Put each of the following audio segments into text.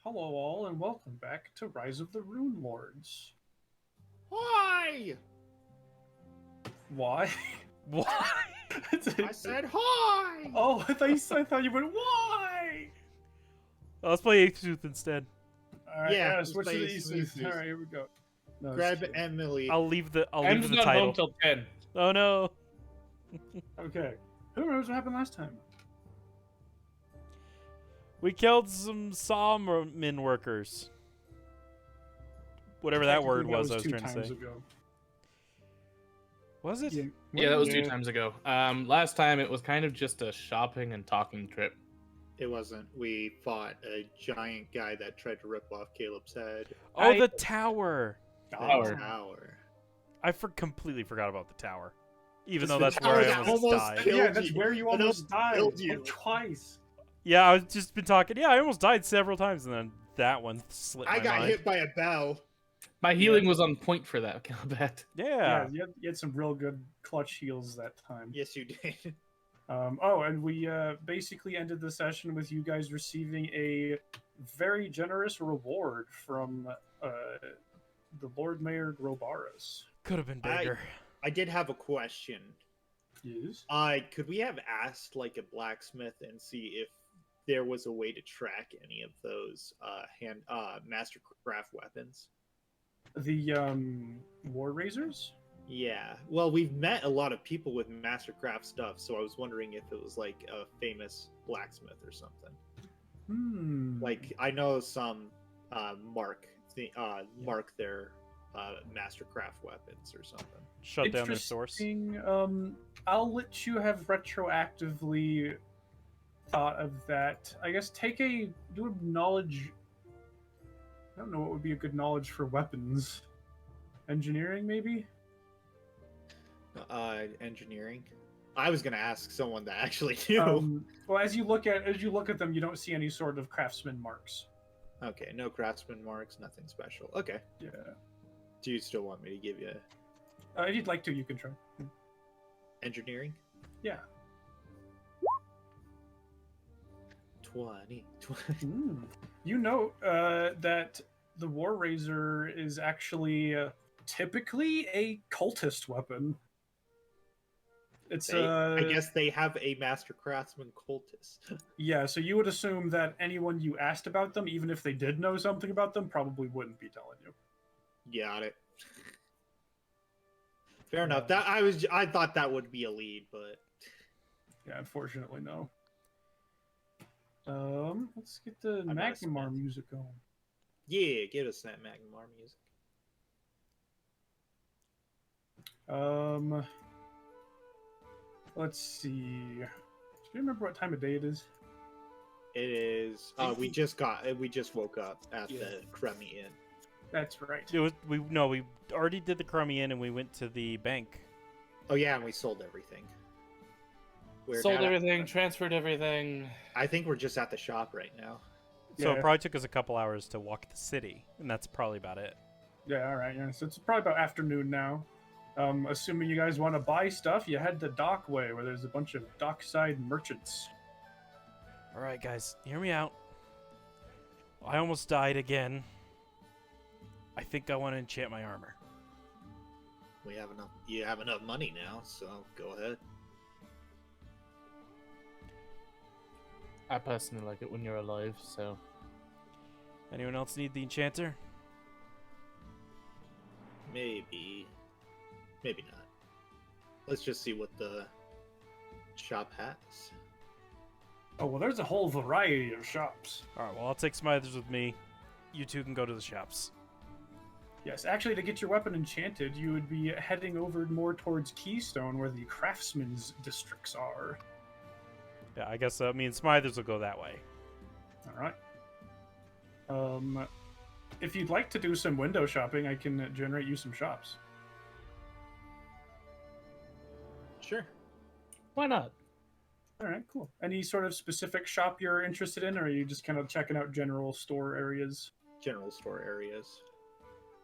Hello, all, and welcome back to Rise of the Runelords. Hi! Why? Why? I said hi! Oh, I thought you went why? Let's play Eighth Tooth instead. All right, Yeah, switch to the East. All right, here we go. No, Grab Emily. I'll leave the M's not title. home till 10. Oh no. Okay. Who remembers what happened last time? We killed some sawmin workers. Whatever that word Technically, was I was two trying to times say. ago. Was it? Yeah, that was 2 times ago. Last time it was kind of just a shopping and talking trip. It wasn't. We fought a giant guy that tried to rip off Caleb's head. Oh, the tower. Tower. Tower. I completely forgot about the tower. Even Just though the that's tower where I that almost almost died. killed Yeah, that's you. where you And almost died. killed you. Twice. Yeah, I was just been talking. Yeah, I almost died several times, and then that one slipped I my got mind. hit by a bow. My healing was on point for that combat. Yeah. You had some real good clutch heals that time. Yes, you did. And we basically ended the session with you guys receiving a very generous reward from the Lord Mayor Grobaris. Could have been bigger. I did have a question. Yes. Could we have asked like a blacksmith and see if there was a way to track any of those mastercraft weapons? The War Razors? Yeah. Well, we've met a lot of people with mastercraft stuff, so I was wondering if it was like a famous blacksmith or something. Like I know some mark their mastercraft weapons or something. Shut down their source. I'll let you have retroactively thought of that. I guess do a knowledge. I don't know what would be a good knowledge for weapons. Engineering, maybe. Engineering. I was gonna ask someone that actually knew. Well, as you look at them, you don't see any sort of craftsman marks. Okay, no craftsman marks, nothing special. Okay. Yeah. Do you still want me to give you If you'd like to, you can try. engineering? Yeah. 20. You know that the War Razor is actually typically a cultist weapon. It's I guess they have a master craftsman cultist. Yeah, so you would assume that anyone you asked about them, even if they did know something about them, probably wouldn't be telling you. Got it. Fair enough. I thought that would be a lead, but Yeah, unfortunately, no. Let's get the I'm not a Magnumar smith. music going. yeah, give us that Magnumar music. Let's see. Do you remember what time of day it is? It is. We just woke up at the Crummy Inn. That's right. We already did the crummy inn and we went to the bank. Oh yeah, and we sold everything. Sold everything, transferred everything. I think we're just at the shop right now. So Yeah. it probably took us a couple hours to walk the city, and that's probably about it. Yeah, all right. Yeah, so it's probably about afternoon now. Assuming you guys want to buy stuff, you head to Dockway, where there's a bunch of dockside merchants. All right, guys, hear me out. I almost died again. I think I want to enchant my armor. We have enough. You have enough money now, so go ahead. I personally like it when you're alive, so. Anyone else need the enchanter? Maybe not. Let's just see what the shop has. Oh, well, there's a whole variety of shops. All right, well, I'll take some others with me. You two can go to the shops. Yes, actually, to get your weapon enchanted, you would be heading over more towards Keystone, where the craftsmen's districts are. Yeah, I guess me and Smithers will go that way. All right. If you'd like to do some window shopping, I can generate you some shops. Sure. Why not? All right, cool. Any sort of specific shop you're interested in, or are you just kind of checking out general store areas? General store areas.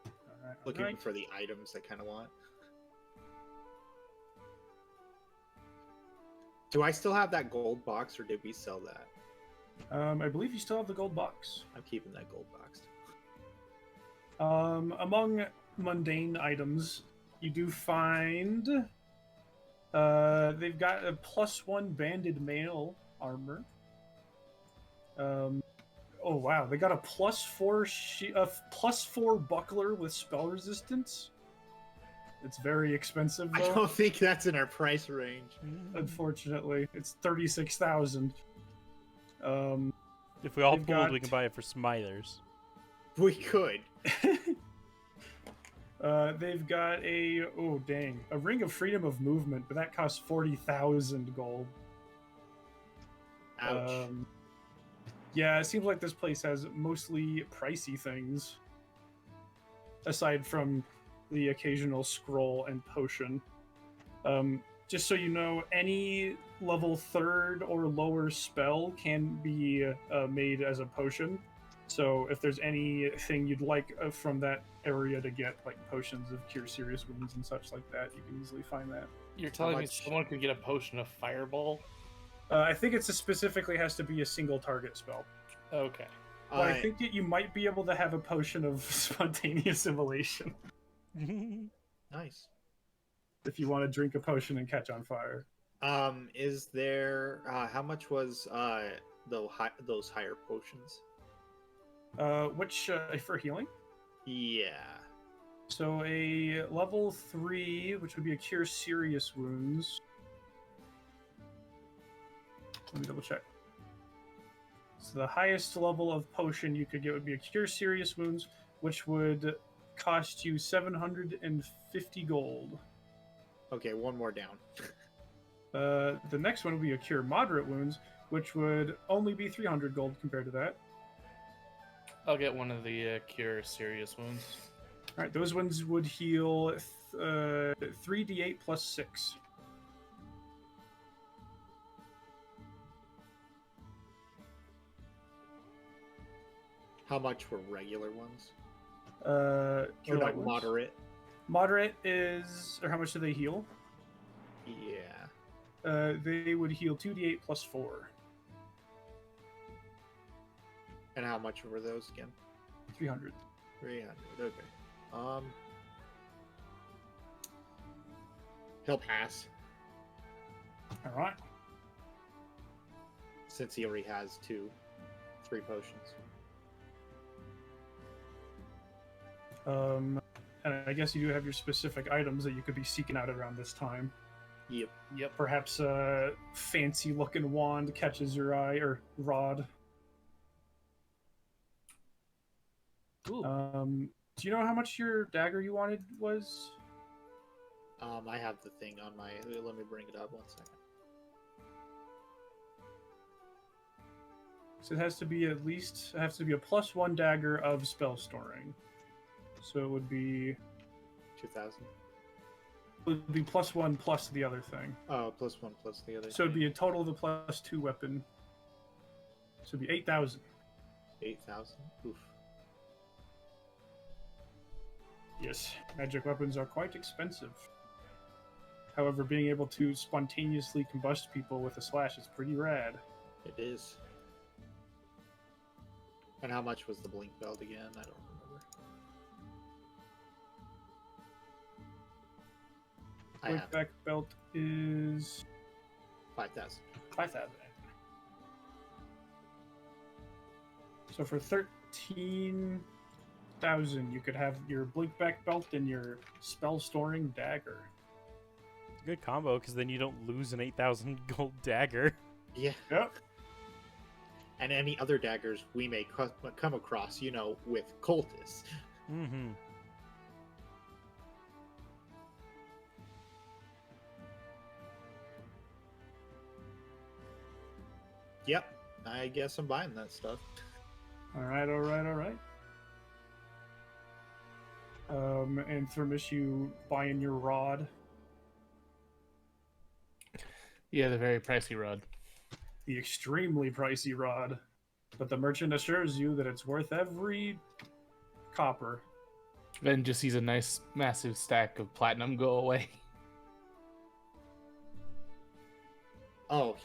All right. Looking for the items I kind of want. Do I still have that gold box, or did we sell that? I believe you still have the gold box. I'm keeping that gold box. Among mundane items, you do find they've got a +1 banded mail armor. Oh wow, they got a +4 buckler with spell resistance. It's very expensive though. I don't think that's in our price range. Unfortunately, it's 36,000. If we all They've pooled, we got- can buy it for Smithers. We could. They've got a ring of freedom of movement, but that costs 40,000 gold. Ouch. Yeah, it seems like this place has mostly pricey things, aside from the occasional scroll and potion. Just so you know, any level 3rd or lower spell can be made as a potion. So if there's anything you'd like from that area to get, like potions of cure serious wounds and such like that, you can easily find that. You're telling me much- someone could get a potion of fireball? I think it specifically has to be a single target spell. Okay. But I think that you might be able to have a potion of spontaneous immolation Nice. if you want to drink a potion and catch on fire. Is there how much was those higher potions? Which for healing? Yeah. So a level 3, which would be a cure serious wounds. Let me double check. So the highest level of potion you could get would be a cure serious wounds, which would cost you 750 gold. Okay, one more down. The next one would be a cure moderate wounds, which would only be 300 gold compared to that. I'll get one of the cure serious wounds. All right, those ones would heal 3d8 plus 6. How much were regular ones? Or Or like moderate? Moderate is, or how much do they heal? Yeah. They would heal 2d8 plus 4. And how much were those again? 300. 300. Okay. He'll pass All right. since he already has 3 potions. And I guess you do have your specific items that you could be seeking out around this time. Yep. Yep. Perhaps a fancy looking wand catches your eye, or rod. Ooh. Do you know how much your dagger you wanted was? I have the thing on my. Let me bring it up 1 second. So it has to be at least it has to be a +1 dagger of spell storing. So it would be 2,000. +1 plus the other thing. Oh, +1 plus the other. So it'd thing. be a total of a +2 weapon. So it'd be 8,000. 8,000. Oof. Yes, magic weapons are quite expensive. However, being able to spontaneously combust people with a slash is pretty rad. It is. And how much was the blink belt again? I don't remember. I have Back belt is 5,000. 5,000. So for 13,000, you could have your blinkback belt and your spell storing dagger. Good combo, because then you don't lose an 8,000 gold dagger. Yeah. Yep. And any other daggers we may come across, with cultists. Mm-hmm. Yep. I guess I'm buying that stuff. All right. And Thermus, you buying your rod? Yeah, the very pricey rod. The extremely pricey rod, but the merchant assures you that it's worth every copper. Then just sees a nice, massive stack of platinum go away. Oh,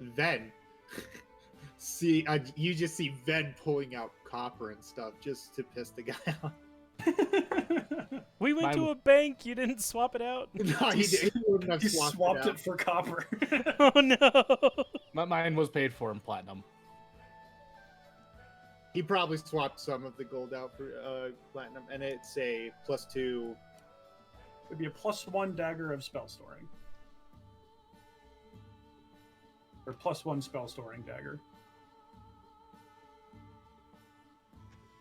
then You just see Ven pulling out copper and stuff just to piss the guy off. We went to a bank. You didn't swap it out. No, he wouldn't have He swapped swapped it it for copper. Oh no! Mine was paid for in platinum. He probably swapped some of the gold out for platinum, and it's a +2. It'd be a +1 dagger of spell storing. Or +1 spell storing dagger.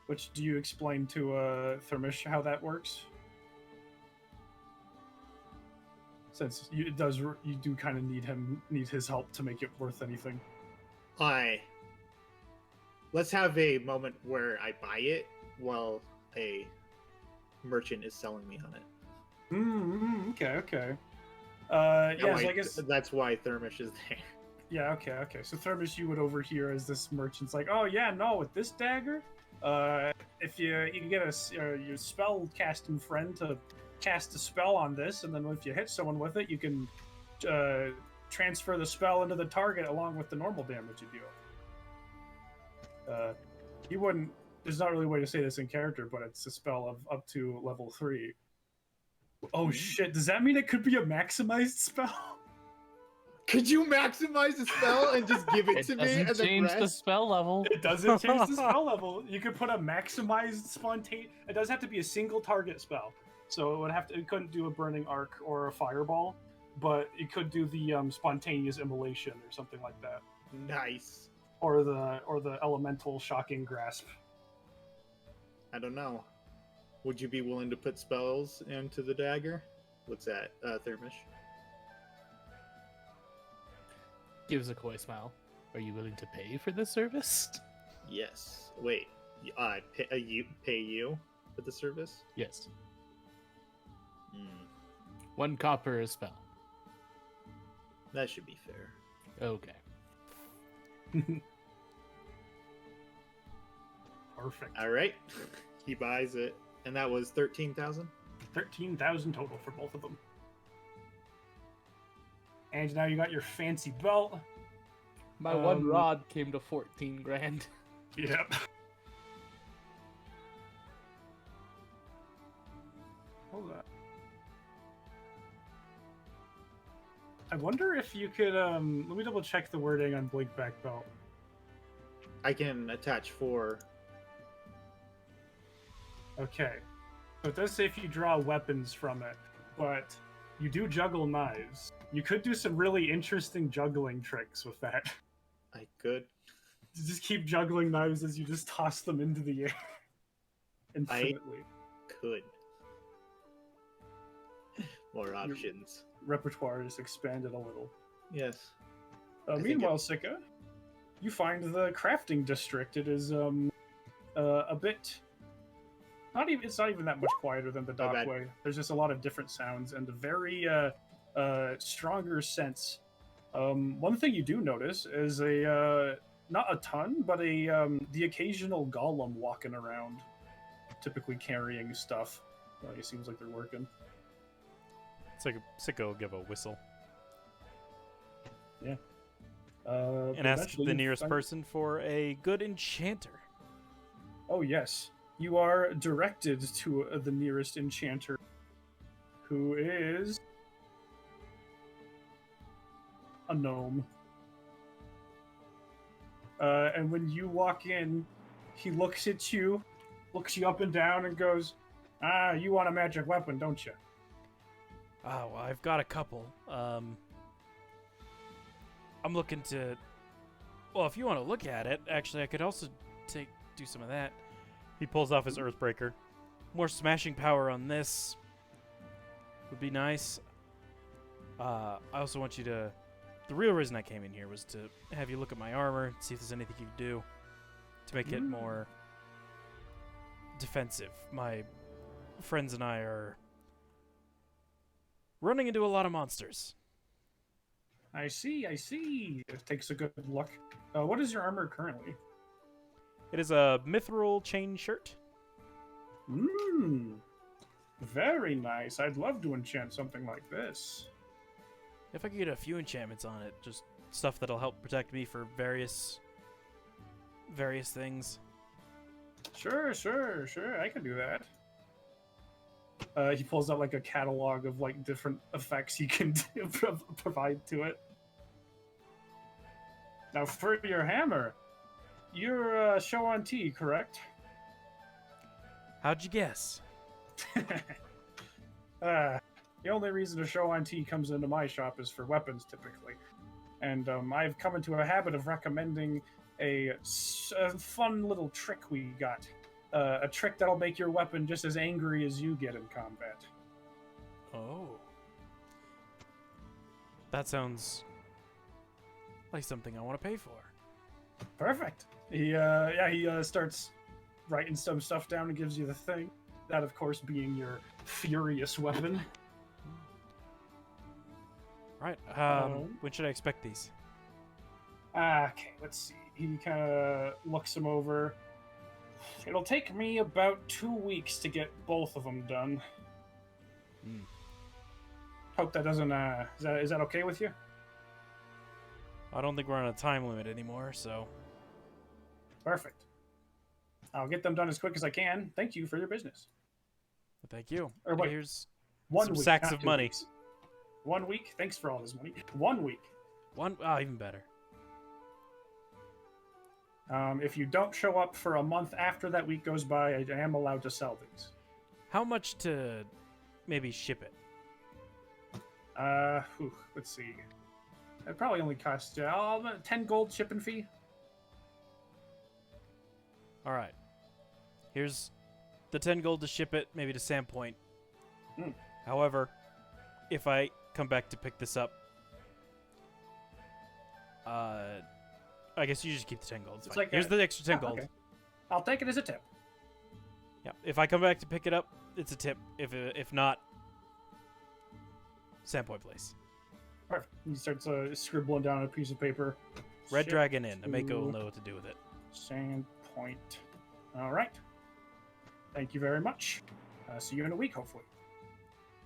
Which, do you explain to Thermish how that works? Since you do kind of need his help to make it worth anything. Let's have a moment where I buy it while a merchant is selling me on it. Okay. That's why Thermish is there. Yeah, okay. So Thermish, you would overhear as this merchant's like, "Oh yeah, no, with this dagger, if you can get your spell casting friend to cast a spell on this, and then if you hit someone with it, you can transfer the spell into the target along with the normal damage you deal." You wouldn't. There's not really a way to say this in character, but it's a spell of up to level 3. Oh shit! Does that mean it could be a maximized spell? Could you maximize the spell and just give it to me? It doesn't change the spell level. It doesn't change the spell level. You could put a maximized spontaneous. It does have to be a single target spell, so it couldn't do a burning arc or a fireball, but it could do the spontaneous immolation or something like that. Nice. Or the elemental shocking grasp. I don't know. Would you be willing to put spells into the dagger? What's that, Thermish? Gives a coy smile. Are you willing to pay for this service? Yes. Wait. Pay you for the service? Yes. Hmm. 1 copper a spell. That should be fair. Okay. Perfect. All right. He buys it, and that was 13,000. 13,000 total for both of them. And now you got your fancy belt. My one rod came to 14 grand. Yep. Hold on. I wonder if you could, let me double check the wording on Blinkback Belt. I can attach 4. Okay. So it does say if you draw weapons from it, but you do juggle knives. You could do some really interesting juggling tricks with that. I could. Just keep juggling knives as you just toss them into the air. Infinitely. Could. More options. Repertoire is expanded a little. Yes. Meanwhile, Sika, you find the crafting district. It is a bit. It's not even that much quieter than the dockway. There's just a lot of different sounds and a very stronger sense. One thing you do notice is not a ton, but the occasional golem walking around, typically carrying stuff. It seems like they're working. It's like Sicko will give a whistle. Yeah. And ask the nearest person for a good enchanter. Oh, yes. You are directed to the nearest enchanter, who is a gnome. And when you walk in, he looks at you, looks you up and down, and goes, "Ah, you want a magic weapon, don't you?" Oh, well, I've got a couple. I'm looking to... Well, if you want to look at it, actually, I could also do some of that. He pulls off his Earthbreaker. More smashing power on this would be nice. I also want you to... The real reason I came in here was to have you look at my armor, see if there's anything you can do to make it more defensive. My friends and I are running into a lot of monsters. I see. It takes a good look. What is your armor currently? It is a mithril chain shirt. Very nice. I'd love to enchant something like this. If I could get a few enchantments on it, just stuff that'll help protect me for various various things. Sure. I can do that. He pulls out like a catalog of like different effects he can provide to it. Now, for your hammer, you're Show on T, correct? How'd you guess? The only reason a Show on T comes into my shop is for weapons, typically. And I've come into a habit of recommending a fun little trick we got. A trick that'll make your weapon just as angry as you get in combat. Oh. That sounds like something I want to pay for. Perfect. He starts writing some stuff down and gives you the thing. That, of course, being your furious weapon. Right. When should I expect these? Okay, let's see. He kind of looks them over. It'll take me about 2 weeks to get both of them done. Hope that doesn't. Is that okay with you? I don't think we're on a time limit anymore, so. Perfect. I'll get them done as quick as I can. Thank you for your business. Thank you. Or wait, Here's 1 some week, sacks not of 2 money. weeks. 1 week. Thanks for all this money. 1 week. Even better. If you don't show up for a month after that week goes by, I am allowed to sell these. How much to maybe ship it? Let's see. It probably only costs 10 gold shipping fee. All right. Here's the 10 gold to ship it, maybe to Sandpoint. However, if I come back to pick this up, I guess you just keep the 10 gold. It's like here's the extra 10 gold. Okay. I'll take it as a tip. Yeah. If I come back to pick it up, it's a tip. If not, Sandpoint place. Perfect. He starts scribbling down on a piece of paper. Red Ship Dragon Inn. to Ameko will know what to do with it. Sandpoint. All right. Thank you very much. See you in a week, hopefully.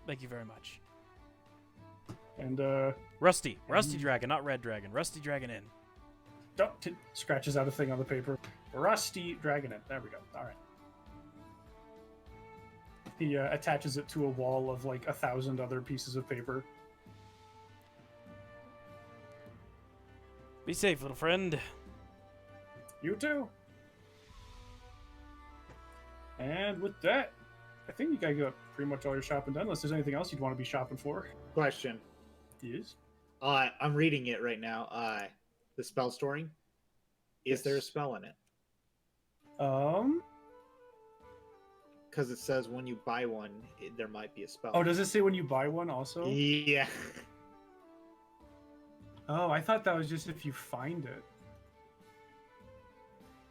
Thank you very much. And Rusty Dragon, not Red Dragon. Rusty Dragon Inn. Scratches out a thing on the paper. Rusty Dragon Inn. There we go. All right. He attaches it to a wall of like 1,000 other pieces of paper. Be safe, little friend. You too. And with that, I think you guys got pretty much all your shopping done. Unless there's anything else you'd want to be shopping for. Question. Yes. I'm reading it right now. The spell storing. Is there a spell in it? Because it says when you buy one, there might be a spell. Oh, does it say when you buy one also? Yeah. Oh, I thought that was just if you find it.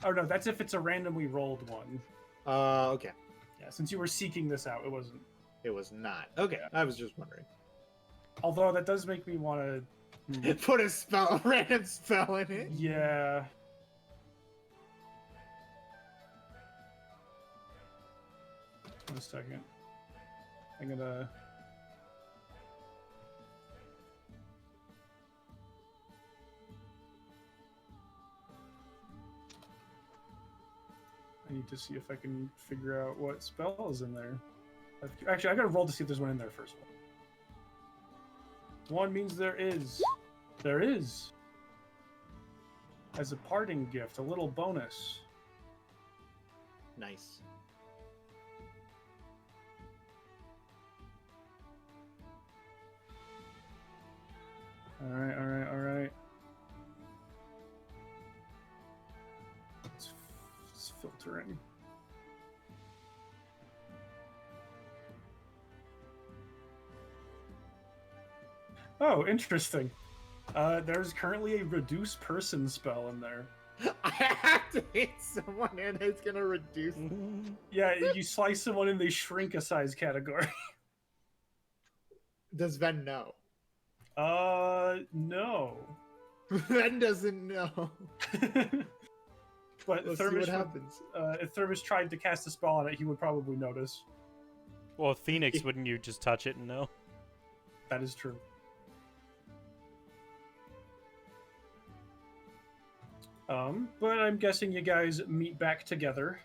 Oh no, that's if it's a randomly rolled one. Okay. Yeah, since you were seeking this out, it wasn't. It was not. Okay, I was just wondering. Although that does make me want to put a random spell in it. Yeah. One second. I'm gonna. I need to see if I can figure out what spell is in there. Actually, I gotta roll to see if there's one in there first. One means there is. There is. As a parting gift, a little bonus. Nice. Alright. It's filtering. Oh, interesting. There's currently a reduce person spell in there. I have to hit someone and it's gonna reduce. Yeah, you slice someone and they shrink a size category. Does Ven know? No. Ven doesn't know. But Let's see what happens. If Thermos tried to cast a spell on it, he would probably notice. Well, Phoenix, wouldn't you just touch it and know? That is true. But I'm guessing you guys meet back together.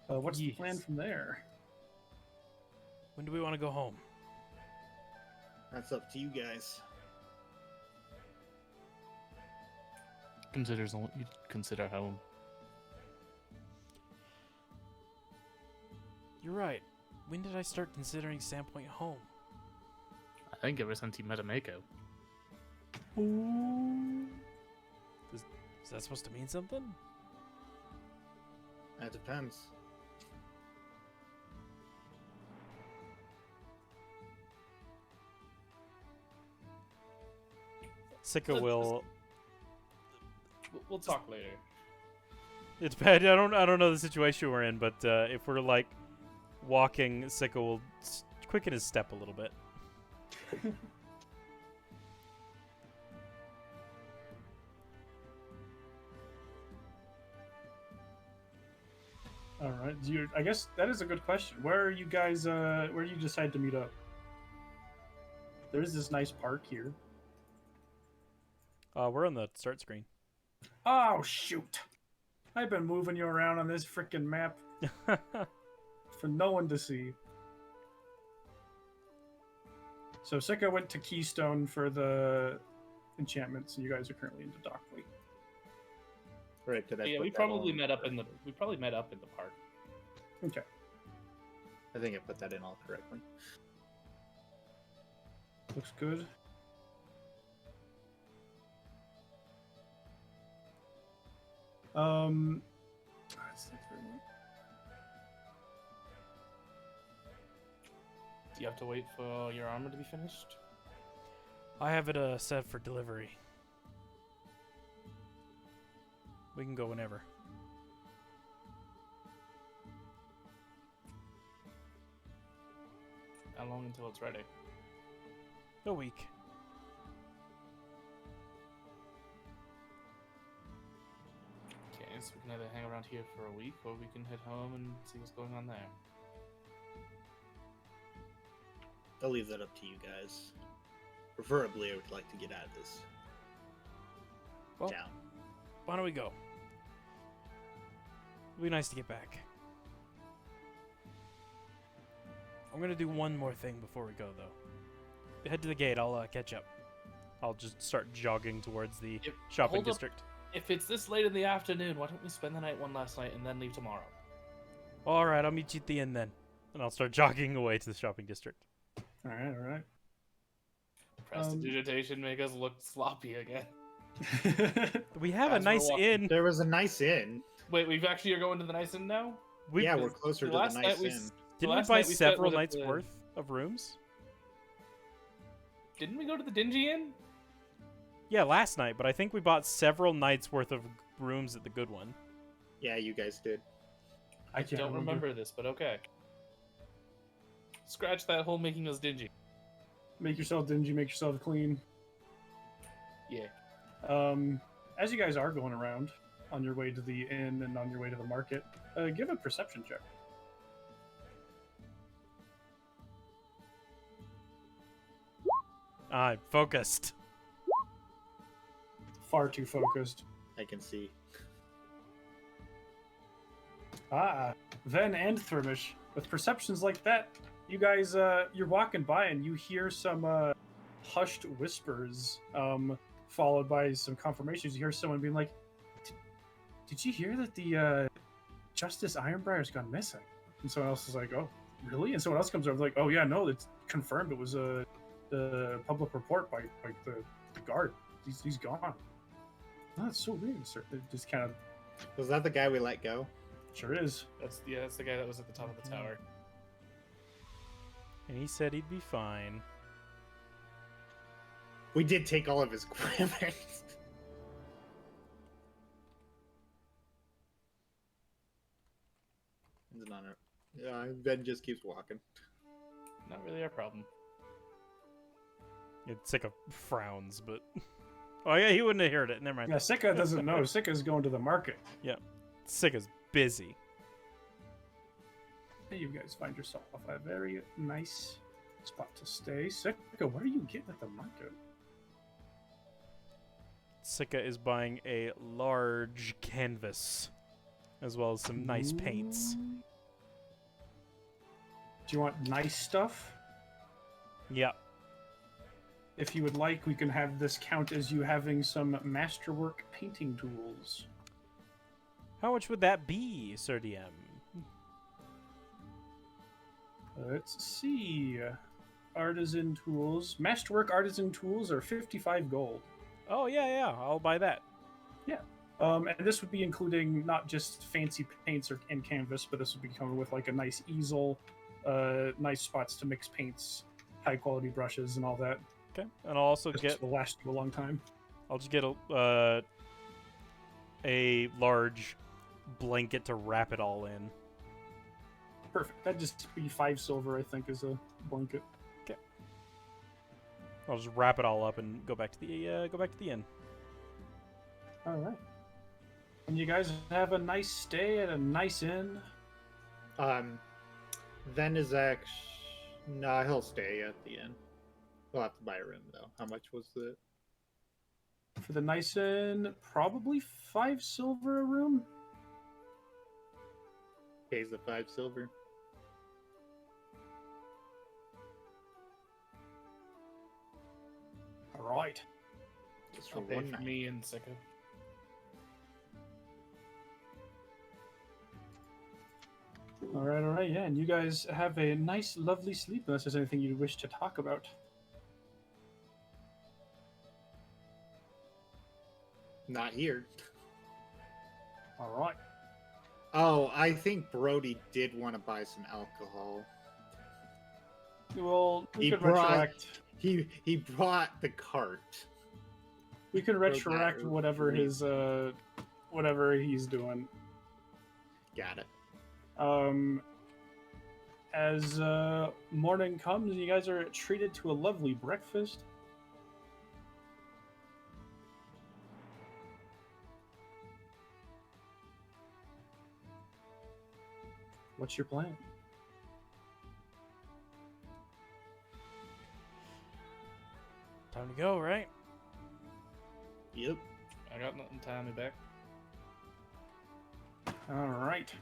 What's the plan Yes. from there? When do we want to go home? That's up to you guys. You consider home. You're right. When did I start considering Sandpoint home? I think ever since you met Ameko. Ooh. Is that supposed to mean something? That depends. Sika will. We'll talk later. It's bad. I don't know the situation we're in, but if we're like walking, Sika will quicken his step a little bit. All right. I guess that is a good question. Where are you guys? Where do you decide to meet up? There's this nice park here. We're on the start screen. Oh shoot! I've been moving you around on this freaking map for no one to see. So Sika went to Keystone for the enchantments, and you guys are currently into Dockley. Right, did I Yeah, put we that probably all- met up in the park. Okay. I think I put that in all correctly. Looks good. Let's think for a minute. Do you have to wait for your armor to be finished? I have it set for delivery. We can go whenever. How long until it's ready? A week. Okay, so we can either hang around here for a week, or we can head home and see what's going on there. I'll leave that up to you guys. Preferably, I would like to get out of this Well, town. why don't we go? It'll be nice to get back. I'm gonna do one more thing before we go, though. Head to the gate. I'll catch up. I'll just start jogging towards the Yep. shopping Hold up. district. If it's this late in the afternoon, why don't we spend the night one last night and then leave tomorrow? All right, I'll meet you at the end then, and I'll start jogging away to the shopping district. All right, all right. Prestidigitation make us look sloppy again. We have As a we're nice walking- inn. There was a nice inn. Wait, we've actually are going to the nice inn now? Yeah, we're closer to the last nice night we inn. s- Didn't we last buy night we spent several was at nights the- worth of rooms? Didn't we go to the dingy inn? Yeah, last night, but I think we bought several nights worth of rooms at the good one. Yeah, you guys did. I can't Don't remember this, but okay. Scratch that whole making us dingy. Make yourself dingy, make yourself clean. Yeah. As you guys are going around on your way to the inn and on your way to the market, give a perception check. I'm focused. Far too focused. I can see. Ven and Thermish, with perceptions like that, you guys, you're walking by and you hear some hushed whispers, followed by some confirmations. You hear someone being like, "Did you hear that the Justice Ironbrier's gone missing?" And someone else is like, "Oh, really?" And someone else comes over like, "Oh yeah, no, it's confirmed. It was the public report by the guard. He's gone." Oh, that's so weird, sir. It just kind of Was that the guy we let go? sure is. That's the guy that was at the top of the tower. And he said he'd be fine. We did take all of his equipment. It's not our... Yeah, Ben just keeps walking. Not really our problem. Sika frowns, but oh yeah, he wouldn't have heard it. Never mind. Yeah, Sika doesn't know. Sika's going to the market. Sika's busy. You guys find yourself a very nice spot to stay. Sika, what are you getting at the market? Sika is buying a large canvas, as well as some nice paints. Do you want nice stuff? Yeah. If you would like, we can have this count as you having some masterwork painting tools. How much would that be, Sir DM? Let's see. Artisan tools. Masterwork artisan tools are 55 gold. Oh, yeah, I'll buy that. And this would be including not just fancy paints and canvas, but this would be coming with like a nice easel, nice spots to mix paints, high quality brushes, and all that. Okay, and I'll also This get. will last you a long time. I'll just get a large blanket to wrap it all in. Perfect. That'd just be 5 silver, I think, as a blanket. I'll just wrap it all up and go back to the inn. All right. And you guys have a nice stay at a nice inn. Then is actually no, he'll stay at the inn. We'll have to buy a room though. How much was it? For the nice inn, probably 5 silver a room. Pays the 5 silver. All right. Just for I'll pay one for night. me and Sika. All right, yeah. And you guys have a nice, lovely sleep, unless there's anything you wish to talk about. Not here. All right. Oh, I think Brody did want to buy some alcohol. Well, we He could brought- retroact. He brought the cart. We can that retroact whatever his whatever he's doing. Got it. As morning comes, you guys are treated to a lovely breakfast. What's your plan? Time to go, right? Yep. I got nothing tying me back. All right.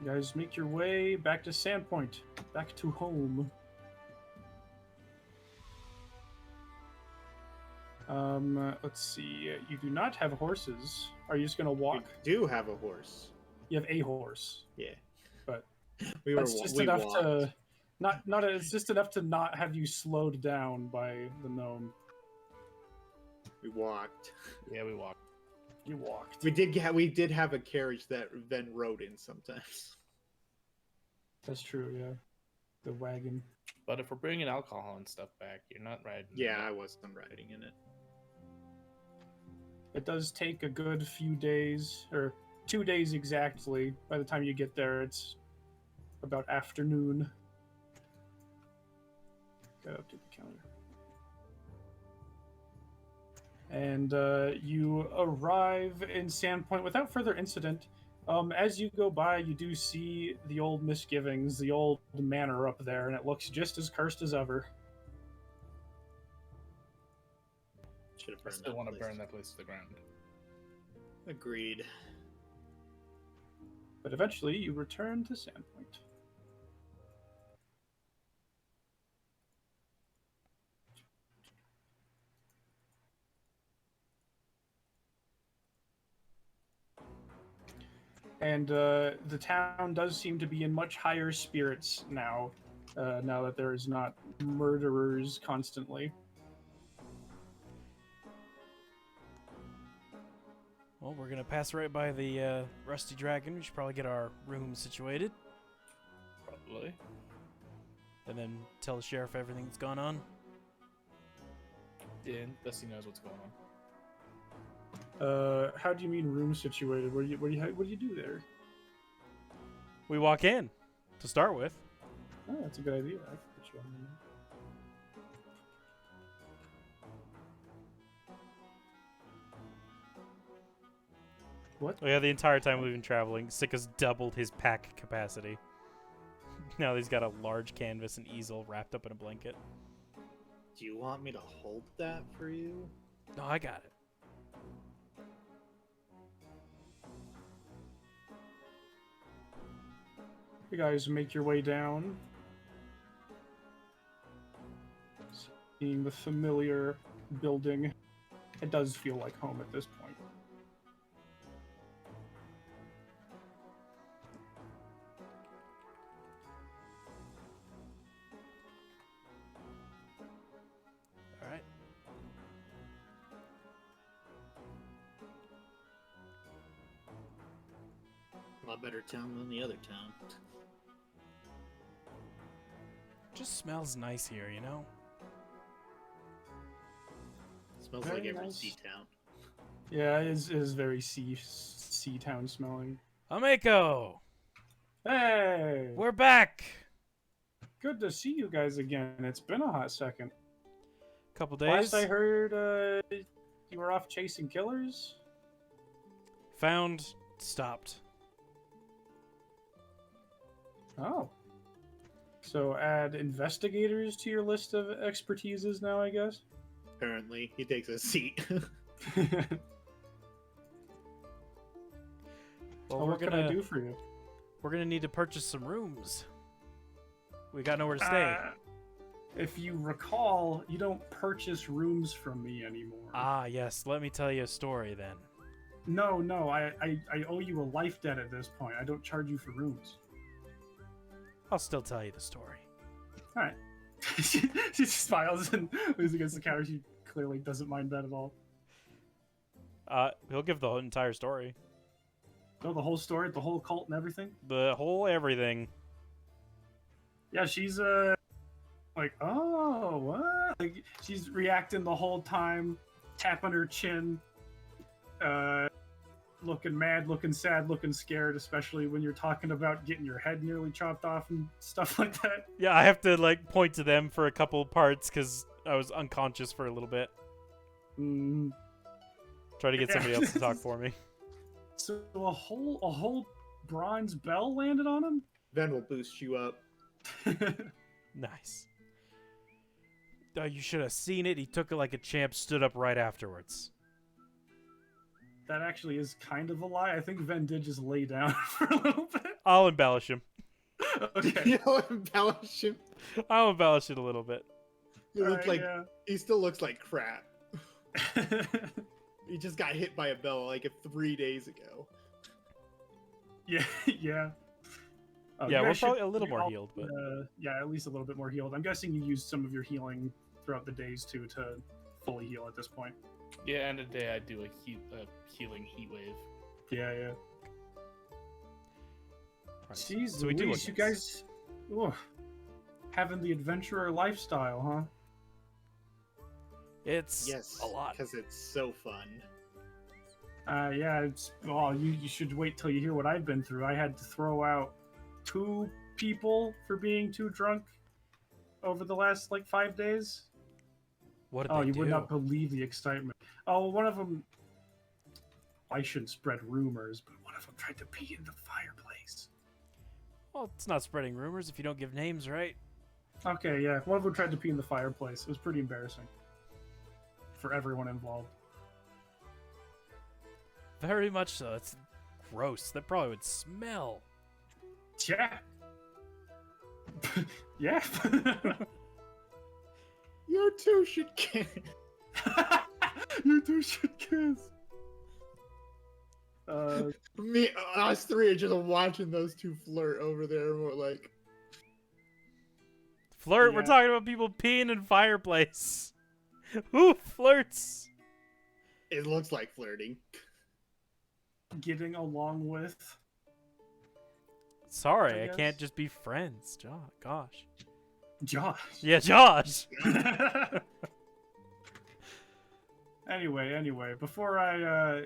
You guys make your way back to Sandpoint, back to home. Let's see. You do not have horses. Are you just gonna We walk? do have a horse. You have a horse. Yeah. But we That's just we enough walked. to not. It's just enough to not have you slowed down by the gnome. We walked. Yeah, we walked. You walked. We did have a carriage that Ven rode in sometimes. That's true. Yeah, the wagon. But if we're bringing alcohol and stuff back, you're not riding. Yeah, I wasn't riding in it. It does take a good few days, or 2 days exactly. By the time you get there, it's about afternoon. Gotta update the calendar. And you arrive in Sandpoint without further incident. As you go by, you do see the old misgivings, the old manor up there, and it looks just as cursed as ever. Should have I burned still that want to place. burn that place to the ground. Agreed. But eventually, you return to Sandpoint. And the town does seem to be in much higher spirits now, now that there is not murderers constantly. Well, we're gonna pass right by the Rusty Dragon. We should probably get our room situated, Probably. and then tell the sheriff everything that's gone on. Yeah, Dusty knows what's going on. How do you mean room situated? What do you do there? We walk in to start with. Oh, that's a good idea. I can put you on there. What? Oh yeah, the entire time we've been traveling, Sika's doubled his pack capacity. Now he's got a large canvas and easel wrapped up in a blanket. Do you want me to hold that for you? No, I got it. You guys make your way down. Seeing the familiar building. It does feel like home at this point. All right. A lot better town than the other town. Just smells nice here, you know? Smells Very like every nice. sea town. Yeah, it is very sea town smelling. Ameko! Hey! We're back! Good to see you guys again. It's been a hot second. Couple days. Last I heard, you were off chasing killers? Found, stopped. Oh. So add investigators to your list of expertises now, I guess? Apparently, he takes a seat. Well, what can I do for you? We're gonna need to purchase some rooms. We got nowhere to stay. If you recall, you don't purchase rooms from me anymore. Ah, yes. Let me tell you a story then. No, I owe you a life debt at this point. I don't charge you for rooms. I'll still tell you the story. All right. She smiles and leans against the counter. She clearly doesn't mind that at all. He'll give the whole entire story. No, the whole story, the whole cult and everything. The whole everything. Yeah, she's like, oh, what? Like, she's reacting the whole time, tapping her chin, looking mad, looking sad, looking scared, especially when you're talking about getting your head nearly chopped off and stuff like that. Yeah, I have to like point to them for a couple parts because I was unconscious for a little bit. Mm. Try to get somebody else to talk for me. So a whole bronze bell landed on him? Ven will boost you up. Nice. You should have seen it. He took it like a champ, stood up right afterwards. That actually is kind of a lie. I think Ven did just lay down for a little bit. I'll embellish him. Okay. You know, embellish him. I'll embellish it a little bit. He looks Alright, like he still looks like crap. He just got hit by a bell like 3 days ago. yeah. Yeah, You we're guys should probably a little be more all- healed, but yeah, at least a little bit more healed. I'm guessing you used some of your healing throughout the days too to fully heal at this point. Yeah, end of the day, I do a healing heat wave. Yeah. Right. Jeez, So we do Louise, look you nice. guys having the adventurer lifestyle, huh? It's Yes, a lot. because it's so fun. Yeah, you should wait till you hear what I've been through. I had to throw out 2 people for being too drunk over the last 5 days. What did Oh, they you do? would not believe the excitement. Oh, one of them. I shouldn't spread rumors, but one of them tried to pee in the fireplace. Well, it's not spreading rumors if you don't give names, right? Okay, yeah, one of them tried to pee in the fireplace. It was pretty embarrassing for everyone involved. Very much so. It's gross. That probably would smell. Yeah. Yeah. You two should kiss. You two should kiss. Us 3 are just watching those 2 flirt over there. And we're like, Flirt? We're Yeah. talking about people peeing in fireplace. Who flirts? it looks like flirting. Getting along with. Sorry, I I guess. can't just be friends. Gosh. Josh. Yeah, Josh. Anyway, before I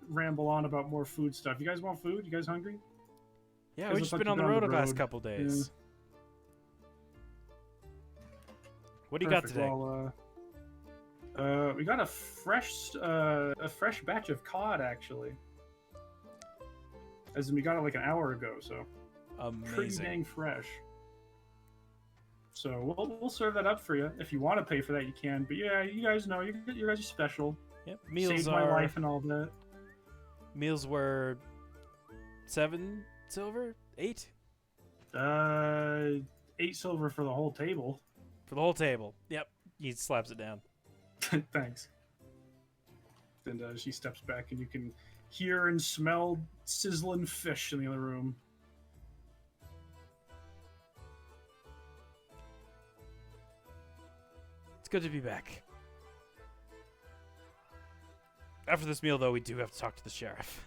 ramble on about more food stuff, you guys want food? You guys hungry? Yeah, Guys we've look just like been you've on the been road the last road. couple days. What do you Perfect. got today? Well, we got a fresh batch of cod actually. As in, we got it like an hour ago, so pretty Amazing. dang fresh. So we'll serve that up for you. If you want to pay for that, you can. But yeah, you guys know you guys are special. Yep. Meals Saved are my life and all that. meals were 7 silver, 8 8 silver for the whole table. for the whole table. Yep. He slaps it down. Thanks. And she steps back, and you can hear and smell sizzling fish in the other room. It's good to be back. After this meal, though, we do have to talk to the sheriff.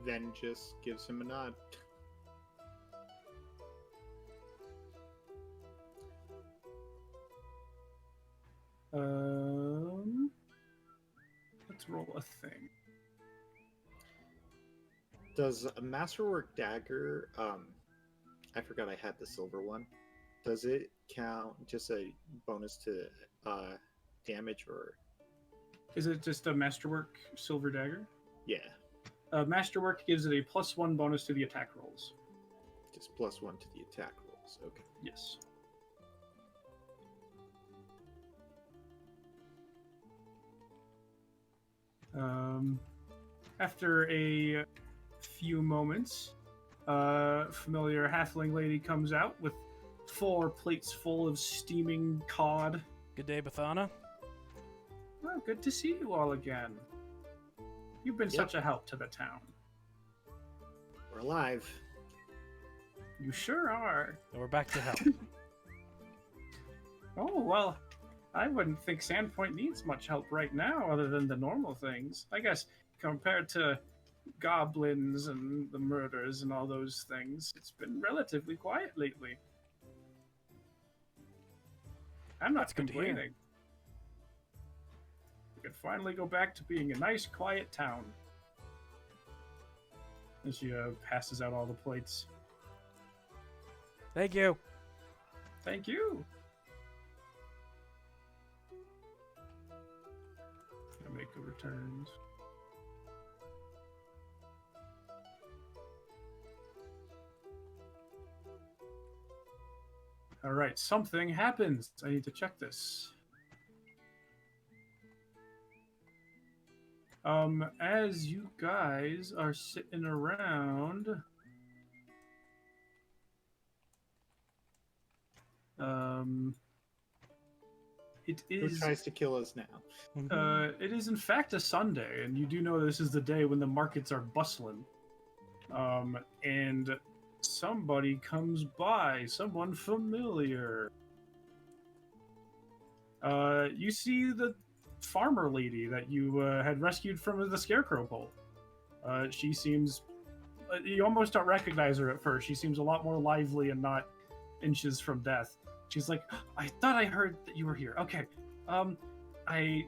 Then just gives him a nod. Let's roll a thing. Does a masterwork dagger, I forgot I had the silver one. Does it count just a bonus to damage, or? Is it just a masterwork silver dagger? Yeah, Masterwork gives it a +1 bonus to the attack rolls. just +1 to the attack rolls. Okay. Yes. After a few moments, familiar halfling lady comes out with 4 plates full of steaming cod. Good day, Bethana. Oh, good to see you all again. You've been such a help to the town. We're alive. You sure are. And we're back to help. Oh, well, I wouldn't think Sandpoint needs much help right now other than the normal things. I guess compared to goblins and the murders and all those things, it's been relatively quiet lately. I'm not That's good to hear. complaining. We can finally go back to being a nice, quiet town. And she passes out all the plates. Thank you. Thank you. Gonna make the returns. All right, something happens. I need to check this. As you guys are sitting around, it Who is tries to kill us now? it is in fact a Sunday, and you do know this is the day when the markets are bustling. And somebody comes by, someone familiar. You see the farmer lady that you had rescued from the scarecrow pole. She seems... you almost don't recognize her at first. She seems a lot more lively and not inches from death. She's like, I thought I heard that you were here. Okay. I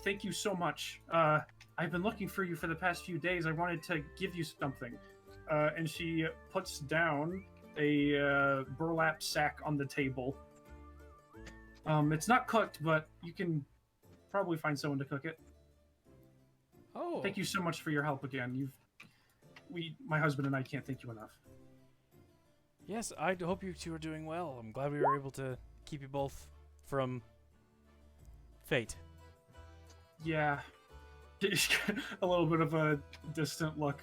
thank you so much. I've been looking for you for the past few days. I wanted to give you something. And she puts down a burlap sack on the table. It's not cooked, but you can probably find someone to cook it. Oh. Thank you so much for your help again. My husband and I can't thank you enough. Yes, I hope you two are doing well. I'm glad we were able to keep you both from fate. Yeah. A little bit of a distant look.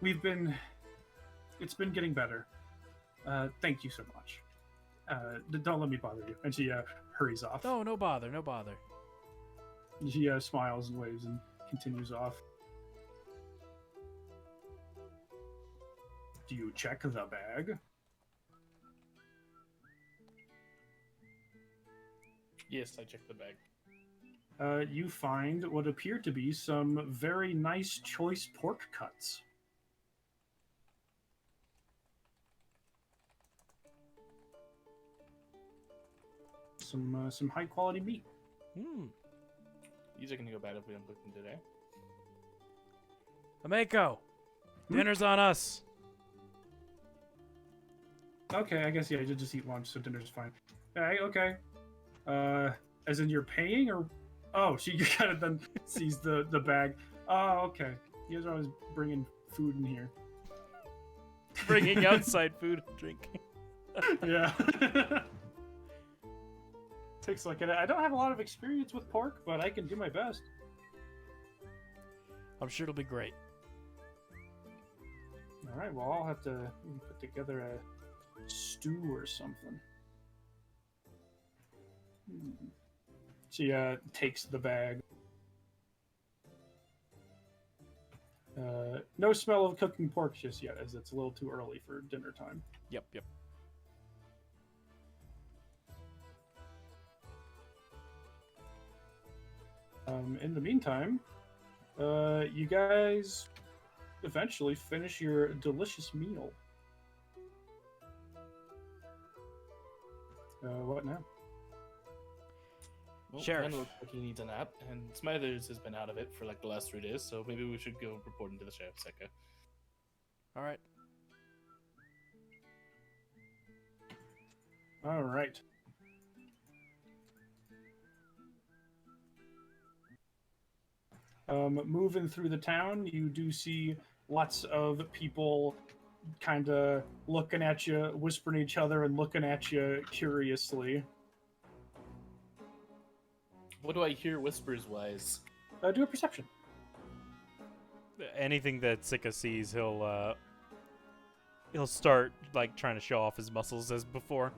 It's been getting better. Thank you so much. Don't let me bother you. And she hurries off. Oh, no bother, no bother. She smiles and waves and continues off. Do you check the bag? Yes, I checked the bag. You find what appear to be some very nice choice pork cuts. Some high quality meat. Hmm. These are gonna go bad if we don't cook them today. Ameko, dinner's on us. Okay, I guess yeah, you just eat lunch, so dinner's fine. Okay. As in you're paying, or oh, she kind of then sees the bag. Oh, okay. You guys are always bringing food in here. bringing outside food and drink. Yeah. Takes like I don't have a lot of experience with pork, but I can do my best. I'm sure it'll be great. All right. Well, I'll have to put together a stew or something. She takes the bag. No smell of cooking pork just yet, as it's a little too early for dinner time. Yep. In the meantime, you guys eventually finish your delicious meal. What now? Well, Sheriff. Ken looks like he needs a nap, and Smithers has been out of it for like the last 3 days, so maybe we should go reporting to the sheriff, Seka. All right. All right. Moving through the town, you do see lots of people kind of looking at you, whispering to each other, and looking at you curiously. What do I hear whispers-wise? Do a perception. Anything that Sika sees, he'll start like trying to show off his muscles as before.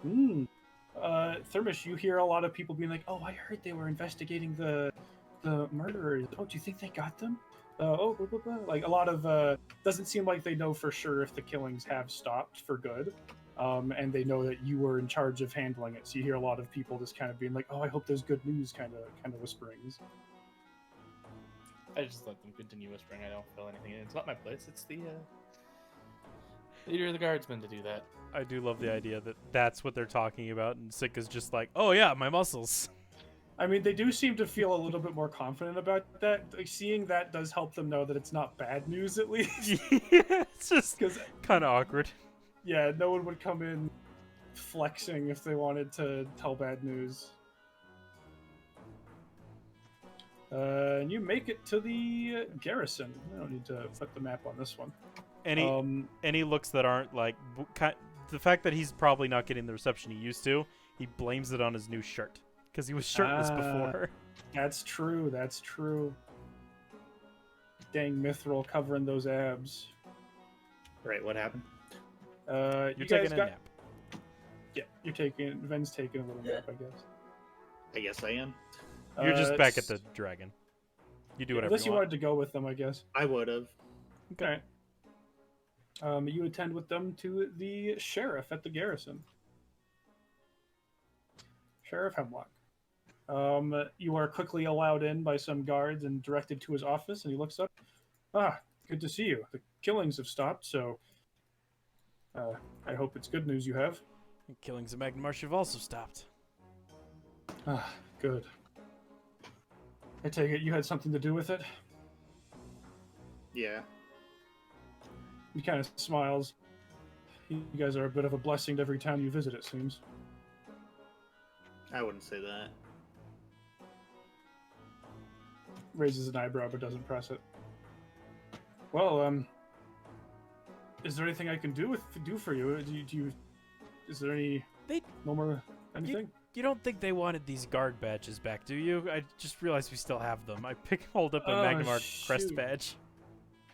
Thermos, you hear a lot of people being like, "Oh, I heard they were investigating the murderers. Oh, do you think they got them?" Blah, blah, blah. Like a lot of doesn't seem like they know for sure if the killings have stopped for good. And they know that you were in charge of handling it. So you hear a lot of people just kind of being like, "Oh, I hope there's good news," kind of whisperings. I just let them continue whispering. I don't fill anything in. It's not my place. It's the leader of the guardsmen to do that. I do love the idea that that's what they're talking about, and Sika's just like, "Oh yeah, my muscles." I mean, they do seem to feel a little bit more confident about that. Like, seeing that does help them know that it's not bad news, at least. Yeah, it's just Because, kind of awkward. yeah, no one would come in flexing if they wanted to tell bad news. And you make it to the garrison. I don't need to put the map on this one. Any looks that aren't like the fact that he's probably not getting the reception he used to, he blames it on his new shirt because he was shirtless before. That's true. That's true. Dang Mithril covering those abs. Right, what happened? You're You taking guys a got... nap. Yeah, Ven's taking a little nap, I guess. I guess I am. You're just back at the dragon. You do whatever Unless you you want. wanted to go with them, I guess. I would have. Okay. You attend with them to the sheriff at the garrison. Sheriff Hemlock. You are quickly allowed in by some guards and directed to his office, and he looks up. "Ah, good to see you. The killings have stopped, so I hope it's good news you have." And killings of Magmarsh have also stopped. Ah, good. I take it you had something to do with it? Yeah. He kind of smiles. You guys are a bit of a blessing to every town you visit, it seems. I wouldn't say that. Raises an eyebrow but doesn't press it. Well, is there anything I can do for you? Is there any no more anything? You don't think they wanted these guard badges back, do you? I just realized we still have them. I hold up a Magmar crest shoot. badge.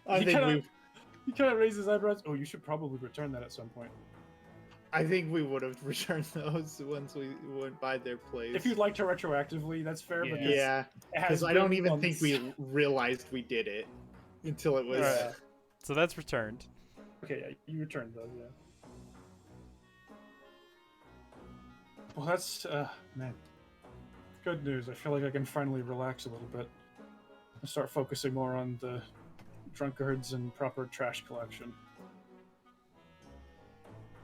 He kind of raises his eyebrows. Oh, you should probably return that at some point. I think we would have returned those once we went by their place. If you'd like to retroactively, that's fair. Yeah. But Yeah, because I don't even think we realized we did it until it was. Alright. So that's returned. Okay, yeah, you returned those, yeah. Well, that's man, good news. I feel like I can finally relax a little bit and start focusing more on the drunkards and proper trash collection.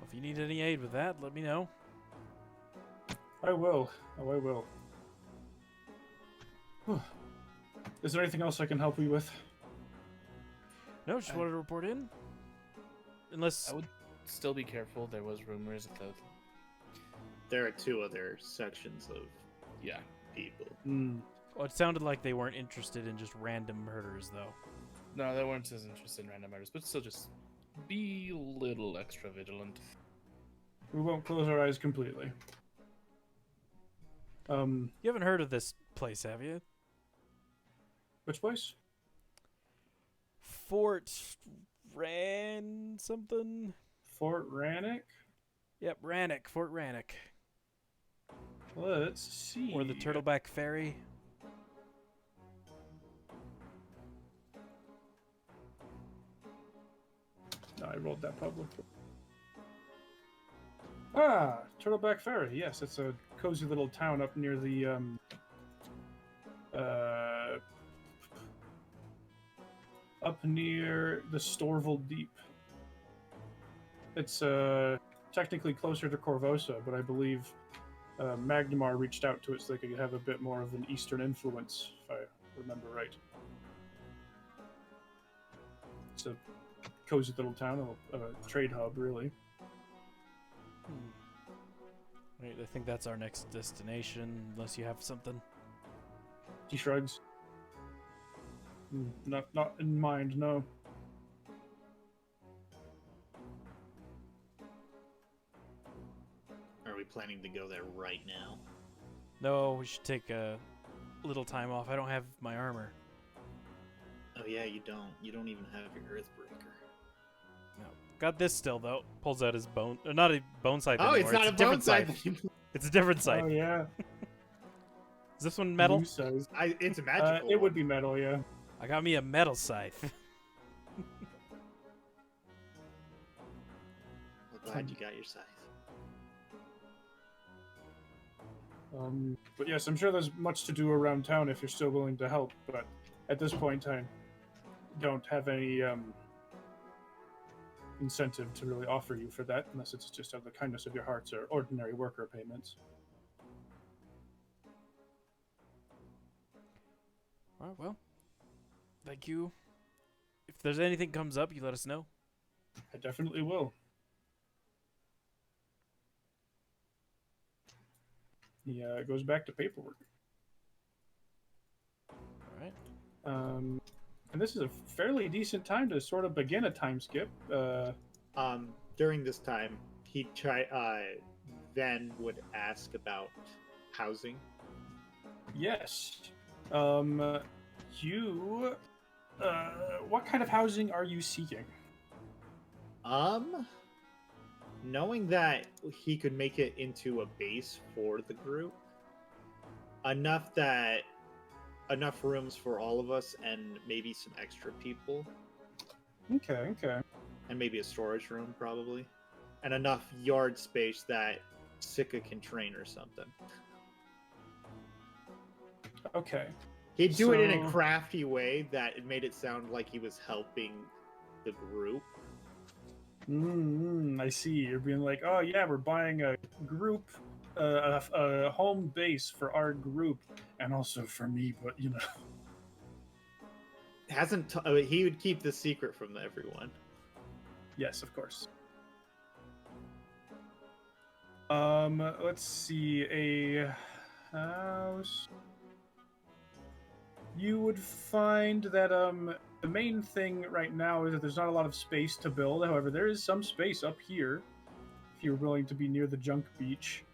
If you need any aid with that, let me know. I will. Oh, I will. Whew. Is there anything else I can help you with? No, just wanted to report in. Unless I would still be careful. There was rumors that There are 2 other sections of yeah. people. well, it sounded like they weren't interested in just random murders, though. No, they weren't as interested in random murders, but still just be a little extra vigilant. We won't close our eyes completely. You haven't heard of this place, have you? Which place? Fort Ran something? Fort Rannick? Yep, Rannoch. Fort Rannoch. Let's see. Or the Turtleback Ferry. No, I rolled that public. Ah, Turtleback Ferry. Yes, it's a cozy little town up near the up near the Storval Deep. It's technically closer to Corvosa, but I believe Magnamar reached out to it so they could have a bit more of an Eastern influence, if I remember right. It's a cozy little town, a trade hub, really. Wait, I think that's our next destination, unless you have something. He shrugs. Not in mind, no. Are we planning to go there right now? No, we should take a little time off. I don't have my armor. Oh yeah, you don't. You don't even have your Earthbreaker. No. Got this still, though. Pulls out his bone. Not a bone scythe Oh, anymore. it's not a bone different scythe. It's a different scythe. Oh yeah, Is this one metal? New size. It's a magical. It one. would be metal, yeah. I got me a metal scythe. I'm glad you got your scythe. But yes, I'm sure there's much to do around town if you're still willing to help. But at this point in time, don't have any incentive to really offer you for that, unless it's just out of the kindness of your hearts or ordinary worker payments. All right, well, thank you. If there's anything comes up, you let us know. I definitely will. He goes back to paperwork. All right. And this is a fairly decent time to sort of begin a time skip. During this time, Ven would ask about housing. Yes. What kind of housing are you seeking? Knowing that he could make it into a base for the group, enough rooms for all of us and maybe some extra people, Okay. and maybe a storage room probably, and enough yard space that Sika can train or something. Okay. He'd do it in a So- crafty way that it made it sound like he was helping the group. I see. You're being like, oh yeah, we're buying a group, a home base for our group, and also for me. But you know, He would keep the secret from everyone. yes, of course. Let's see. A house. You would find that the main thing right now is that there's not a lot of space to build. However, there is some space up here. If you're willing to be near the junk beach,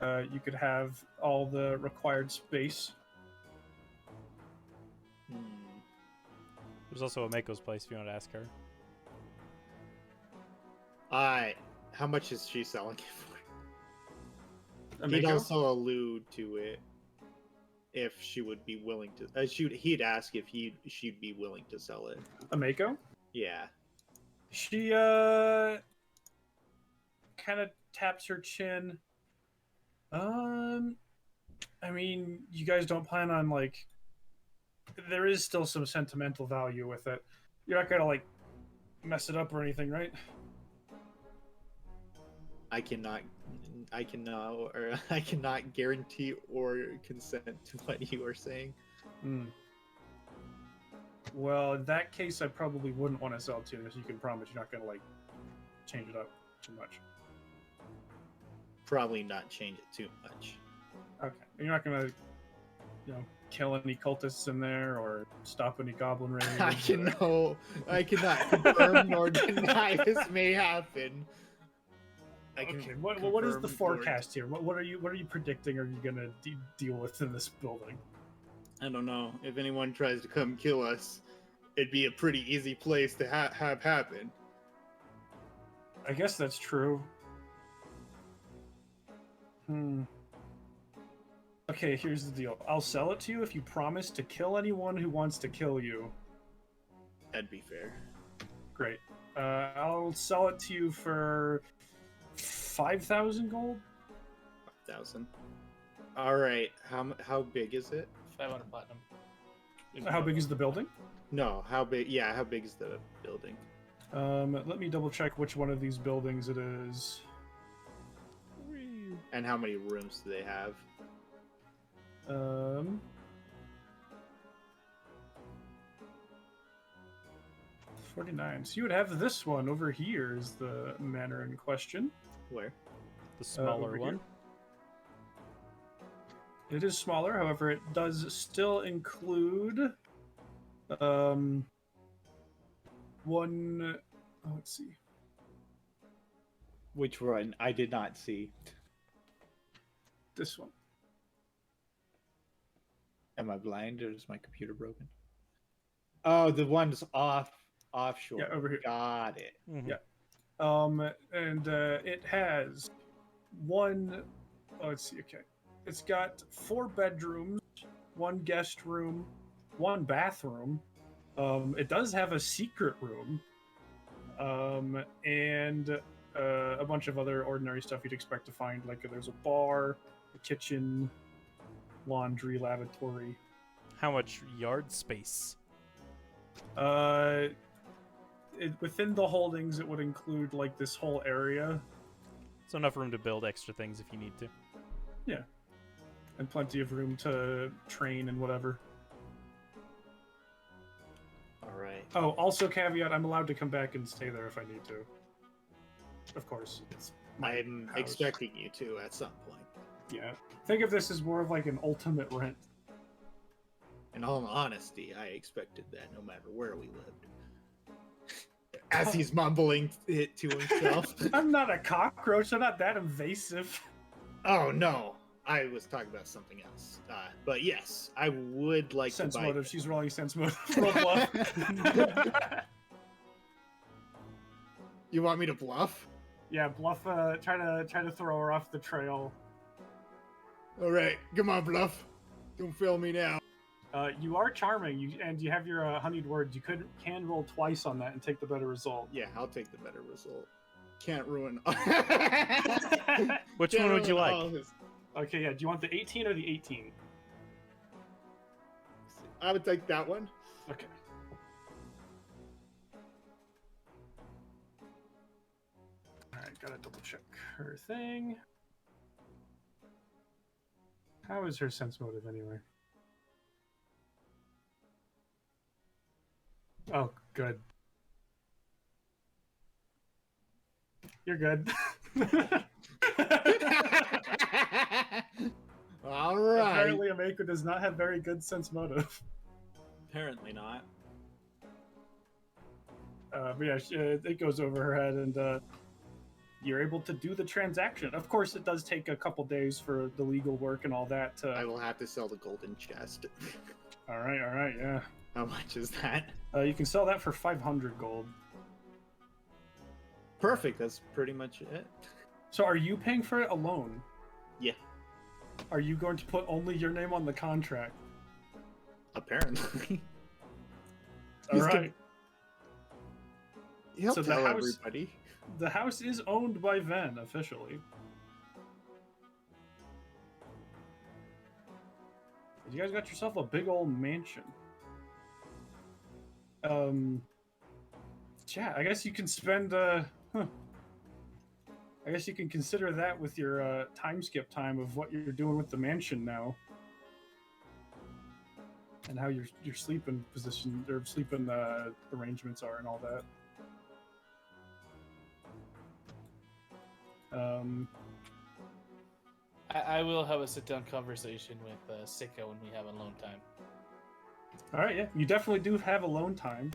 you could have all the required space. There's also a Mako's place if you want to ask her. How much is she selling it for? He'd Amiko? also allude to it if she would be willing to. He'd ask if she'd be willing to sell it. Amiko? Yeah. She kind of taps her chin. I mean, you guys don't plan on like. There is still some sentimental value with it. You're not gonna like mess it up or anything, right? I cannot guarantee or consent to what you are saying. Well, in that case, I probably wouldn't want to sell it to you, because you can promise you're not gonna like change it up too much. Probably not change it too much. Okay, you're not gonna, kill any cultists in there or stop any goblin raids. I cannot confirm nor deny this may happen. Okay, what is the forecast here? What are you predicting? Are you gonna deal with in this building? I don't know. If anyone tries to come kill us, it'd be a pretty easy place to have happen. I guess that's true. Okay, here's the deal. I'll sell it to you if you promise to kill anyone who wants to kill you. That'd be fair. Great. I'll sell it to you for 5,000 gold. 5,000. All right. How big is it? 500 platinum. How big is the building? No. How big? Yeah. How big is the building? Let me double check which one of these buildings it is. And how many rooms do they have? 49. So you would have this one over here is the manor in question. Where? The smaller over one. here. It is smaller, however, it does still include one. Oh, let's see. Which one? I did not see. This one. Am I blind or is my computer broken? Oh, the one's offshore. Yeah, over here. Got it. Mhm. Yeah. And it has one. Oh, let's see. Okay, it's got 4 bedrooms, 1 guest room, 1 bathroom. It does have a secret room, and a bunch of other ordinary stuff you'd expect to find. Like there's a bar, a kitchen, laundry, lavatory. How much yard space? Within the holdings, it would include like this whole area. So enough room to build extra things if you need to. Yeah, and plenty of room to train and whatever. All right. Oh, also caveat: I'm allowed to come back and stay there if I need to. Of course, it's my I'm house. expecting you to at some point. Yeah, think of this as more of like an ultimate rent. In all honesty, I expected that no matter where we lived. As he's mumbling it to himself. I'm not a cockroach. I'm not that invasive. Oh no, I was talking about something else. But yes, I would like Sense to buy. motive. She's rolling sense motive. Roll bluff. You want me to bluff? Yeah, bluff. Try to throw her off the trail. All right, come on, bluff. Don't fail me now. You are charming, and you have your honeyed words. You can roll twice on that and take the better result. Yeah, I'll take the better result. Can't ruin. Which Can't one would you ruin like? all his- Okay, yeah. Do you want the 18 or the 18? I would take that one. Okay. All right, gotta double check her thing. How is her sense motive anyway? Oh, good. You're good. All right. Apparently, Ameko does not have very good sense motive. Apparently not. But yeah, it goes over her head, and you're able to do the transaction. Of course, it does take a couple days for the legal work and all that. I will have to sell the golden chest. All right, yeah. How much is that? You can sell that for 500 gold. Perfect. That's pretty much it. So, are you paying for it alone? Yeah. Are you going to put only your name on the contract? Apparently. All right. He'll So the tell house- everybody. The house is owned by Ven officially. You guys got yourself a big old mansion. Yeah, I guess you can spend. I guess you can consider that with your time skip time of what you're doing with the mansion now, and how your sleeping position or sleeping arrangements are and all that. I will have a sit-down conversation with Sika when we have alone time. All right, yeah, you definitely do have alone time.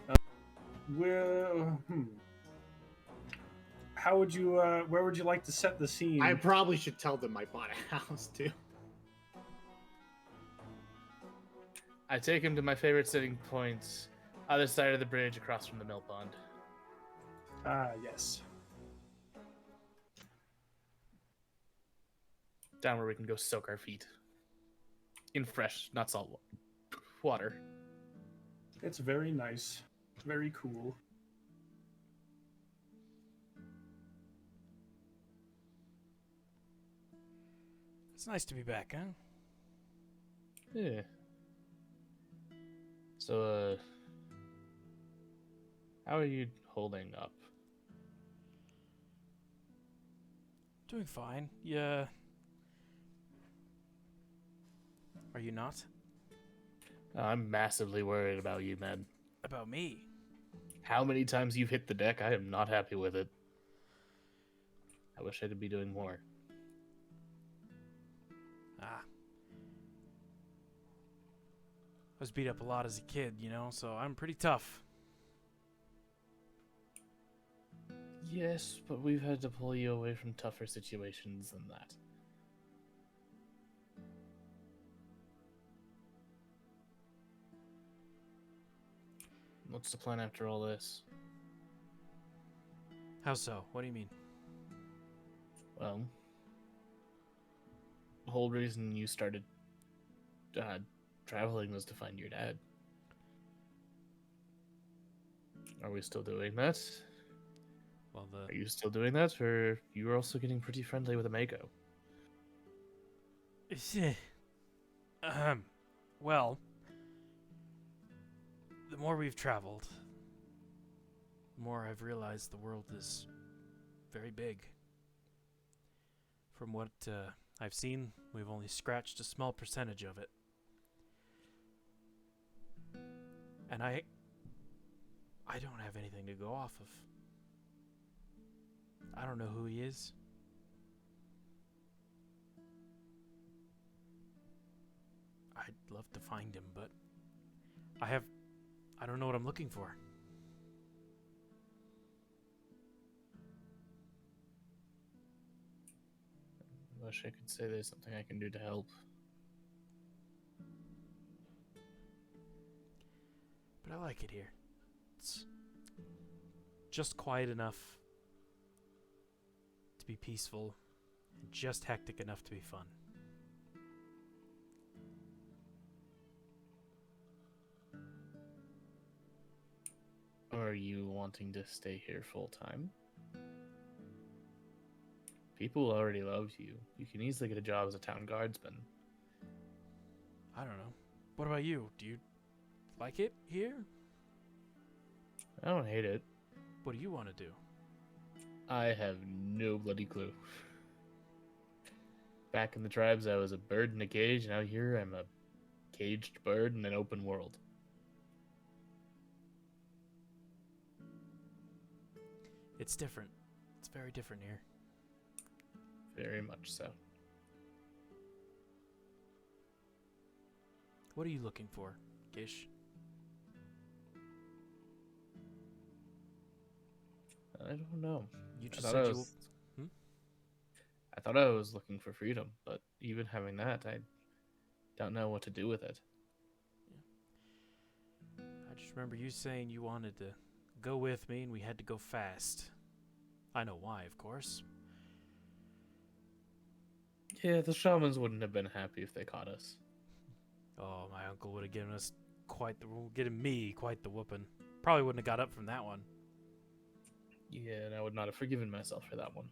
How would you? Where would you like to set the scene? I probably should tell them I bought a house too. I take him to my favorite sitting point, other side of the bridge across from the mill pond. Yes. Down where we can go soak our feet. In fresh, not salt water. It's very nice. Very cool. It's nice to be back, huh? Yeah. So, how are you holding up? Doing fine. Yeah. Are you not? I'm massively worried about you, man. About me? How many times you've hit the deck, I am not happy with it. I wish I could be doing more. I was beat up a lot as a kid, you know, so I'm pretty tough. Yes, but we've had to pull you away from tougher situations than that. What's the plan after all this? How so? What do you mean? Well, the whole reason you started traveling was to find your dad. Are we still doing that? Well, Are you still doing that, or you were also getting pretty friendly with a Mako? Well, the more we've traveled, the more I've realized the world is very big. From what I've seen, we've only scratched a small percentage of it. And I don't have anything to go off of. I don't know who he is. I'd love to find him, but I don't know what I'm looking for. I wish I could say there's something I can do to help. But I like it here. It's just quiet enough to be peaceful, and just hectic enough to be fun. Are you wanting to stay here full time? People already love you. You can easily get a job as a town guardsman. I don't know. What about you? Do you like it here? I don't hate it. What do you want to do? I have no bloody clue. Back in the tribes, I was a bird in a cage, and out here I'm a caged bird in an open world. It's different. It's very different here. Very much so. What are you looking for, Gish? I don't know. You I just thought said I you... was- I thought I was looking for freedom, but even having that, I don't know what to do with it. I just remember you saying you wanted to go with me and we had to go fast. I know why, of course. Yeah, the shamans wouldn't have been happy if they caught us. Oh, my uncle would have given me quite the whooping. Probably wouldn't have got up from that one. Yeah, and I would not have forgiven myself for that one.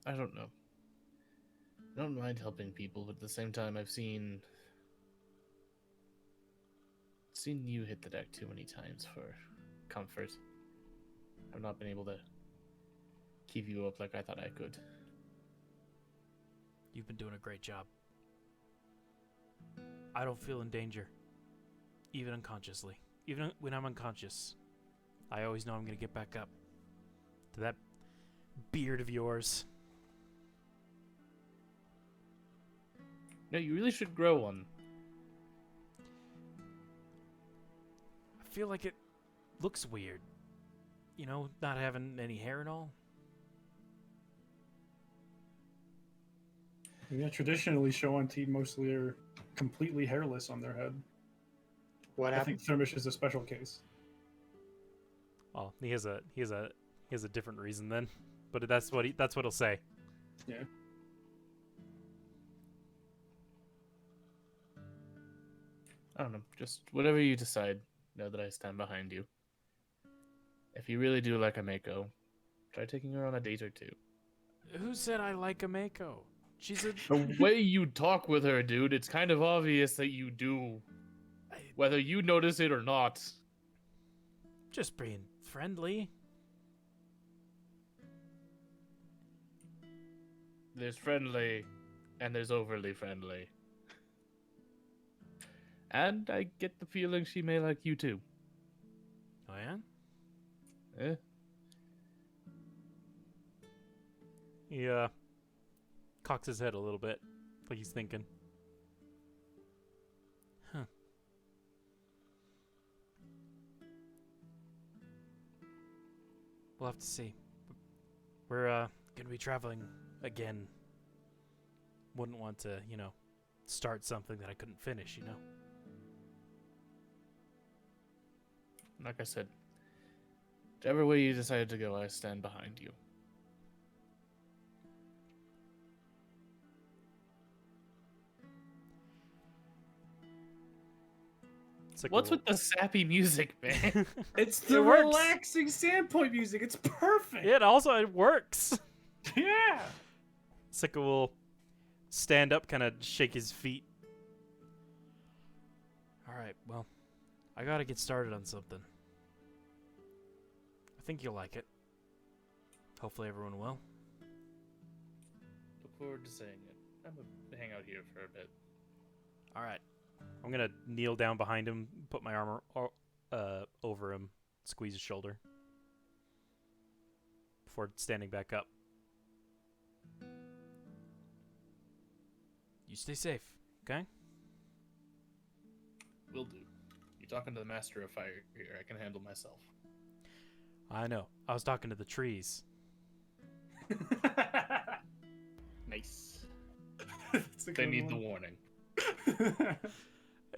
I don't know. I don't mind helping people, but at the same time, I've seen you hit the deck too many times for comfort. I've not been able to keep you up like I thought I could. You've been doing a great job. I don't feel in danger, even unconsciously. even when I'm unconscious, I always know I'm gonna get back up to that beard of yours. No, you really should grow one. I feel like it looks weird. You know, not having any hair and all. Yeah, traditionally, Shoanti mostly are completely hairless on their head. What I happened? think Thermish is a special case. Well, he has a different reason then, but that's what he'll say. Yeah. I don't know. Just whatever you decide, know that I stand behind you. If you really do like Ameko, try taking her on a date or two. Who said I like Ameko? She's a. The way you talk with her, dude, it's kind of obvious that you do. Whether you notice it or not. Just being friendly. There's friendly, and there's overly friendly. And I get the feeling she may like you too. Oh yeah? Eh? He cocks his head a little bit, like he's thinking. Huh. We'll have to see. We're gonna be traveling again. Wouldn't want to, start something that I couldn't finish, Like I said, whichever way you decide to go, I stand behind you. What's with the sappy music, man? It's It the works. relaxing Sandpoint music. It's perfect. It works. Yeah. Sika will stand up, kind of shake his feet. All right, well, I gotta get started on something. I think you'll like it. Hopefully everyone will. Look forward to seeing it. I'm gonna hang out here for a bit. All right. I'm gonna kneel down behind him, put my arm over him, squeeze his shoulder before standing back up. You stay safe, okay? Will do. You're talking to the master of fire here. I can handle myself. I know. I was talking to the trees. Nice. That's a They good need the one. warning.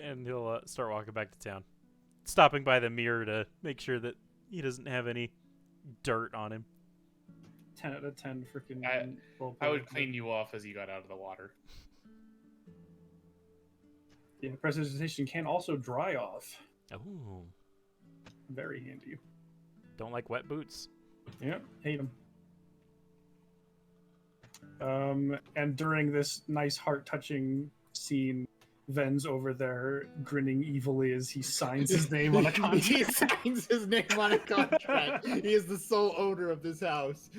And he'll start walking back to town, stopping by the mirror to make sure that he doesn't have any dirt on him. 10 out of 10 freaking. I would clean you off as you got out of the water. Yeah, precipitation can also dry off. Oh, Very handy. don't like wet boots. Yeah, hate them. And during this nice heart-touching scene, Ven's over there grinning evilly as he signs his name on a He contract. signs his name on a contract. He is the sole owner of this house.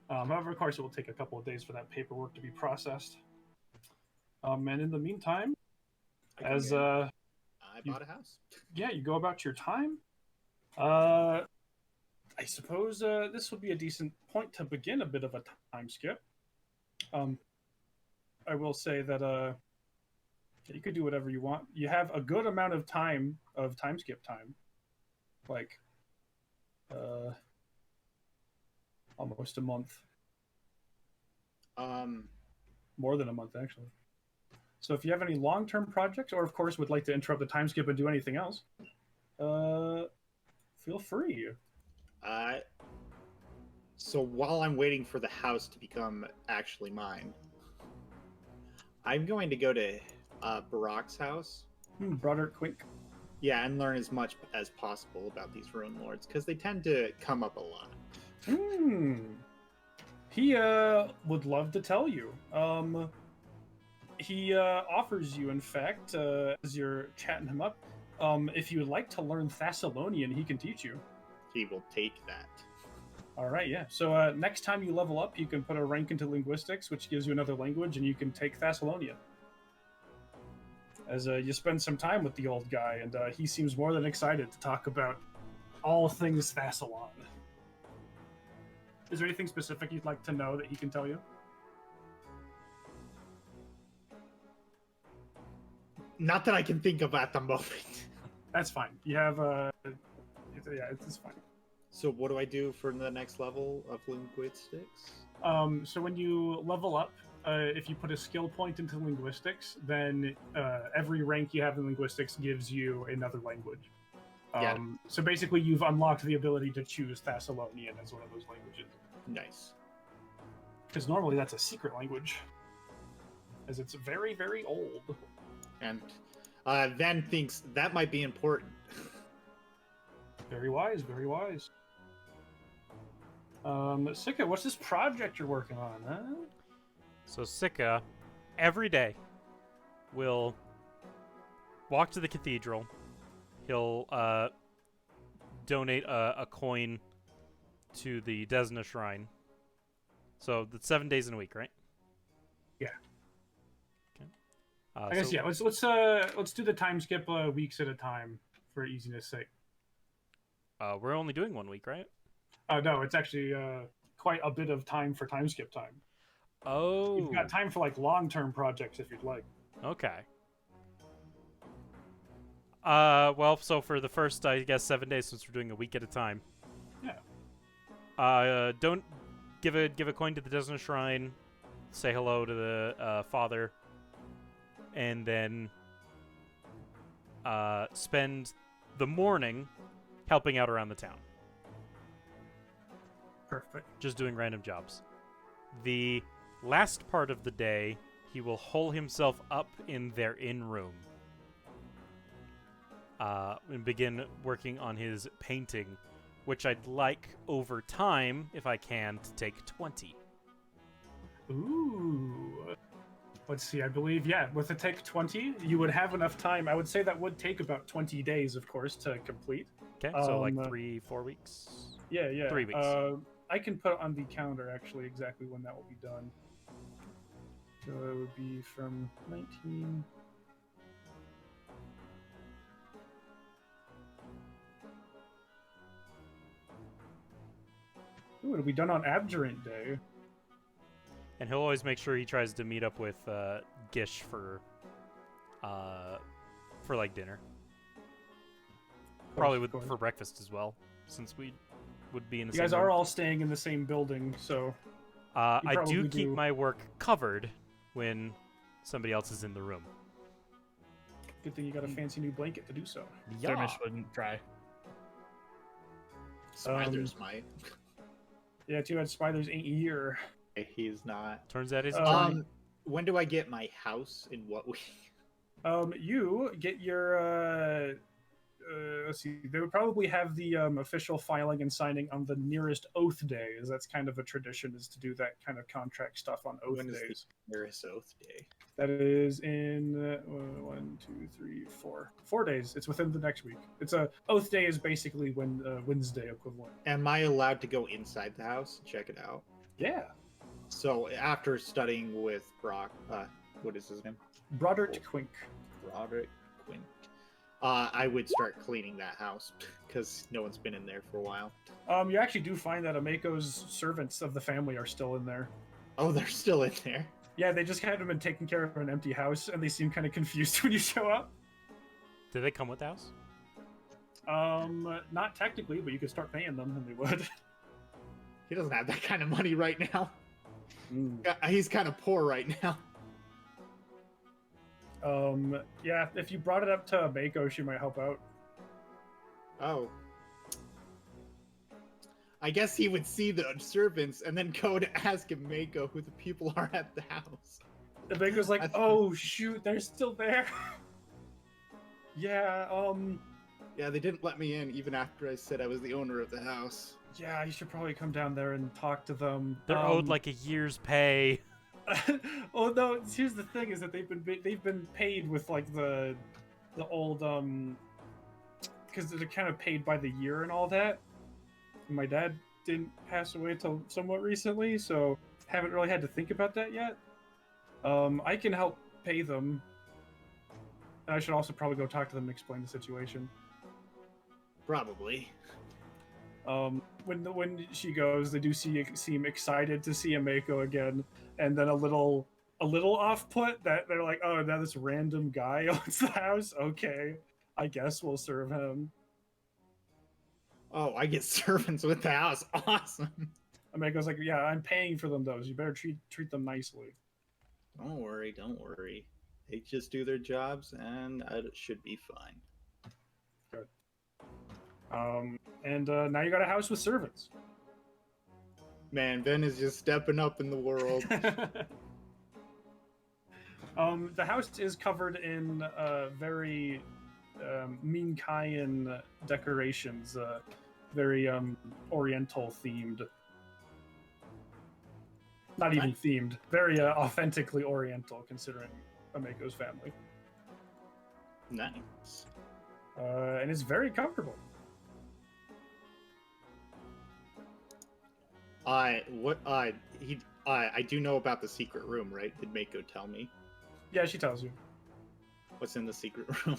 However, of course, it will take a couple of days for that paperwork to be processed. And in the meantime, as I bought a house. yeah, you go about your time. I suppose this would be a decent point to begin a bit of a time skip. I will say that you could do whatever you want. You have a good amount of time skip time, like almost a month, more than a month actually. So if you have any long-term projects, or of course would like to interrupt the time skip and do anything else, feel free. So while I'm waiting for the house to become actually mine, I'm going to go to Barak's house. Broderick Quink. Yeah, and learn as much as possible about these Runelords, because they tend to come up a lot. He would love to tell you. He offers you, in fact, as you're chatting him up, if you would like to learn Thessalonian, he can teach you. He will take that. All right, yeah. So next time you level up, you can put a rank into linguistics, which gives you another language, and you can take Thessalonian. as you spend some time with the old guy, and he seems more than excited to talk about all things Thassalon. Is there anything specific you'd like to know that he can tell you? Not that I can think of at the moment. That's fine. You have yeah, it's fine. So what do I do for the next level of linguistics? So when you level up, if you put a skill point into linguistics, then every rank you have in linguistics gives you another language. Yeah. So basically, you've unlocked the ability to choose Thessalonian as one of those languages. Nice. Because normally that's a secret language, as it's very, very old. And Van thinks that might be important. Very wise, very wise. Sika, what's this project you're working on, huh? So Sika, every day, will walk to the cathedral. He'll donate a coin to the Desna Shrine. So that's 7 days in a week, right? Yeah. Okay. I guess yeah. Let's do the time skip weeks at a time for easiness' sake. We're only doing 1 week, right? No, it's actually quite a bit of time for time skip time. Oh. You've got time for like long-term projects if you'd like. Okay. Well, so for the first, I guess, 7 days, since we're doing a week at a time. Yeah. Don't give a coin to the Desna Shrine. Say hello to the father, and then spend the morning helping out around the town. Perfect. Just doing random jobs. The last part of the day, he will hole himself up in their inn room. And begin working on his painting, which I'd like over time, if I can, to take 20. Ooh. Let's see, I believe, yeah, with a take 20, you would have enough time. I would say that would take about 20 days, of course, to complete. Okay, so like 3-4 weeks? Yeah, yeah. 3 weeks. I can put on the calendar, actually, exactly when that will be done. So it would be from 19... Ooh, it'll be done on Abjurant Day. And he'll always make sure he tries to meet up with Gish for like dinner. Probably for breakfast as well, since we would be in the same You guys room. are all staying in the same building, so... I do keep my work covered when somebody else is in the room. Good thing you got a fancy new blanket to do so. Thermish wouldn't try. Spiders might. Yeah, too bad Spiders ain't here. He's not. Turns out he's When do I get my house? In what week? You get your let's see, they would probably have the official filing and signing on the nearest oath day, as that's kind of a tradition, is to do that kind of contract stuff on oath When is days. the nearest oath day? That is in 4 days. It's within the next week. It's a oath day is basically when Wednesday equivalent. Am I allowed to go inside the house and check it out? Yeah. So after studying with Brock, what is his name? Broderick Quink. Broderick Quint. I would start cleaning that house because no one's been in there for a while. You actually do find that Ameko's servants of the family are still in there. Oh, they're still in there. Yeah, they just haven't been taking care of an empty house, and they seem kind of confused when you show up. Did they come with the house? Not technically, but you could start paying them, and they would. He doesn't have that kind of money right now. Mm. He's kind of poor right now. Yeah, if you brought it up to Mako, she might help out. Oh. I guess he would see the servants and then go to ask Mako who the people are at the house. And Mako's like, oh shoot, they're still there. Yeah, Yeah, they didn't let me in even after I said I was the owner of the house. yeah, you should probably come down there and talk to them. They're owed like a year's pay. Well, no. Here's the thing: is that they've been paid with like the old because they're kind of paid by the year and all that. My dad didn't pass away till somewhat recently, so haven't really had to think about that yet. I can help pay them. And I should also probably go talk to them and explain the situation. Probably. When she goes, they do seem excited to see Ameko again, and then a little off put that they're like, oh, now this random guy owns the house. Okay, I guess we'll serve him. Oh, I get servants with the house. Awesome. Ameko's like, yeah, I'm paying for them though. So you better treat them nicely. Don't worry, don't worry. They just do their jobs, and it should be fine. Good. And now you got a house with servants. Man, Ben is just stepping up in the world. The house is covered in very Minkayan decorations, very Oriental themed. Not even themed, very authentically Oriental, considering Ameko's family. Nice. And it's very comfortable. I do know about the secret room, right? Did Mako tell me? Yeah, she tells you. What's in the secret room?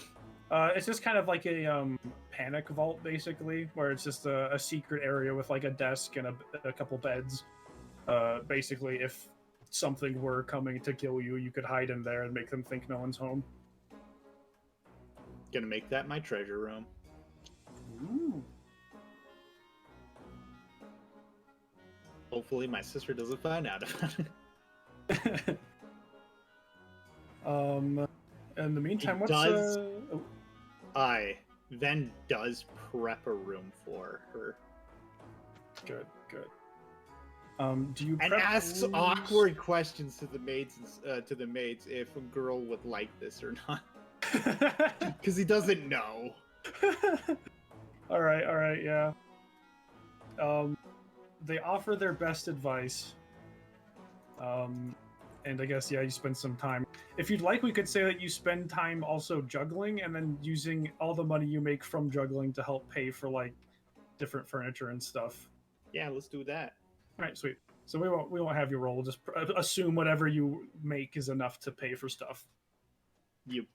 It's just kind of like a panic vault, basically, where it's just a secret area with like a desk and a couple beds. Basically, if something were coming to kill you, you could hide in there and make them think no one's home. Gonna make that my treasure room. Ooh. Hopefully my sister doesn't find out about it. In the meantime, It what's does- oh, Then does prep a room for her. good. Do you And prep asks rooms? awkward questions to the maids if a girl would like this or not. Because he doesn't know. all right, yeah. They offer their best advice. And I guess, yeah, you spend some time. If you'd like, we could say that you spend time also juggling and then using all the money you make from juggling to help pay for, like, different furniture and stuff. Yeah, let's do that. All right, sweet. So we won't have you roll. We'll just assume whatever you make is enough to pay for stuff. You.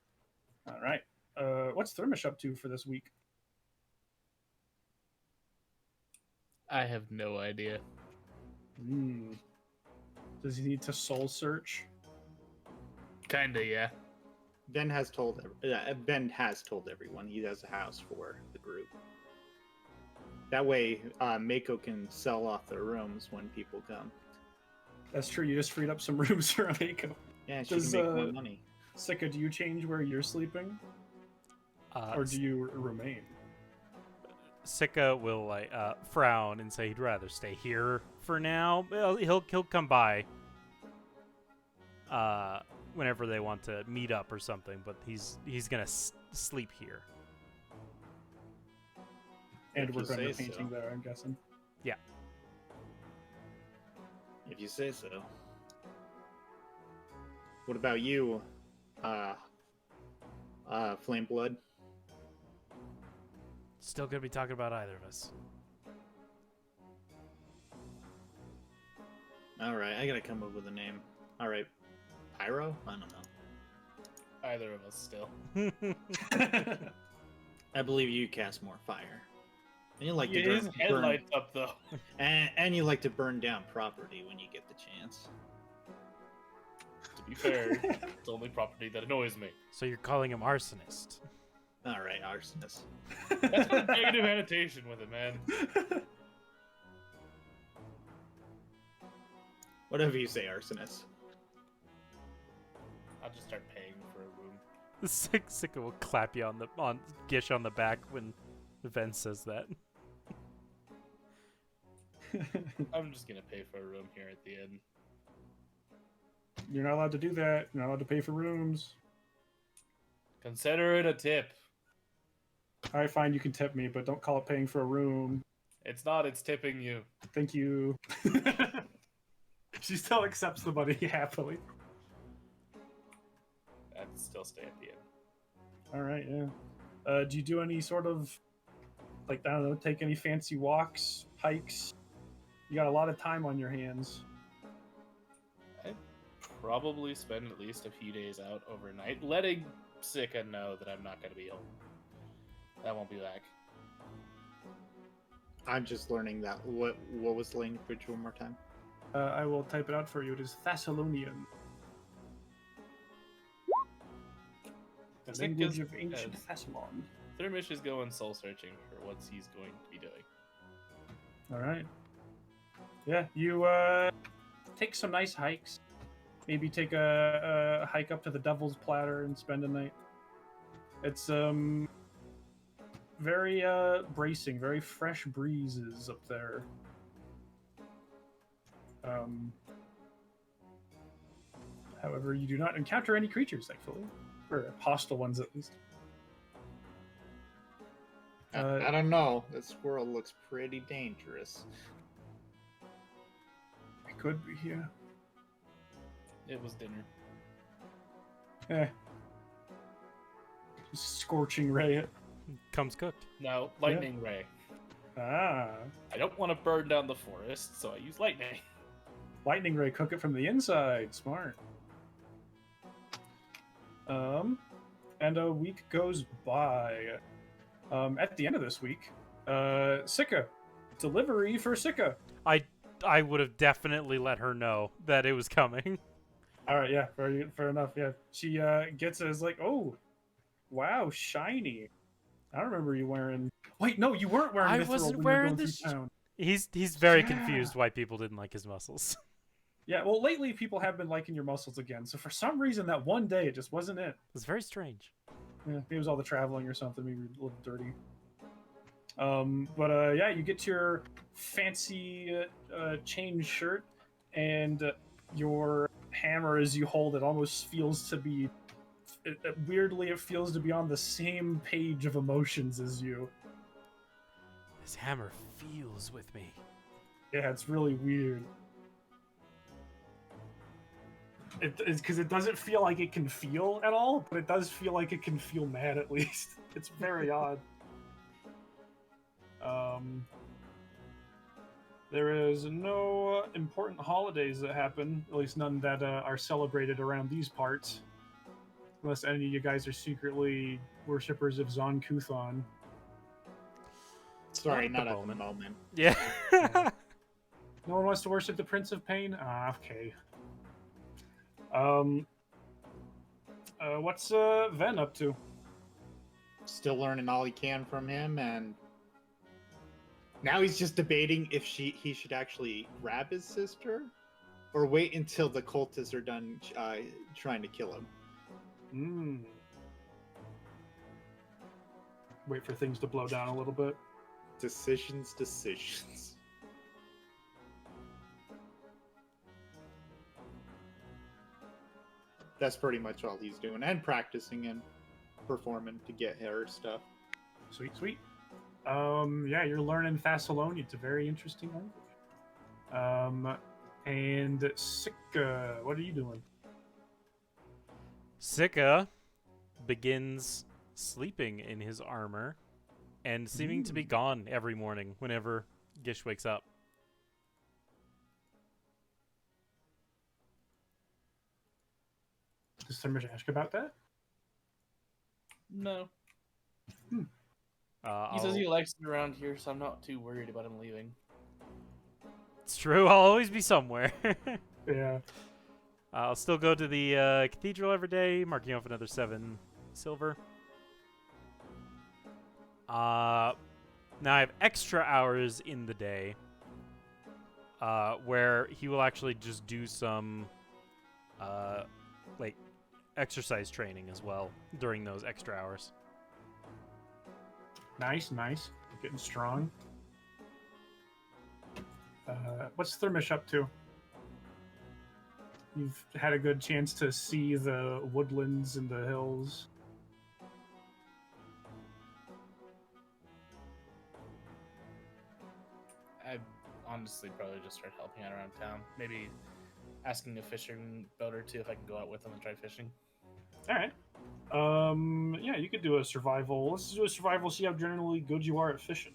All right. What's Thermish up to for this week? I have no idea. Does he need to soul search? Kinda, yeah. Ben has told everyone he has a house for the group. That way, Mako can sell off their rooms when people come. That's true. You just freed up some rooms for Ameko. Yeah, she Does, can make more money. Sika, do you change where you're sleeping, or do you remain? Sika will like frown and say he'd rather stay here for now. Well, he'll come by whenever they want to meet up or something, but he's gonna sleep here. And If we're you going to say painting so. there, I'm guessing. Yeah. If you say so. What about you, Flame Blood? Still gonna be talking about either of us. All right, I gotta come up with a name. All right, Pyro? I don't know. Either of us still. I believe you cast more fire. And you like to His burn, headlights up though. and you like to burn down property when you get the chance. To be fair, it's only property that annoys me. So you're calling him arsonist? All right, arsonist. That's a negative annotation with it, man. Whatever you say, arsonist. I'll just start paying for a room. Sika will clap you on Gish on the back when Ven says that. I'm just gonna pay for a room here at the end. You're not allowed to do that. You're not allowed to pay for rooms. Consider it a tip. All right, fine. You can tip me, but don't call it paying for a room. It's not, it's tipping you. Thank you. She still accepts the money happily. I'd still stay at the end. All right, yeah. Do you do any sort of, like, I don't know, take any fancy walks, hikes? You got a lot of time on your hands. I'd probably spend at least a few days out overnight, letting Sika know that I'm not going to be home. That won't be back. I'm just learning that. What was the language one more time? I will type it out for you. It is Thessalonian. The language of ancient Thessalon. Thermish is going soul searching for what he's going to be doing. All right. Yeah, you take some nice hikes. Maybe take a hike up to the Devil's Platter and spend a night. It's very bracing, very fresh breezes up there. However, you do not encounter any creatures, thankfully, or hostile ones at least. I don't know. That squirrel looks pretty dangerous. It could be here. It was dinner. Just scorching ray it. Comes cooked. No, lightning ray. Ah. I don't want to burn down the forest, so I use lightning. Lightning ray, cook it from the inside. Smart. And a week goes by. At the end of this week, Sika. Delivery for Sika. I would have definitely let her know that it was coming. All right, yeah, fair enough. Yeah, she gets it as like, oh, wow, shiny. I don't remember you wearing. Wait, no, you weren't wearing. I Mithril wasn't when wearing you were going this. through town. He's very Yeah. confused why people didn't like his muscles. Yeah, well, lately people have been liking your muscles again. So for some reason, that one day it just wasn't it. It's very strange. Yeah, maybe it was all the traveling or something. Maybe a little dirty. But yeah, you get your fancy chain shirt, and your hammer as you hold it almost feels to be. Weirdly, it feels to be on the same page of emotions as you. This hammer feels with me. Yeah, it's really weird. It's because it doesn't feel like it can feel at all, but it does feel like it can feel mad at least. It's very odd. There is no important holidays that happen, at least none that are celebrated around these parts. Unless any of you guys are secretly worshippers of Zon Kuthon. Sorry, Not not at at the the moment. Yeah. No one wants to worship the Prince of Pain? Ah, okay. What's Ven up to? Still learning all he can from him, and now he's just debating if he should actually grab his sister, or wait until the cultists are done trying to kill him. Wait for things to blow down a little bit. Decisions. That's pretty much all he's doing, and practicing and performing to get her stuff. Sweet. Yeah, you're learning Thessalonian. It's a very interesting language. And Sika, what are you doing? Sika begins sleeping in his armor and seeming to be gone every morning whenever Gish wakes up. Does Thermish ask about that? No. He I'll- says he likes it around here, so I'm not too worried about him leaving. It's true. I'll always be somewhere. Yeah. I'll still go to the cathedral every day, marking off another 7 silver. Now I have extra hours in the day where he will actually just do some like exercise training as well during those extra hours. Nice. Getting strong. What's Thermish up to? You've had a good chance to see the woodlands and the hills. I honestly probably just start helping out around town. Maybe asking a fishing boat or two if I can go out with them and try fishing. All right. Yeah, you could do a survival. Let's do a survival. See how generally good you are at fishing.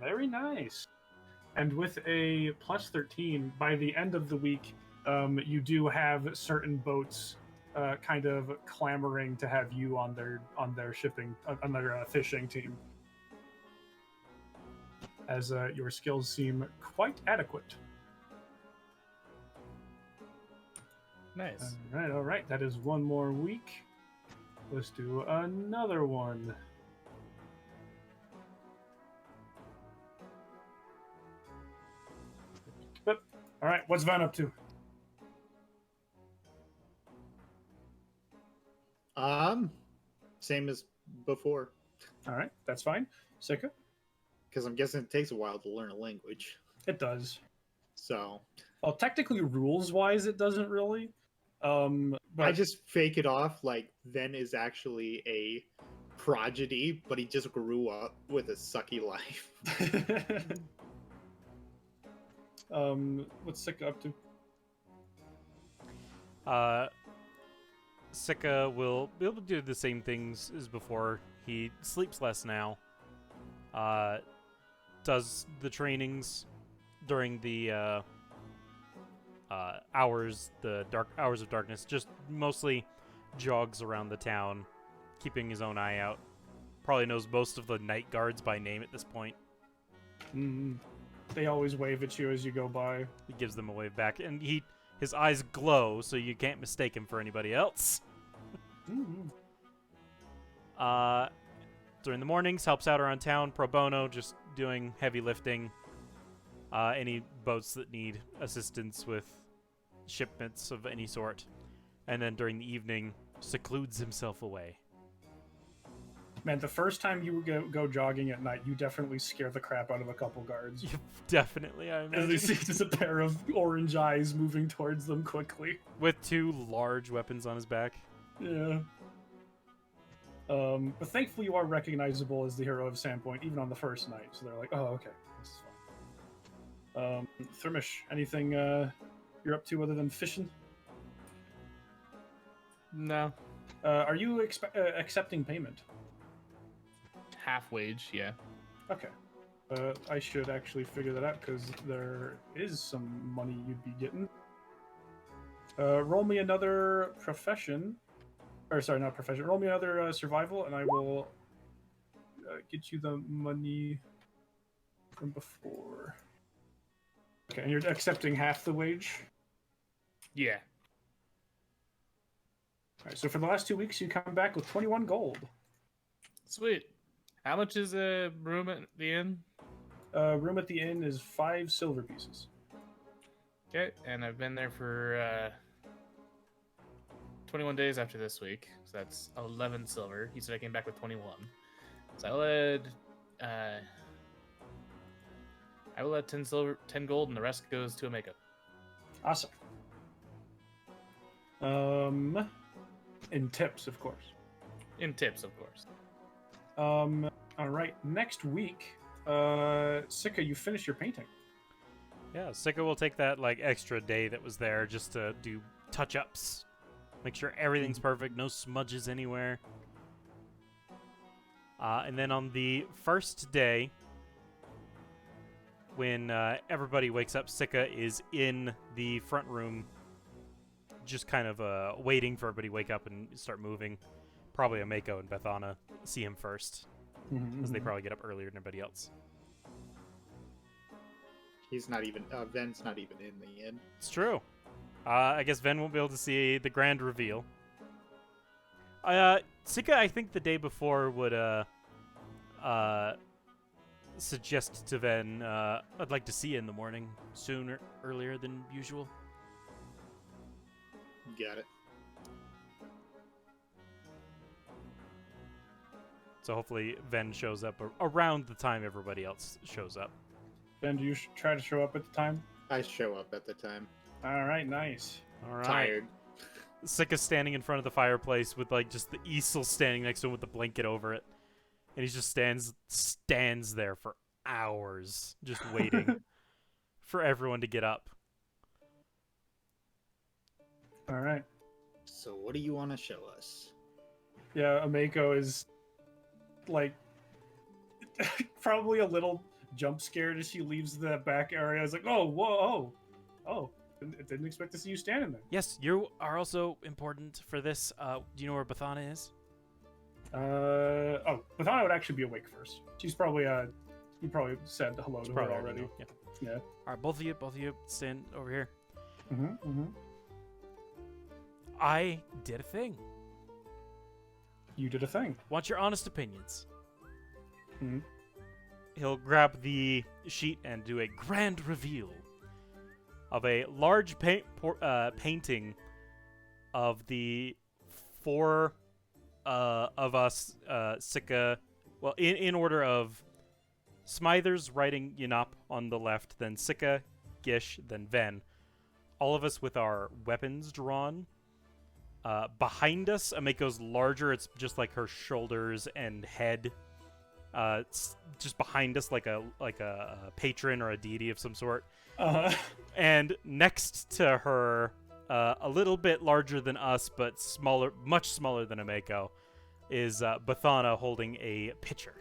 Very nice. And with a plus 13, by the end of the week, you do have certain boats kind of clamoring to have you on their shipping on their fishing team, as your skills seem quite adequate. Nice. All right. That is one more week. Let's do another one. But, all right, what's Van up to? Same as before, All right, that's fine. Sika? because I'm guessing it takes a while to learn a language. It does. So Well, technically, rules-wise, it doesn't really. But I just fake it off like Ven is actually a prodigy, but he just grew up with a sucky life. What's Sika up to? Sika will be able to do the same things as before. He sleeps less now. Does the trainings during the hours, the dark hours of darkness. Just mostly jogs around the town, keeping his own eye out. Probably knows most of the night guards by name at this point. They always wave at you as you go by. He gives them a wave back, and his eyes glow, so you can't mistake him for anybody else. During the mornings, helps out around town pro bono, just doing heavy lifting. Any boats that need assistance with shipments of any sort. And then during the evening, secludes himself away. Man, the first time you go jogging at night, you definitely scare the crap out of a couple guards. Definitely, I As they imagine. see just a pair of orange eyes moving towards them quickly. With two large weapons on his back. Yeah. But thankfully you are recognizable as the hero of Sandpoint, even on the first night. So they're like, oh, okay, this is fine. Thermish, anything you're up to other than fishing? No. Are you accepting payment? Half wage, yeah. Okay. I should actually figure that out because there is some money you'd be getting. Roll me another profession. Or sorry, not profession. Roll me another survival, and I will get you the money from before. Okay, and you're accepting half the wage? Yeah. Alright, so for the last 2 weeks, you come back with 21 gold. Sweet. How much is a room at the inn? Room at the inn is 5 silver pieces. Okay, and I've been there for 21 days after this week, so that's 11 silver. He said I came back with 21. So I will add 10 silver, 10 gold, and the rest goes to a makeup. Awesome. In tips, of course. In tips, of course. All right. Next week, Sika, you finish your painting. Yeah, Sika will take that like extra day that was there just to do touch-ups. Make sure everything's perfect, no smudges anywhere. And then on the first day, when everybody wakes up, Sika is in the front room, just kind of waiting for everybody to wake up and start moving. Probably Ameko and Bethana see him first, because they probably get up earlier than everybody else. He's not even. Ven's not even in the inn. It's true. I guess Ven won't be able to see the grand reveal. Sika, I think the day before would suggest to Ven, I'd like to see you in the morning, sooner, earlier than usual. Got it. So hopefully Ven shows up around the time everybody else shows up. Ben, do you try to show up at the time? I show up at the time. All right, nice. All right. Tired. Sika's standing in front of the fireplace with like just the easel standing next to him with the blanket over it, and he just stands there for hours, just waiting for everyone to get up. All right. So what do you want to show us? Yeah, Ameko is like probably a little jump scared as she leaves the back area. I was like, oh, whoa, oh, didn't expect to see you standing there. Yes, you are also important for this. Do you know where Bathana is? Bathana would actually be awake first. She's probably you probably said hello to her Probably already. know, yeah. Yeah. All right, both of you stand over here. Mm-hmm. I did a thing. You did a thing. Want your honest opinions? Mhm. He'll grab the sheet and do a grand reveal of a large painting of the four of us, Sika. Well, in order of Smithers riding Yanop on the left, then Sika, Gish, then Ven. All of us with our weapons drawn. Behind us, Ameko's larger. It's just like her shoulders and head. It's just behind us, like a patron or a deity of some sort. And next to her, a little bit larger than us, but smaller, much smaller than Ameko, is Bathana holding a pitcher.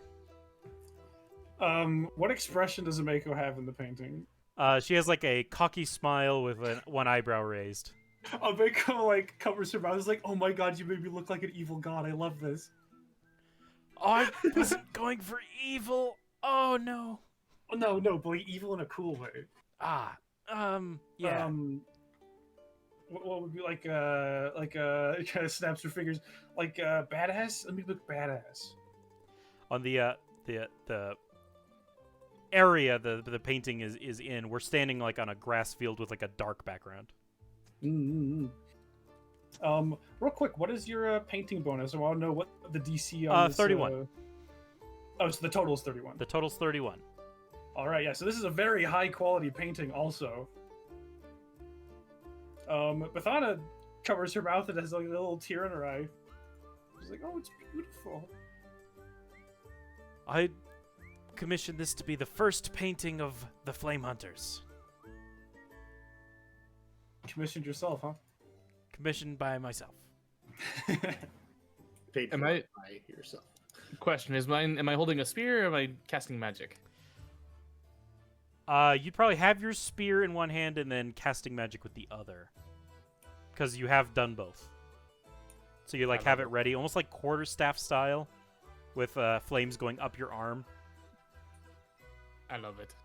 What expression does Ameko have in the painting? She has like a cocky smile with one eyebrow raised. Ameko like covers her mouth. Is like, oh my god, you made me look like an evil god. I love this. Oh, I wasn't going for evil. Oh no. Oh, no, but like, evil in a cool way. Yeah. What would be like it kind of snaps her fingers like badass. Let me look badass. On the area the painting is in, we're standing like on a grass field with like a dark background. Mm-hmm. Real quick, what is your painting bonus? I want to know what the DC on this, 31. Oh, so the total is 31. The total's 31. All right, yeah. So this is a very high quality painting, also. Bathana covers her mouth and has like a little tear in her eye. She's like, "Oh, it's beautiful." I commissioned this to be the first painting of the Flame Hunters. Commissioned yourself, huh? Commissioned by myself. Paid Am for I- by yourself. Question is mine. Am I holding a spear or am I casting magic? You'd probably have your spear in one hand and then casting magic with the other. Because you have done both. So you like have it ready, almost like quarterstaff style, with flames going up your arm. I love it.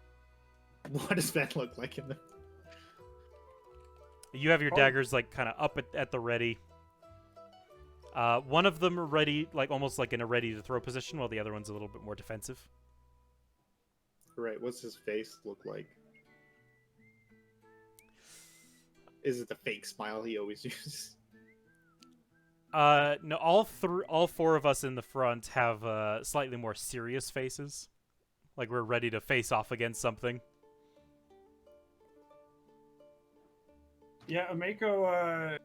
What does that look like in the? You have your daggers like kind of up at the ready. One of them are ready, like almost like in a ready to throw position, while the other one's a little bit more defensive. Right. What's his face look like? Is it the fake smile he always uses? No, all four of us in the front have slightly more serious faces, like we're ready to face off against something. Yeah, Ameko,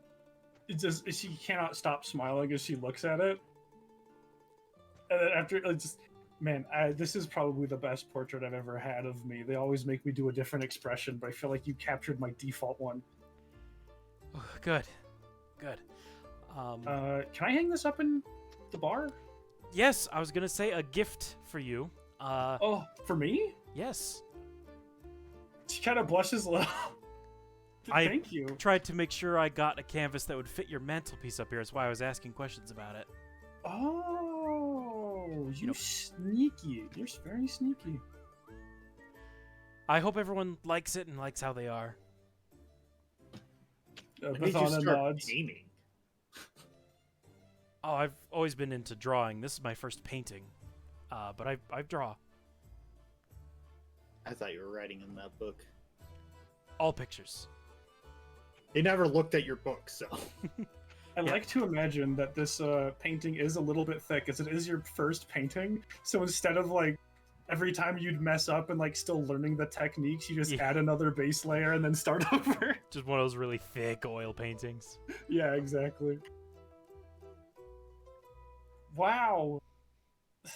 she cannot stop smiling as she looks at it. And then after, this is probably the best portrait I've ever had of me. They always make me do a different expression, but I feel like you captured my default one. Good. Can I hang this up in the bar? Yes, I was gonna say a gift for you. Oh, for me? Yes. She kind of blushes a little. Thank you. Tried to make sure I got a canvas that would fit your mantelpiece up here. That's why I was asking questions about it. Oh, you sneaky. You're very sneaky. I hope everyone likes it and likes how they are. When did you Bathana start nods. painting? Oh, I've always been into drawing. This is my first painting. But I draw. I thought you were writing in that book. All pictures. They never looked at your book, so. I like to imagine that this painting is a little bit thick, as it is your first painting. So instead of like every time you'd mess up and like still learning the techniques, you just add another base layer and then start over. Just one of those really thick oil paintings. Yeah, exactly. Wow.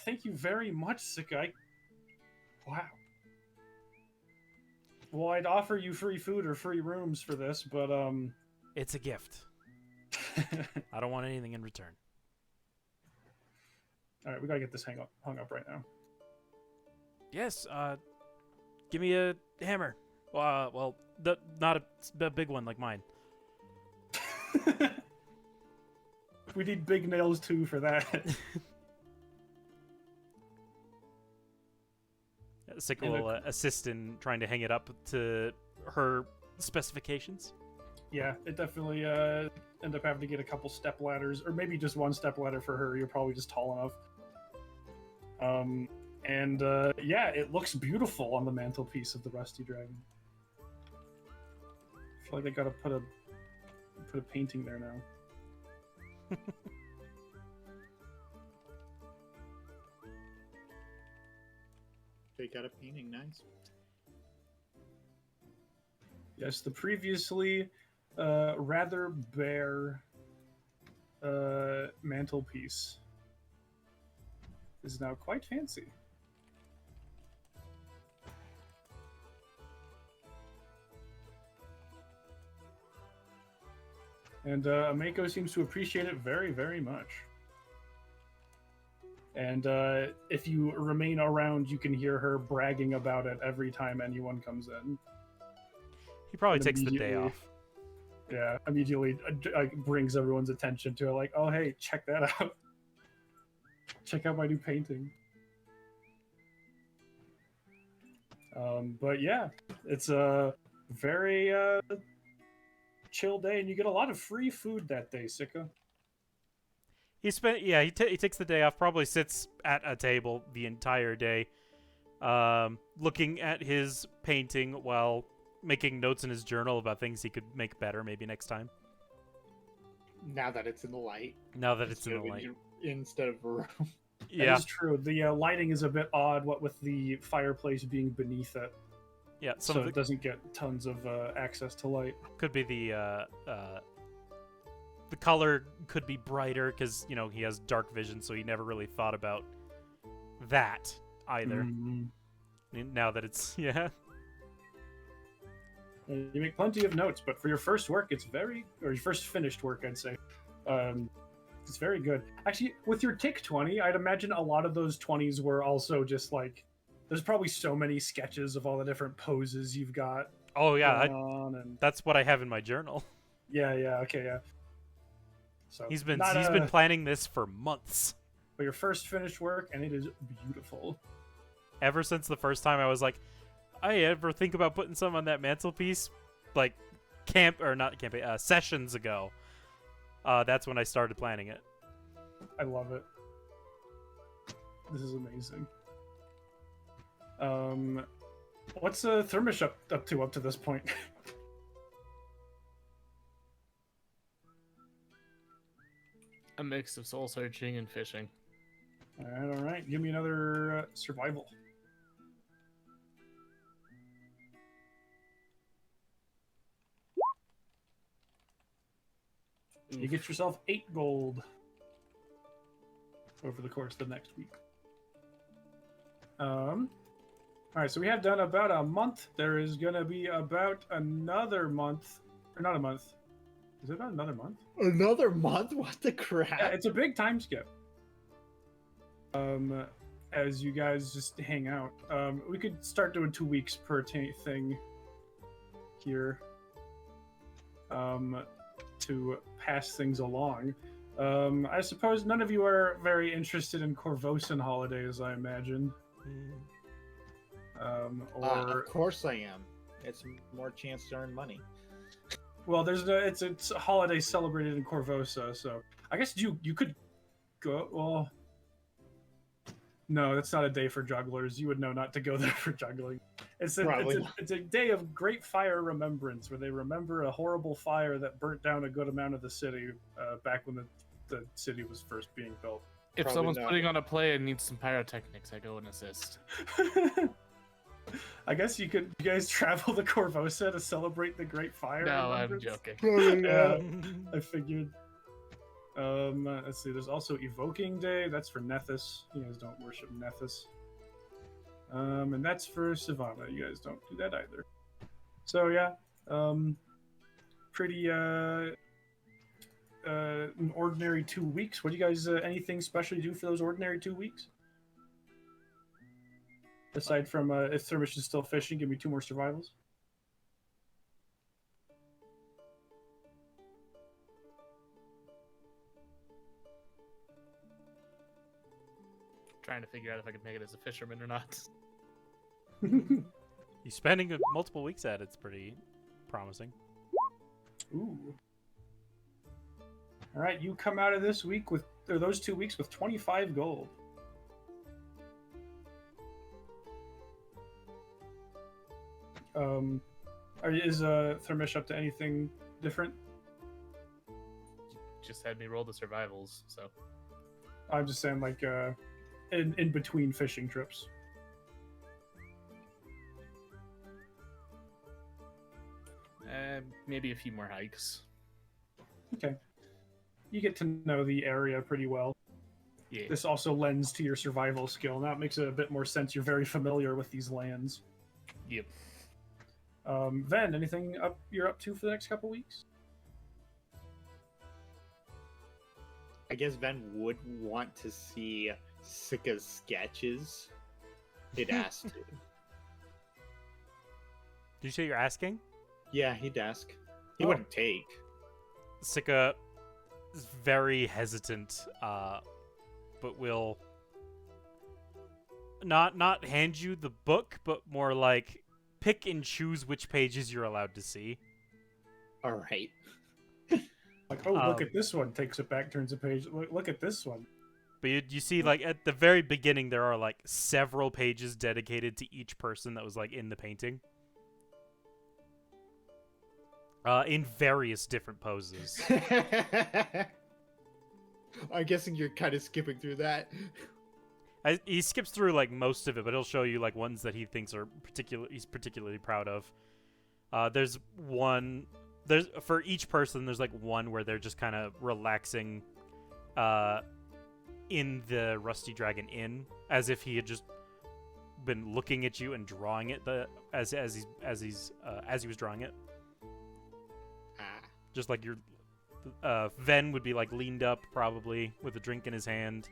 Thank you very much, Sakai. Wow. Well, I'd offer you free food or free rooms for this, but It's a gift. I don't want anything in return. all right, we gotta get this hung up right now. Yes, Give me a hammer. Well, not a big one like mine. We need big nails too for that. Sika will assist in trying to hang it up to her specifications. Yeah, it definitely end up having to get a couple step ladders, or maybe just one step ladder for her. You're probably just tall enough. Yeah, it looks beautiful on the mantelpiece of the Rusty Dragon. I feel like I gotta put a painting there now. They got a painting, nice. Yes, the previously rather bare mantelpiece is now quite fancy. And Ameko seems to appreciate it very, very much. And if you remain around, you can hear her bragging about it every time anyone comes in. He probably takes the day off. Yeah, immediately brings everyone's attention to it, like, oh, hey, check that out. Check out my new painting. But yeah, it's a very chill day, and you get a lot of free food that day, Sika. He takes the day off, probably sits at a table the entire day, looking at his painting while making notes in his journal about things he could make better maybe next time. Now that it's in the light. Now that it's in the light. Instead of a room. Yeah. That is true. The lighting is a bit odd, what with the fireplace being beneath it. Yeah, So it doesn't get tons of access to light. could be the color could be brighter because, you know, he has dark vision, so he never really thought about that either. Mm-hmm. Now that it's, yeah. You make plenty of notes, but for your first work, or your first finished work, I'd say, it's very good. Actually, with your Tick 20, I'd imagine a lot of those 20s were also just like, there's probably so many sketches of all the different poses you've got. Oh yeah, and that's what I have in my journal. yeah, okay, yeah. So He's been planning this for months. But your first finished work, and it is beautiful. Ever since the first time I was like, I ever think about putting some on that mantelpiece, like sessions ago. That's when I started planning it. I love it. This is amazing. What's Thermish up to this point? A mix of soul searching and fishing. All right. Give me another survival. You get yourself 8 gold over the course of the next week. All right, so we have done about a month. There is going to be about another month. Or not a month. Is it about another month? Another month? What the crap? Yeah, it's a big time skip. As you guys just hang out. We could start doing 2 weeks per thing here. To pass things along. I suppose none of you are very interested in Corvosan holidays, I imagine. Of course I am. It's more chance to earn money. Well, it's a holiday celebrated in Corvosa, so I guess you could go. Well, no, that's not a day for jugglers. You would know not to go there for juggling. It's a day of great fire remembrance, where they remember a horrible fire that burnt down a good amount of the city back when the city was first being built. If Probably someone's not. putting on a play and needs some pyrotechnics, I go and assist. I guess you guys travel to Corvosa to celebrate the great fire. No, I'm remembrance? joking. Yeah, I figured. Let's see. There's also Evoking Day. That's for Nethys. You guys don't worship Nethys. And that's for Savannah. You guys don't do that either. So yeah, pretty an ordinary 2 weeks. What do you guys anything special you do for those ordinary 2 weeks? Aside from if Thermish is still fishing, give me 2 more survivals. Trying to figure out if I could make it as a fisherman or not. You spending multiple weeks at it's pretty promising. Ooh. All right, you come out of this week with, or those 2 weeks with 25 gold. Is Thermish up to anything different? Just had me roll the survivals, so I'm just saying, like, in between fishing trips. maybe a few more hikes. Okay. You get to know the area pretty well. Yeah. This also lends to your survival skill. Now it makes it a bit more sense. You're very familiar with these lands. Yep. Ven, anything you're up to for the next couple weeks? I guess Ven would want to see Sika's sketches. He'd ask to. Did you say you're asking? Yeah, he'd ask. He Oh. wouldn't take. Sika is very hesitant, but will not hand you the book, but more like pick and choose which pages you're allowed to see. All right. Like, oh, look at this one. Takes it back, turns a page. Look at this one. But you see, like, at the very beginning, there are, like, several pages dedicated to each person that was, like, in the painting. In various different poses. I'm guessing you're kind of skipping through that. He skips through, like, most of it, but he'll show you, like, ones that he thinks are he's particularly proud of. There's one... for each person, there's, like, one where they're just kind of relaxing, in the Rusty Dragon Inn, as if he had just been looking at you and drawing it as he was drawing it. Just like your Ven would be like leaned up probably with a drink in his hand.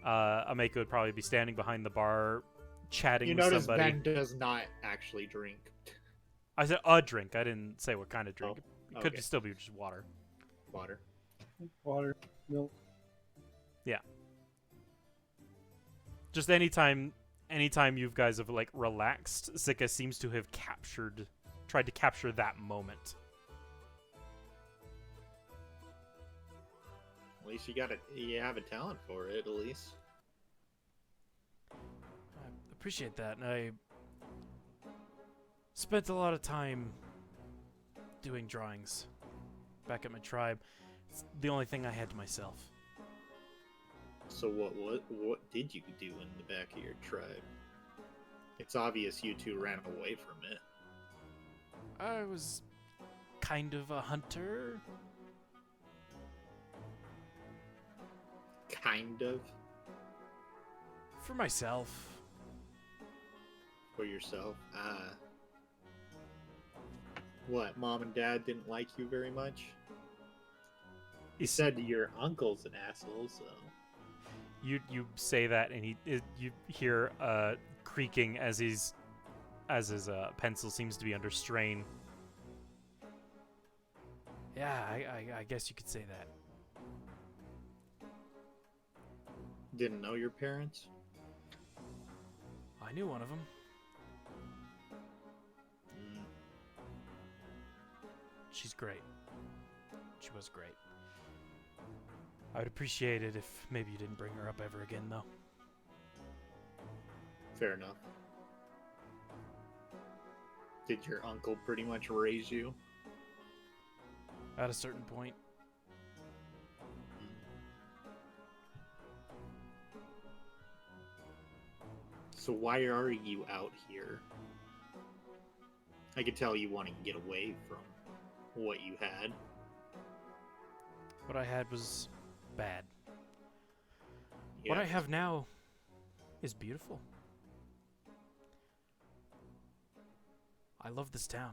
Ameko would probably be standing behind the bar chatting You with notice somebody. Ben does not actually drink. I said a drink. I didn't say what kind of drink. Oh, It could okay. still be just water. Water. Water, milk. Just anytime you guys have like relaxed, Sika seems to have tried to capture that moment. At least you have a talent for it, at least. I appreciate that, and I spent a lot of time doing drawings back at my tribe. It's the only thing I had to myself. So what did you do in the back of your tribe? It's obvious you two ran away from it. I was kind of a hunter. Kind of. For myself. For yourself. What, Mom and Dad didn't like you very much? He said your uncle's an asshole, so... You say that, and you hear creaking as his pencil seems to be under strain. Yeah, I guess you could say that. Didn't know your parents? I knew one of them. Mm. She's great. She was great. I would appreciate it if maybe you didn't bring her up ever again, though. Fair enough. Did your uncle pretty much raise you? At a certain point. So why are you out here? I could tell you want to get away from what you had. What I had was bad. Yeah. What I have now is beautiful. I love this town.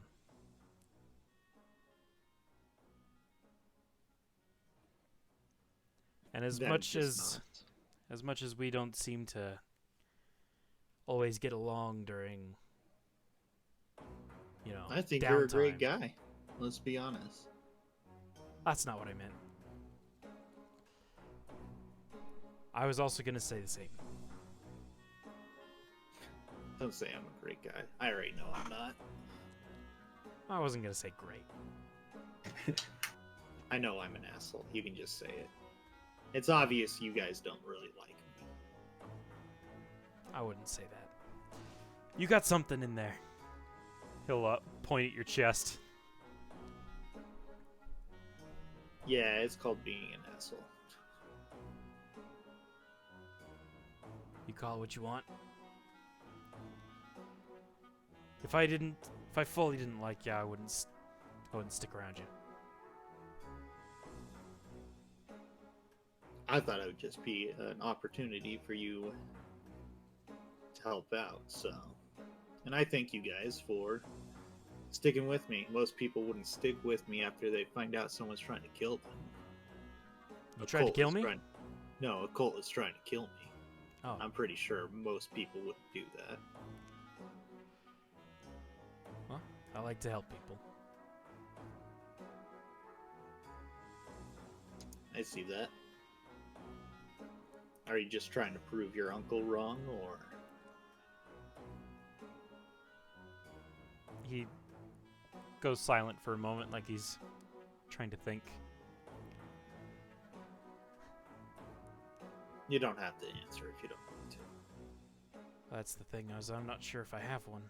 And as Then much just as we don't seem to always get along during, you know, I think you're a great downtime. guy. Let's be honest. That's not what I meant. I was also going to say the same. Don't say I'm a great guy. I already know I'm not. I wasn't going to say great. I know I'm an asshole. You can just say it. It's obvious you guys don't really like me. I wouldn't say that. You got something in there. He'll point at your chest. Yeah, it's called being an asshole. You call it what you want. If I fully didn't like you, I wouldn't stick around you. I thought it would just be an opportunity for you to help out, so. And I thank you guys for sticking with me. Most people wouldn't stick with me after they find out someone's trying to kill them. You tried to kill me? No, a cult is trying to kill me. Oh. I'm pretty sure most people wouldn't do that. Well, I like to help people. I see that. Are you just trying to prove your uncle wrong, or? He goes silent for a moment, like he's trying to think. You don't have to answer if you don't want to. That's the thing, I'm not sure if I have one.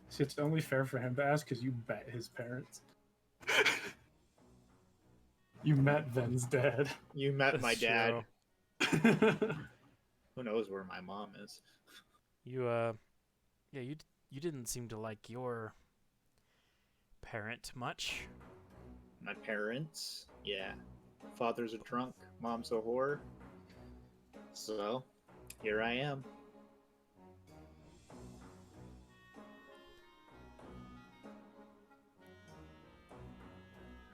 See, it's only fair for him to ask because you met his parents. You met Ven's dad. You met That's my dad. true. Who knows where my mom is? You didn't seem to like your parent much. My parents? Yeah. Father's a drunk, mom's a whore. So, here I am.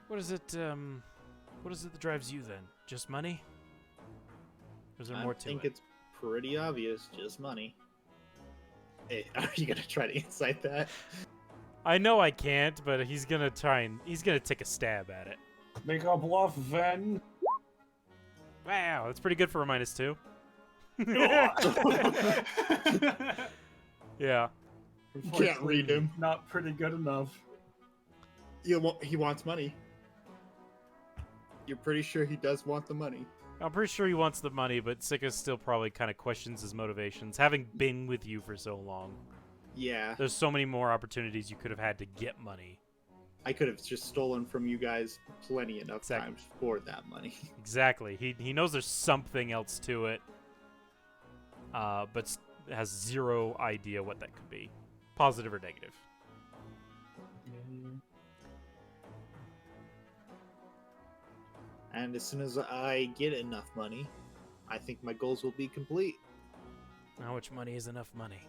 What is it that drives you then? Just money? Or is there more to I think it? it's pretty obvious, just money. Hey, are you gonna try to incite that? I know I can't, but he's gonna take a stab at it. Make a bluff, Ven. Wow, that's pretty good for a -2. Yeah. You can't read him. Not pretty good enough. He wants money. You're pretty sure he does want the money. I'm pretty sure he wants the money, but Sika still probably kind of questions his motivations, having been with you for so long. Yeah. There's so many more opportunities you could have had to get money. I could have just stolen from you guys plenty enough Exactly. times for that money. Exactly. He knows there's something else to it, but has zero idea what that could be, positive or negative. And as soon as I get enough money, I think my goals will be complete. How much money is enough money?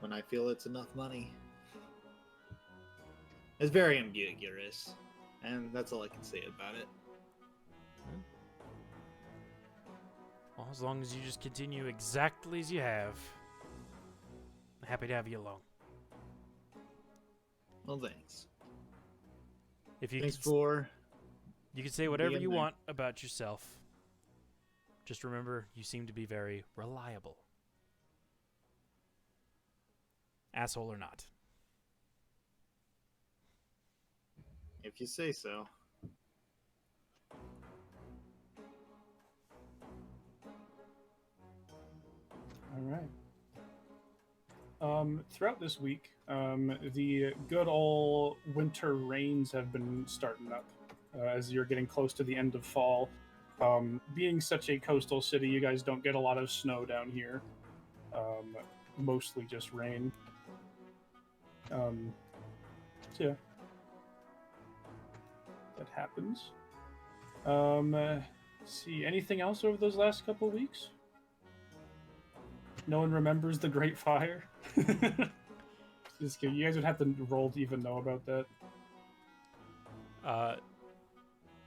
When I feel it's enough money. It's very ambiguous, and that's all I can say about it. Well, as long as you just continue exactly as you have, I'm happy to have you along. Well, thanks. If you Thanks could, for... you could say whatever being you there. want about yourself. Just remember, you seem to be very reliable. Asshole or not. If you say so. All right. Throughout this week, the good old winter rains have been starting up as you're getting close to the end of fall. Being such a coastal city, you guys don't get a lot of snow down here. Mostly just rain. So yeah, that happens. Let's see, anything else over those last couple weeks? No one remembers the Great Fire? Just kidding. You guys would have to roll to even know about that.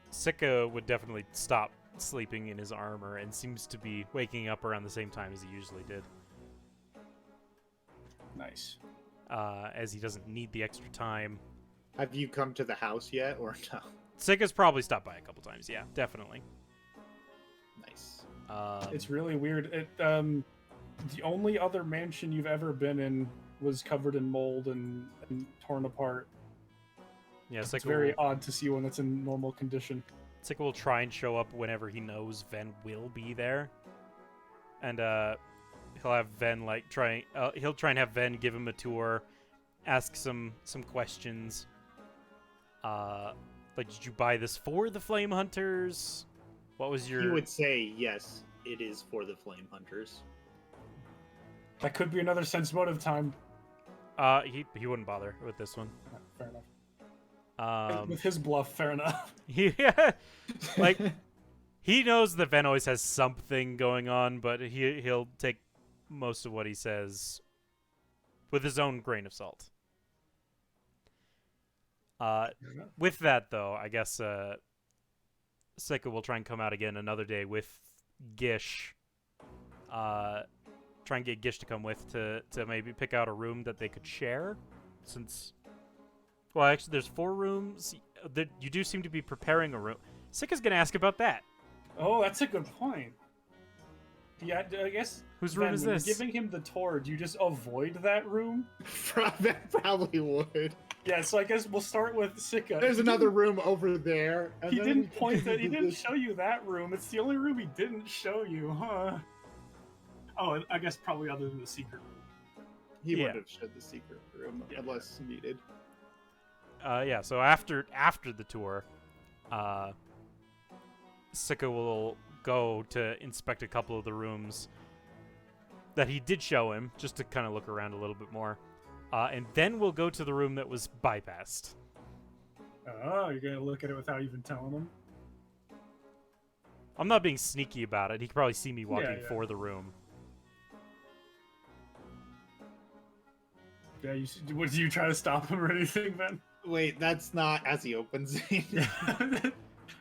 Sika would definitely stop sleeping in his armor and seems to be waking up around the same time as he usually did. Nice. As he doesn't need the extra time. Have you come to the house yet, or no? Sika's probably stopped by a couple times. Yeah, definitely. Nice. It's really weird. The only other mansion you've ever been in was covered in mold and torn apart. Yeah, It's very odd to see one that's in normal condition. Sika will try and show up whenever he knows Ven will be there, and he'll have Ven he'll try and have Ven give him a tour, ask some questions. Like, did you buy this for the Flame Hunters? What was your? He would say yes. It is for the Flame Hunters. That could be another sense motive time. He wouldn't bother with this one. Fair enough. With his bluff, fair enough. Yeah, like he knows that Ven always has something going on, but he'll take most of what he says with his own grain of salt. With that, though, I guess Sika will try and come out again another day with Gish. Try and get Gish to come with to maybe pick out a room that they could share, since. Well, actually, there's 4 rooms. You do seem to be preparing a room. Sika's gonna ask about that. Oh, that's a good point. Yeah, I guess. Whose room is when this? you're giving him the tour, do you just avoid that room? That probably would. Yeah, so I guess we'll start with Sika. There's another room over there. He didn't point that. He didn't show you that room. It's the only room he didn't show you, huh? Oh, I guess probably other than the secret room. He would have showed the secret room unless needed. Yeah. So after the tour, Sika will go to inspect a couple of the rooms that he did show him, just to kind of look around a little bit more. And then we'll go to the room that was bypassed. Oh, you're going to look at it without even telling him? I'm not being sneaky about it. He could probably see me walking Yeah. for the room. Yeah, do you try to stop him or anything, Ben? Wait, that's not as he opens it.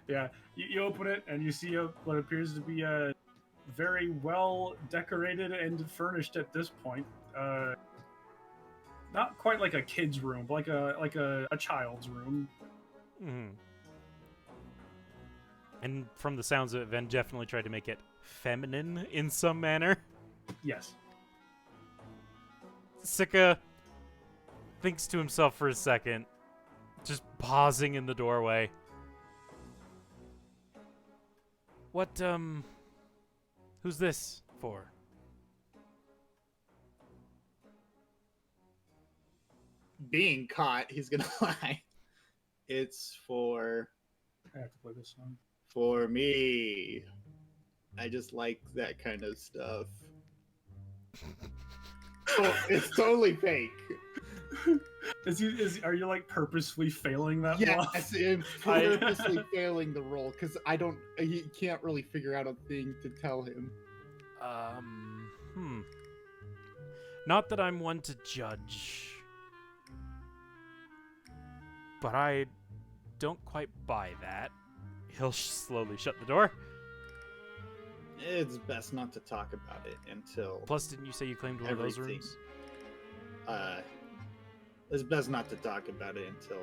Yeah, you open it and you see what appears to be a very well decorated and furnished at this point. Not quite like a kid's room, but like a child's room. Mm-hmm. And from the sounds of it, Ven definitely tried to make it feminine in some manner. Yes. Sika thinks to himself for a second, just pausing in the doorway. What, who's this for? Being caught, he's gonna lie. It's for I have to play this song. For me. I just like that kind of stuff. Oh, it's totally fake. Are you like purposefully failing that? Yes, bluff? I'm purposely failing the roll because he can't really figure out a thing to tell him. Not that I'm one to judge, but I don't quite buy that. He'll slowly shut the door. It's best not to talk about it until. Plus, didn't you say you claimed one of those rooms? It's best not to talk about it until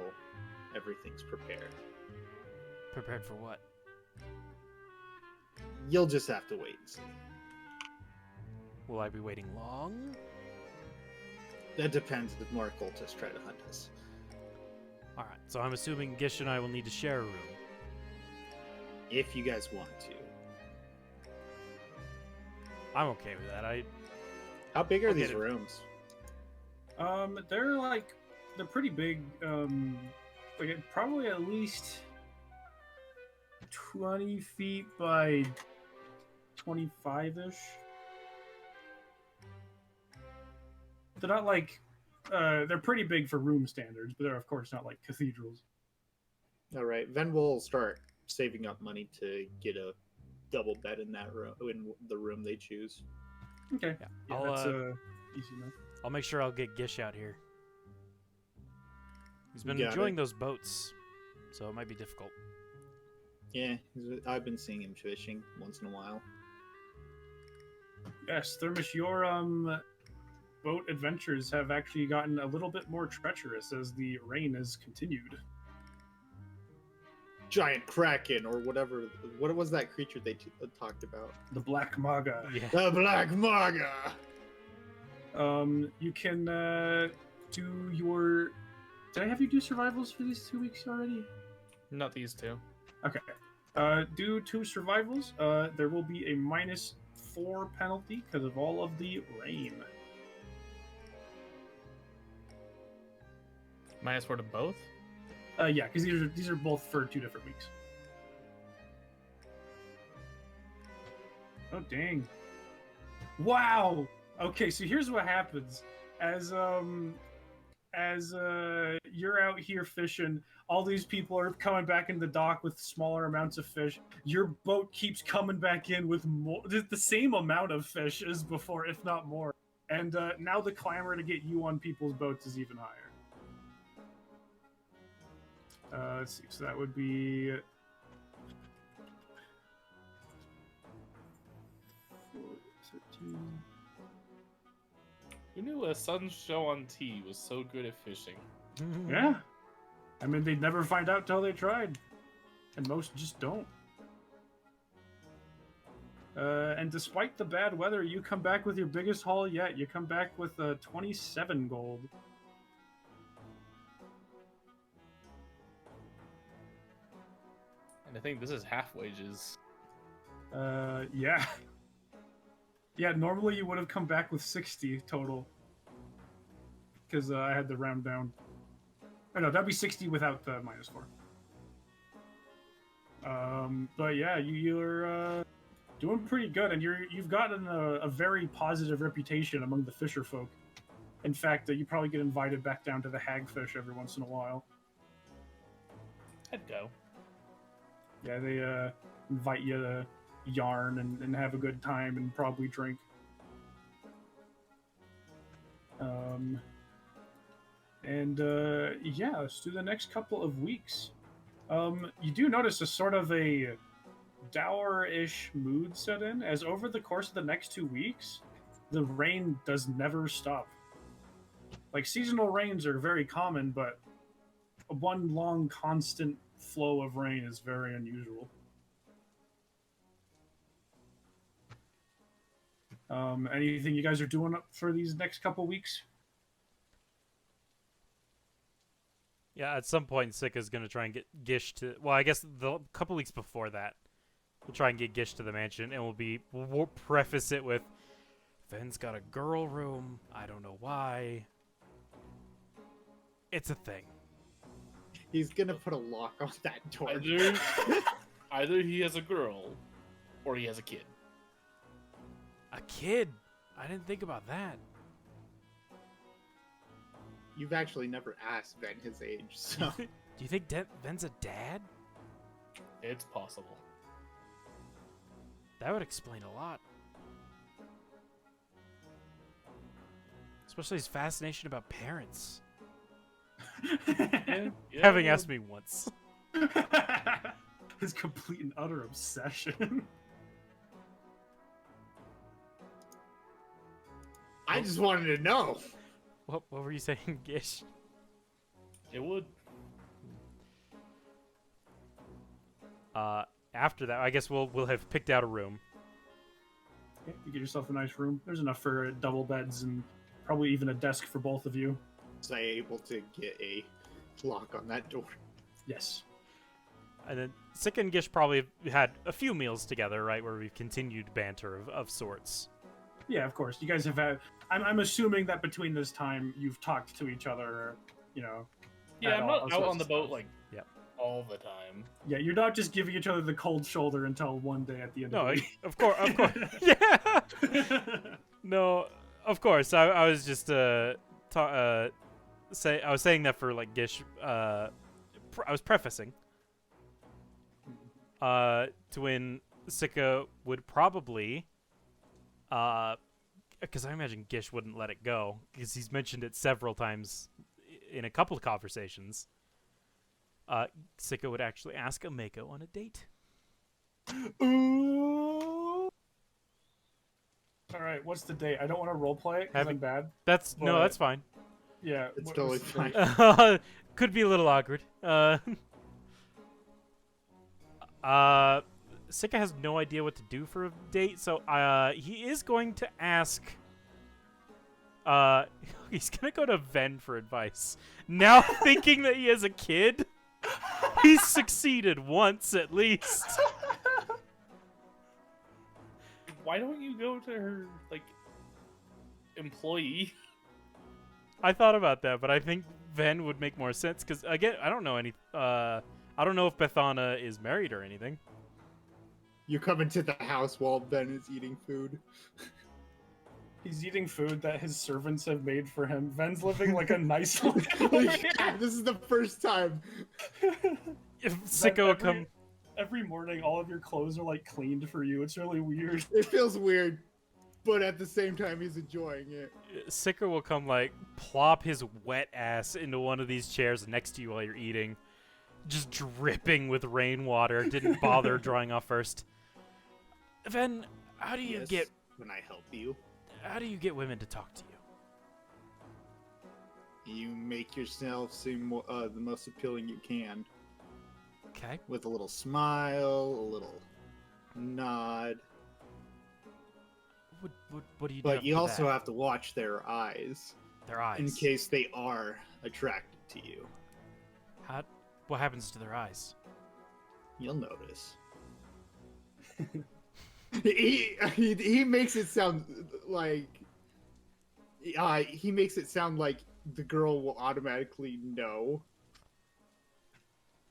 everything's prepared. Prepared for what? You'll just have to wait and see. Will I be waiting long? That depends if more cultists try to hunt us. Alright, so I'm assuming Gish and I will need to share a room. If you guys want to. I'm okay with that. How big are I'll these get it. rooms? They're pretty big. Probably at least 20 feet by 25-ish. They're not like they're pretty big for room standards, but they're of course not like cathedrals. All right, then we'll start saving up money to get a double bed in that room, in the room they choose. Okay, Yeah, that's easy enough. I'll make sure I'll get Gish out here. He's been Got enjoying it. those boats, so it might be difficult. Yeah, I've been seeing him fishing once in a while. Yes, Thermos, your boat adventures have actually gotten a little bit more treacherous as the rain has continued. Giant kraken or whatever. What was that creature they talked about? The Black Maga. Yeah. The Black Maga. You can do your. Did I have you do survivals for these 2 weeks already? Not these two. Okay. Do 2 survivals. There will be a -4 penalty because of all of the rain. -4 to both? Yeah, because these are both for 2 different weeks. Oh dang! Wow. Okay, so here's what happens as you're out here fishing. All these people are coming back in the dock with smaller amounts of fish. Your boat keeps coming back in with more, the same amount of fish as before, if not more. And now the clamor to get you on people's boats is even higher. Let's see. So that would be 13. Who knew a Sun show on T was so good at fishing? Yeah. I mean, they'd never find out till they tried. And most just don't. And despite the bad weather, you come back with your biggest haul yet. You come back with 27 gold. And I think this is half wages. Yeah. Yeah, normally you would have come back with 60 total. Because I had to round down. Oh, no, that'd be 60 without the -4. But yeah, you're doing pretty good, and you've gotten a very positive reputation among the fisher folk. In fact, you probably get invited back down to the hagfish every once in a while. I'd go. Yeah, they invite you to yarn and have a good time and probably drink. Yeah, let's do the next couple of weeks. You do notice a sort of a dour-ish mood set in, as over the course of the next 2 weeks, the rain does never stop. Like, seasonal rains are very common, but one long, constant flow of rain is very unusual. Anything you guys are doing up for these next couple weeks? Yeah, at some point, Sika's going to try and get Gish to... Well, I guess the couple weeks before that, we'll try and get Gish to the mansion, and we'll preface it with, Ven's got a girl room. I don't know why. It's a thing. He's gonna put a lock on that door. Either he has a girl, or he has a kid. A kid? I didn't think about that. You've actually never asked Ben his age, so... Do you think Ven's a dad? It's possible. That would explain a lot. Especially his fascination about parents. Yeah, Having asked me once. His complete and utter obsession. I just wanted to know. What were you saying, Gish? It would. After that, I guess we'll have picked out a room. Yeah, you get yourself a nice room. There's enough for double beds and probably even a desk for both of you. Was I able to get a lock on that door? Yes. And then Sika and Gish probably had a few meals together, right, where we've continued banter of sorts. Yeah, of course. You guys have had... I'm assuming that between this time you've talked to each other, you know. Yeah, I'm not out sorts on the of boat stuff. like all the time. Yeah, you're not just giving each other the cold shoulder until one day at the end No, of the week. of course. Yeah. No, of course. I was just I was saying that for like Gish. I was prefacing to when Sika would probably because I imagine Gish wouldn't let it go because he's mentioned it several times in a couple of conversations. Sika would actually ask a Mako on a date. Ooh. All right, what's the date? I don't want to roleplay it because Have I'm it- bad. No, But- that's fine. Yeah, It's what's totally the fine. date? Could be a little awkward. Sika has no idea what to do for a date, so he is going to ask. He's gonna go to Ven for advice. Now thinking that he has a kid, he's succeeded once at least. Why don't you go to her like employee? I thought about that, but I think Ven would make more sense because again, I don't know any. I don't know if Bethana is married or anything. You come into the house while Ben is eating food. He's eating food that his servants have made for him. Ven's living like a nice life. Yeah, this is the first time. If Sika will come, Every morning, all of your clothes are like cleaned for you. It's really weird. It feels weird, but at the same time, he's enjoying it. Sika will come like plop his wet ass into one of these chairs next to you while you're eating, just dripping with rainwater. Didn't bother drying off first. Ven, how do you Yes, get when I help you, women to talk to you? you make yourself seem the most appealing you can, Okay. with a little smile, a little nod. What do you do? But you after also that? have to watch their eyes Their eyes. in case they are attracted to you. What happens to their eyes? You'll notice. he makes it sound like he makes it sound like the girl will automatically know.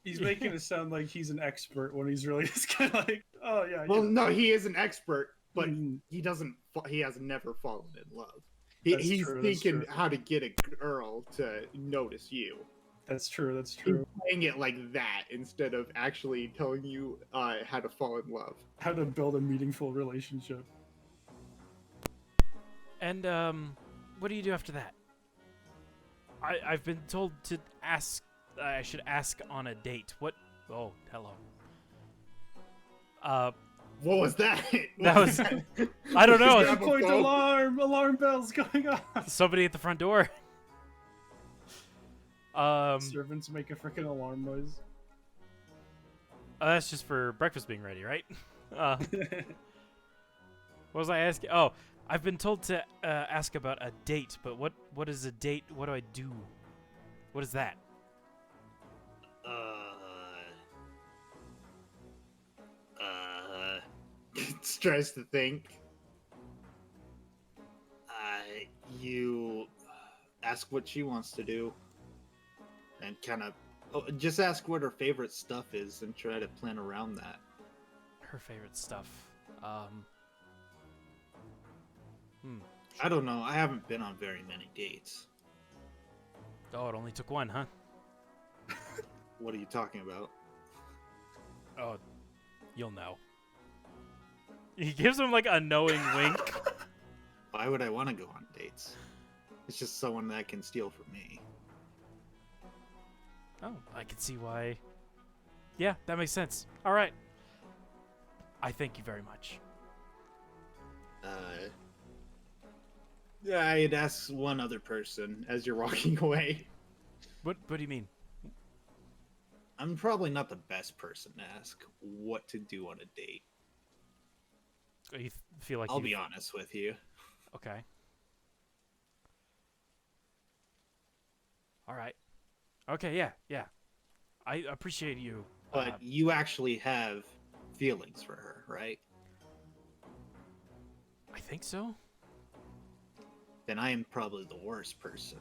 He's making it sound like he's an expert when he's really just kind of like, oh yeah. Well, no, he is an expert, but Mhm. he doesn't. He has never fallen in love. That's He's true, that's thinking true. how to get a girl to notice you. That's true. That's He's true. playing it like that instead of actually telling you how to fall in love. How to build a meaningful relationship. And what do you do after that? I've been told to ask. I should ask on a date. What? Oh, hello. What was that? That was- I don't know. Grab a Point phone. alarm bells going off. Somebody at the front door. Servants make a freaking alarm noise. That's just for breakfast being ready, right? What was I asking? Oh, I've been told to ask about a date, but what is a date? What do I do? What is that? Tries to think. You ask what she wants to do, and kind of just ask what her favorite stuff is, and try to plan around that. Her favorite stuff. I don't know. I haven't been on very many dates. Oh, it only took one, huh? What are you talking about? Oh, you'll know. He gives him like a knowing wink. Why would I want to go on dates? It's just someone that can steal from me. Oh, I can see why. Yeah, that makes sense. All right. I thank you very much. Yeah, I'd ask one other person as you're walking away. What do you mean? I'm probably not the best person to ask what to do on a date. You feel like I'll you be honest with you. Okay. All right. Okay, yeah. I appreciate you. But you actually have feelings for her, right? I think so. Then I am probably the worst person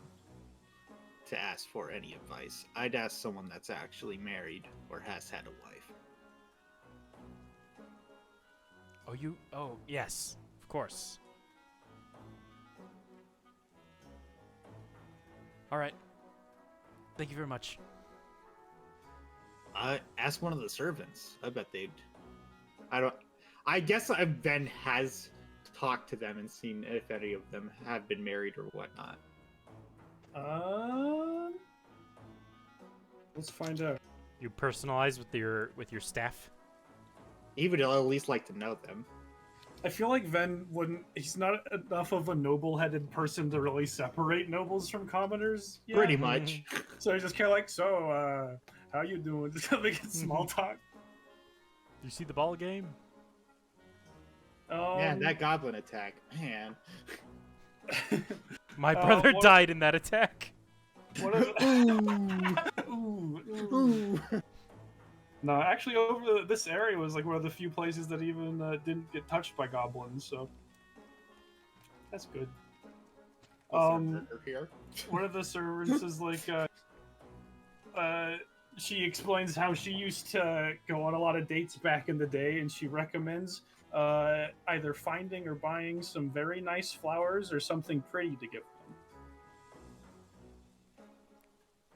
to ask for any advice. I'd ask someone that's actually married or has had a wife. Oh, yes. Of course. All right. Thank you very much. Ask one of the servants. I bet they'd. I guess Ben has talked to them and seen if any of them have been married or whatnot. Let's find out. You personalize with your staff. He would at least like to know them. I feel like Ven wouldn't. He's not enough of a noble-headed person to really separate nobles from commoners. Yet. Pretty much. So he's just kind of like, so, how you doing? Just making small talk. Do you see the ball game? Man, that goblin attack, man. My brother died in that attack. What is Ooh. No, actually, this area was like one of the few places that even didn't get touched by goblins, so that's good. Here. One of the servants is like, she explains how she used to go on a lot of dates back in the day, and she recommends either finding or buying some very nice flowers or something pretty to give them.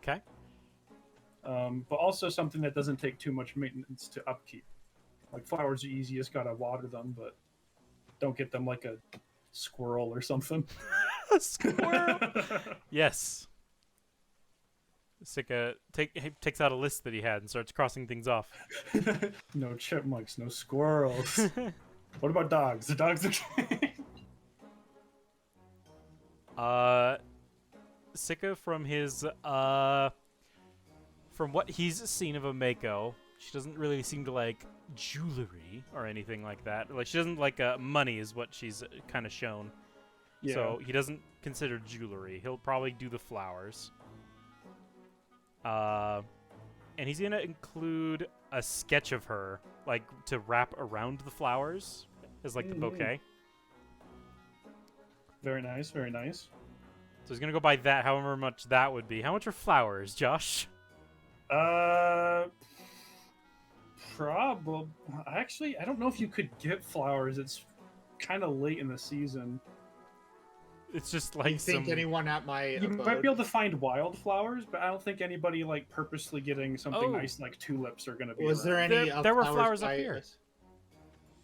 Okay. But also something that doesn't take too much maintenance to upkeep. Like flowers are easy, you just gotta water them, but don't get them like a squirrel or something. A squirrel? Yes. Sika takes out a list that he had and starts crossing things off. No chipmunks, no squirrels. What about dogs? The dogs okay? Sika from his from what he's seen of a Mako, she doesn't really seem to like jewelry or anything like that. Like she doesn't like money is what she's kind of shown. Yeah. So he doesn't consider jewelry. He'll probably do the flowers. And he's gonna include a sketch of her, like to wrap around the flowers as like the bouquet. Very nice, very nice. So he's gonna go by that, however much that would be. How much are flowers, Josh? Probably. Actually, I don't know if you could get flowers. It's kind of late in the season. It's just I like think anyone at my You abode... might be able to find wildflowers, but I don't think anybody like purposely getting something nice like tulips are gonna be. Was there around. any? There were flowers up here.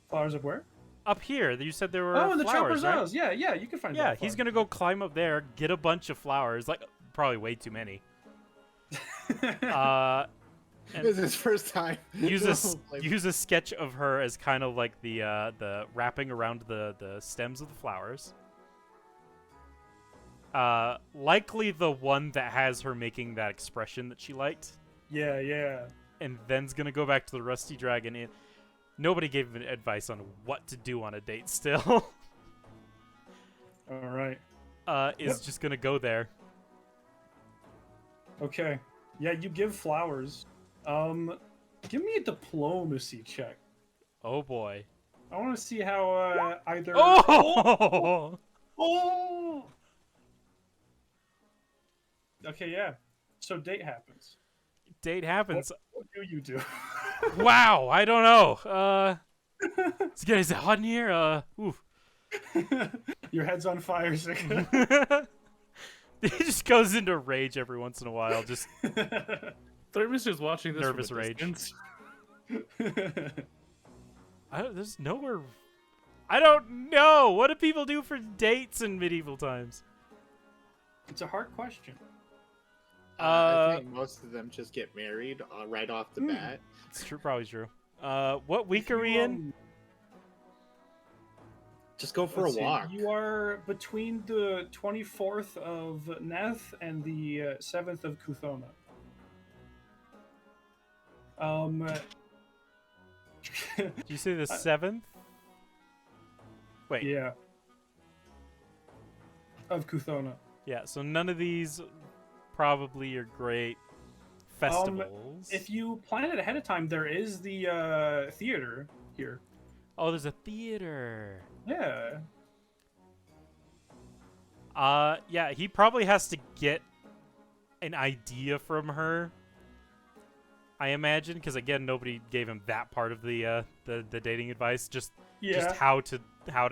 Flowers up where? Up here, you said there were Oh, in the flowers, chopper's right? house. Yeah, you can find. Yeah, wildflowers. he's gonna go climb up there, get a bunch of flowers, like probably way too many. And This is his first time. use a sketch of her as kind of like the wrapping around the stems of the flowers. Likely the one that has her making that expression that she liked. Yeah. And then's gonna go back to the Rusty Dragon. Nobody gave him advice on what to do on a date still. All right. Is just gonna go there. Okay. Yeah, you give flowers. Give me a diplomacy check. Oh boy. I want to see how either. Oh! Oh! Okay, yeah. So date happens. Date happens. What do you do? Wow, I don't know. Is it hot in here? Oof. Your head's on fire, Sika. He just goes into rage every once in a while. Just Thermos watching this nervous from a rage. distance. There's nowhere. I don't know. What do people do for dates in medieval times? It's a hard question. I think most of them just get married right off the bat. It's true, probably true. What week are we in? Just go for Let's a see, walk. You are between the 24th of Neth and the 7th of Kuthona. Did you say the 7th? Wait. Yeah. Of Kuthona. Yeah, so none of these probably are great festivals. If you plan it ahead of time, there is the theater here. Oh, there's a theater. Yeah. Yeah, he probably has to get an idea from her, I imagine, because again, nobody gave him that part of the dating advice. Just how to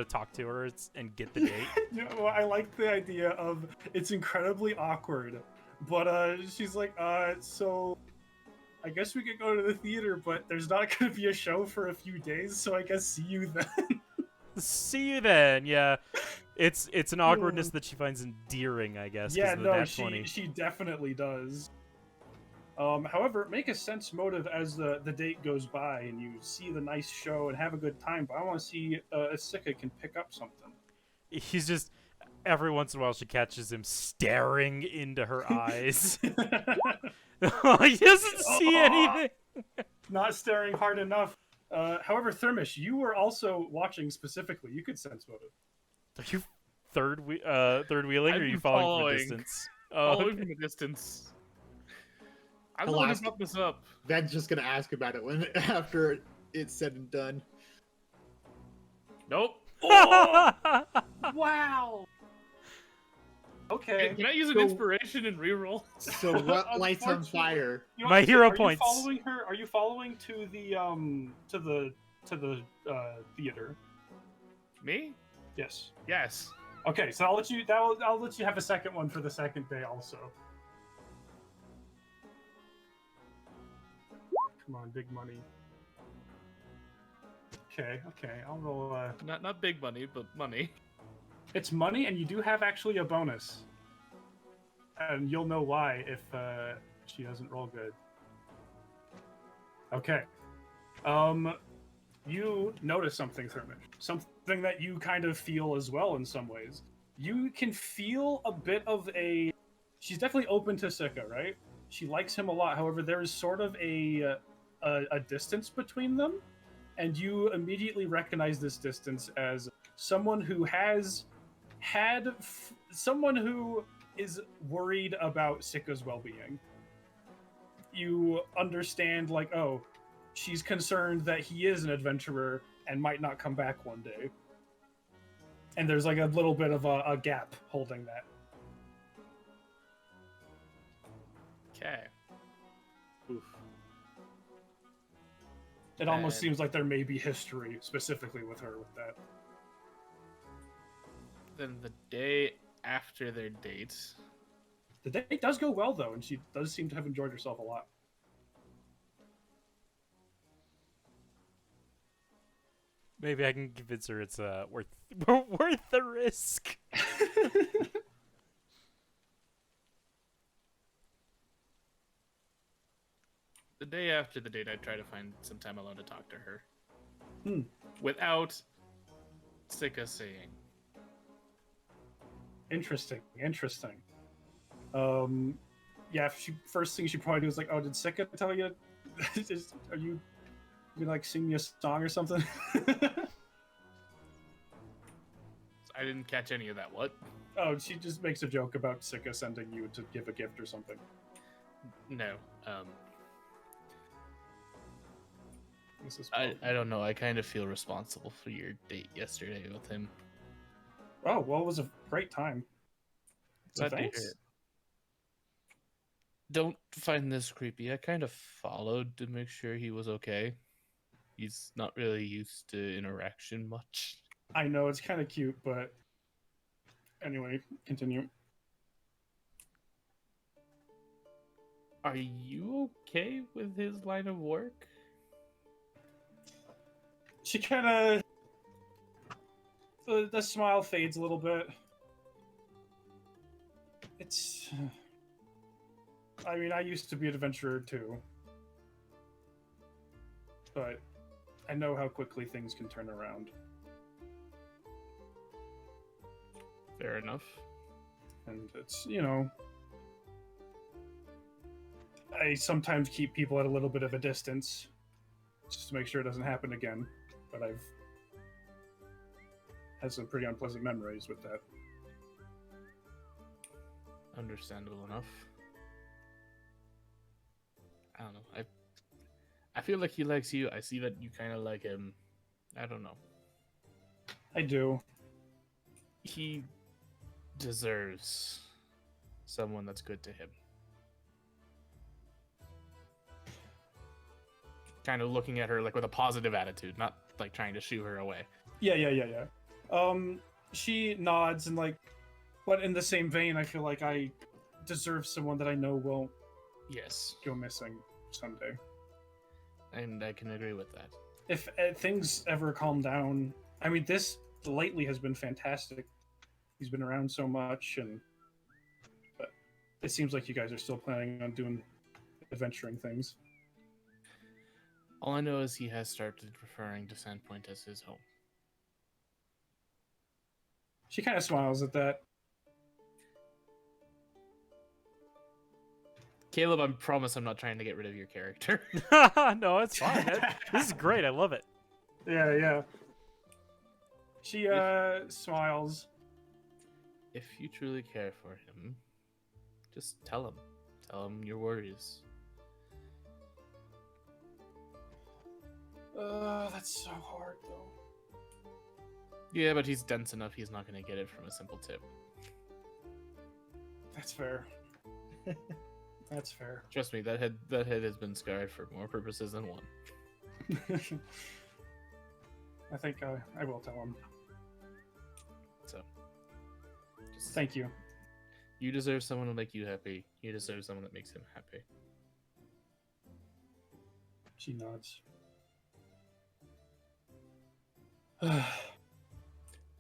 talk to her and get the date. You know, I like the idea of it's incredibly awkward, but she's like, so I guess we could go to the theater, but there's not going to be a show for a few days, so I guess see you then. See you then. Yeah, it's an awkwardness that she finds endearing, I guess. Yeah, of the no, nat 20. she definitely does. However, make a sense motive as the date goes by and you see the nice show and have a good time. But I want to see if Sika can pick up something. He's just every once in a while she catches him staring into her eyes. He doesn't see anything. Not staring hard enough. However, Thermish, you were also watching specifically. You could sense motive. Are you third wheeling, or are you following from a distance? Following from a distance. I'm the one who brought this up. Ben's just gonna ask about it when after it's said and done. Nope. Wow. Okay. Can I use an inspiration and reroll? So what lights on fire? You know My what, hero are points. You following her? Are you following to the theater? Me? Yes. Yes. Okay, so I'll let you have a second one for the second day also. Come on, big money. Okay, I'll roll. Not big money, but money. It's money, and you do have actually a bonus, and you'll know why if she doesn't roll good. Okay. You notice something, Thermish. Something that you kind of feel as well in some ways. You can feel a bit of a... She's definitely open to Sika, right? She likes him a lot. However, there is sort of a distance between them, and you immediately recognize this distance as someone who has someone who is worried about Sika's well-being. You understand, like, oh, she's concerned that he is an adventurer and might not come back one day. And there's like a little bit of a gap holding that. Okay. Oof. It almost seems like there may be history specifically with her with that. Then the day after their date. The date does go well, though, and she does seem to have enjoyed herself a lot. Maybe I can convince her it's worth the risk. The day after the date, I try to find some time alone to talk to her. Hmm. Without Sika saying. Interesting. Yeah. First thing she probably do is like, "Oh, did Sika tell you? Are you gonna like sing me a song or something?" I didn't catch any of that. What? Oh, she just makes a joke about Sika sending you to give a gift or something. No. This is I don't know. I kind of feel responsible for your date yesterday with him. Oh, well, it was a great time. So Glad to hear thanks. it. Don't find this creepy. I kind of followed to make sure he was okay. He's not really used to interaction much. I know, it's kind of cute, but anyway, continue. Are you okay with his line of work? She kind of... The smile fades a little bit. It's... I mean, I used to be an adventurer too. But I know how quickly things can turn around. Fair enough. And it's, you know... I sometimes keep people at a little bit of a distance, just to make sure it doesn't happen again. But I've had some pretty unpleasant memories with that. Understandable enough. I don't know. I feel like he likes you. I see that you kind of like him. I don't know. I do. He deserves someone that's good to him. Kind of looking at her like with a positive attitude, not like trying to shoo her away. Yeah. She nods and like, but in the same vein, I feel like I deserve someone that I know won't Yes, go missing someday. and I can agree with that. If things ever calm down, I mean, this lately has been fantastic. He's been around so much, but it seems like you guys are still planning on doing adventuring things. All I know is he has started referring to Sandpoint as his home. She kind of smiles at that. Caleb, I promise I'm not trying to get rid of your character. No, it's fine. This is great. I love it. Yeah. She smiles. If you truly care for him, just tell him. Tell him your worries. That's so hard though. Yeah, but he's dense enough, he's not going to get it from a simple tip. That's fair. That's fair. Trust me, that head has been scarred for more purposes than one. I think I will tell him. So, just Thank you. You deserve someone to make you happy. You deserve someone that makes him happy. She nods.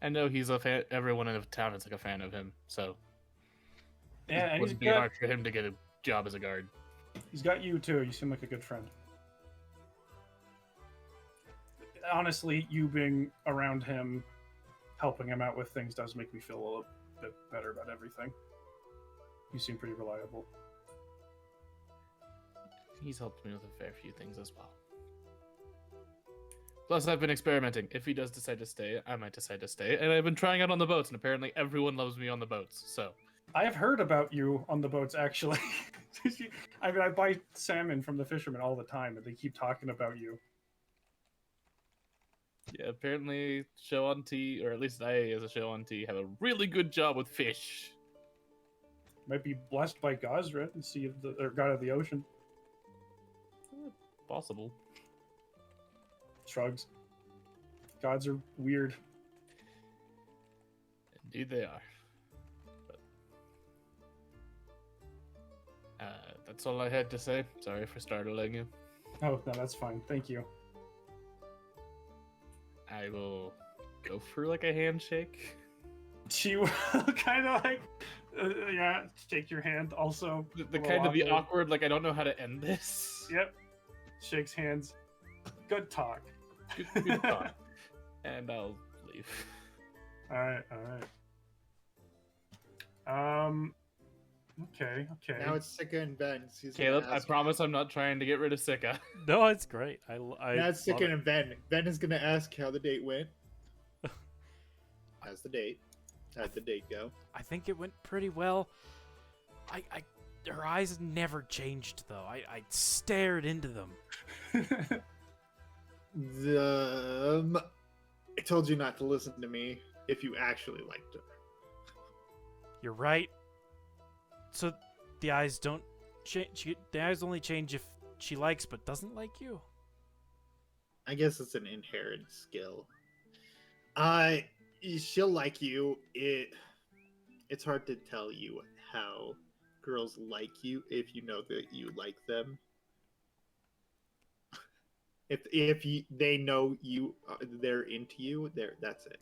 I know he's a fan. Everyone in the town is like a fan of him, so Yeah, it and wouldn't be hard for him to get a job as a guard. he's got you too. You seem like a good friend. Honestly, you being around him, helping him out with things does make me feel a little bit better about everything. You seem pretty reliable. He's helped me with a fair few things as well. Plus, I've been experimenting. If he does decide to stay, I might decide to stay. And I've been trying out on the boats, and apparently everyone loves me on the boats. So I have heard about you on the boats, actually. I mean, I buy salmon from the fishermen all the time, and they keep talking about you. yeah, apparently show on T, or at least I, as a show on T, have a really good job with fish. Might be blessed by Gosret and see or God of the Ocean. Possible. Shrugs. Gods are weird. Indeed they are. But, that's all I had to say. Sorry for startling you. Oh, no, that's fine. Thank you. I will go for like a handshake. She will kind of like, yeah, shake your hand. Also, The kind of the awkward, like I don't know how to end this. Yep. Shakes hands. Good talk. Good thought. And I'll leave. All right. Okay. Now it's Sika and Ben. He's gonna Caleb, I ask- promise I'm not trying to get rid of Sika. No, it's great. I Now it's love Sika it. and Ben. Ben is gonna ask how the date went. How's the date? How'd the date go? I think it went pretty well. Her eyes never changed though. I stared into them. I told you not to listen to me if you actually liked her. You're right. So the eyes don't change. The eyes only change if she likes but doesn't like you. I guess it's an inherent skill. She'll like you. It's hard to tell you how girls like you if you know that you like them. If they know you, they're into you. That's it.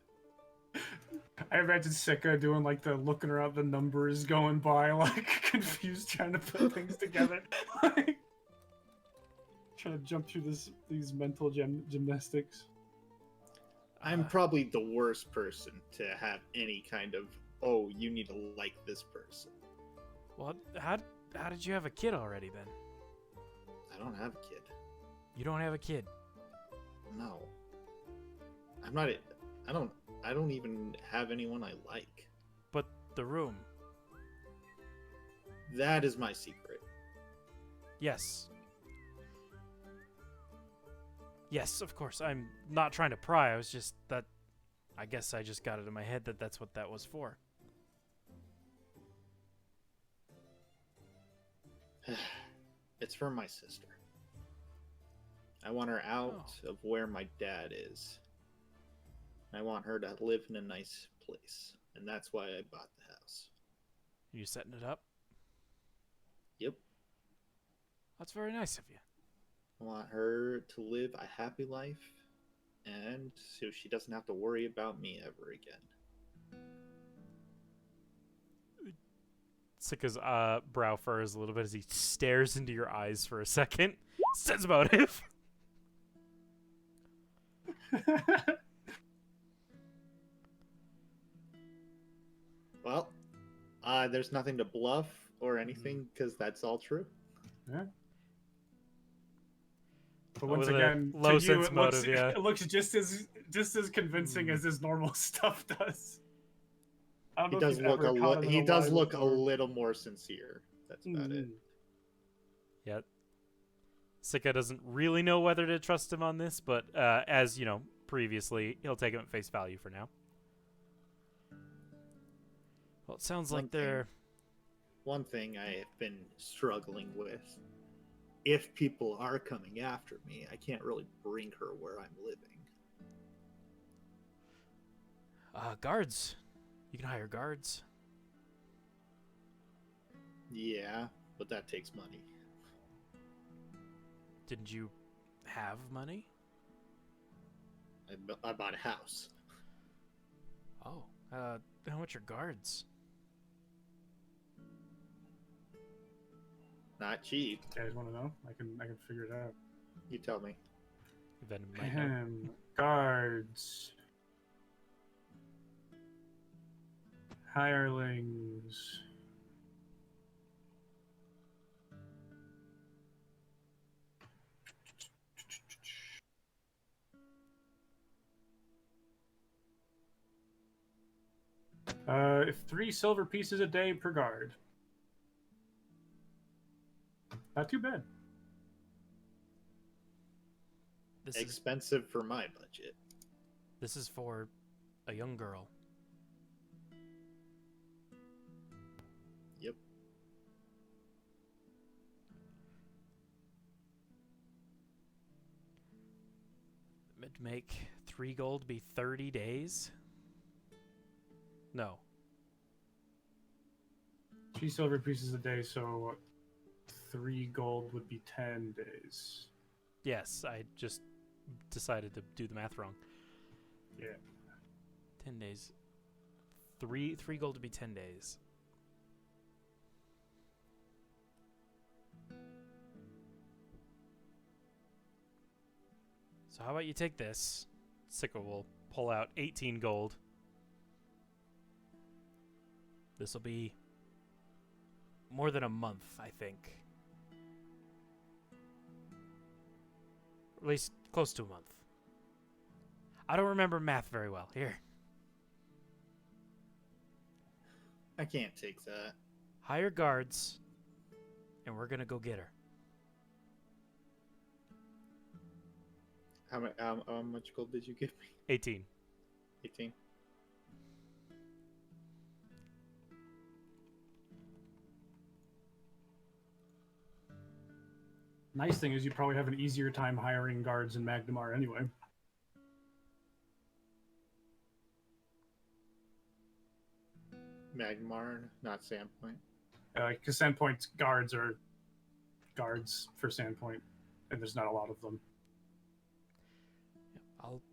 I imagine Sika doing like the looking around the numbers going by, like confused, trying to put things together. Like, trying to jump through these mental gymnastics. I'm probably the worst person to have any kind of, oh, you need to like this person. Well, how did you have a kid already then? I don't have a kid. You don't have a kid. No. I'm not. I don't even have anyone I like. But the room. That is my secret. Yes. Yes, of course. I'm not trying to pry. I was just that. I guess I just got it in my head that that's what that was for. It's for my sister. I want her out of where my dad is. I want her to live in a nice place. And that's why I bought the house. You setting it up? Yep. That's very nice of you. I want her to live a happy life. And so she doesn't have to worry about me ever again. Sika's brow furrows a little bit as he stares into your eyes for a second. Says motive. Well, there's nothing to bluff or anything because that's all true. Yeah. But once With a again, low to you, sense motive, yeah. it looks just as convincing as his normal stuff does. I don't He know does if you've look ever caught him in a lie a before. little more sincere. That's about it. Yeah. Sika doesn't really know whether to trust him on this, but as you know, previously, he'll take him at face value for now. Well, it sounds like they're... One thing I have been struggling with, if people are coming after me, I can't really bring her where I'm living. Guards. You can hire guards. Yeah, but that takes money. Didn't you have money? I bought a house. Oh, how much are guards? Not cheap. You guys want to know? I can figure it out. You tell me. Venom might know. Guards. Hirelings. If 3 silver pieces a day per guard. Not too bad. This is Expensive for my budget. this is for a young girl. Yep. It'd make 3 gold be 30 days? No. 3 silver pieces a day, so 3 gold would be 10 days. Yes, I just decided to do the math wrong. Yeah. 10 days. 3 gold to be 10 days. So how about you take this? Sika will pull out 18 gold. This will be more than a month, I think. At least close to a month. I don't remember math very well. Here. I can't take that. Hire guards, and we're gonna go get her. How much gold did you give me? 18. 18. Nice thing is you probably have an easier time hiring guards in Magnemar anyway. Magmar, not Sandpoint. Because Sandpoint's guards are guards for Sandpoint, and there's not a lot of them.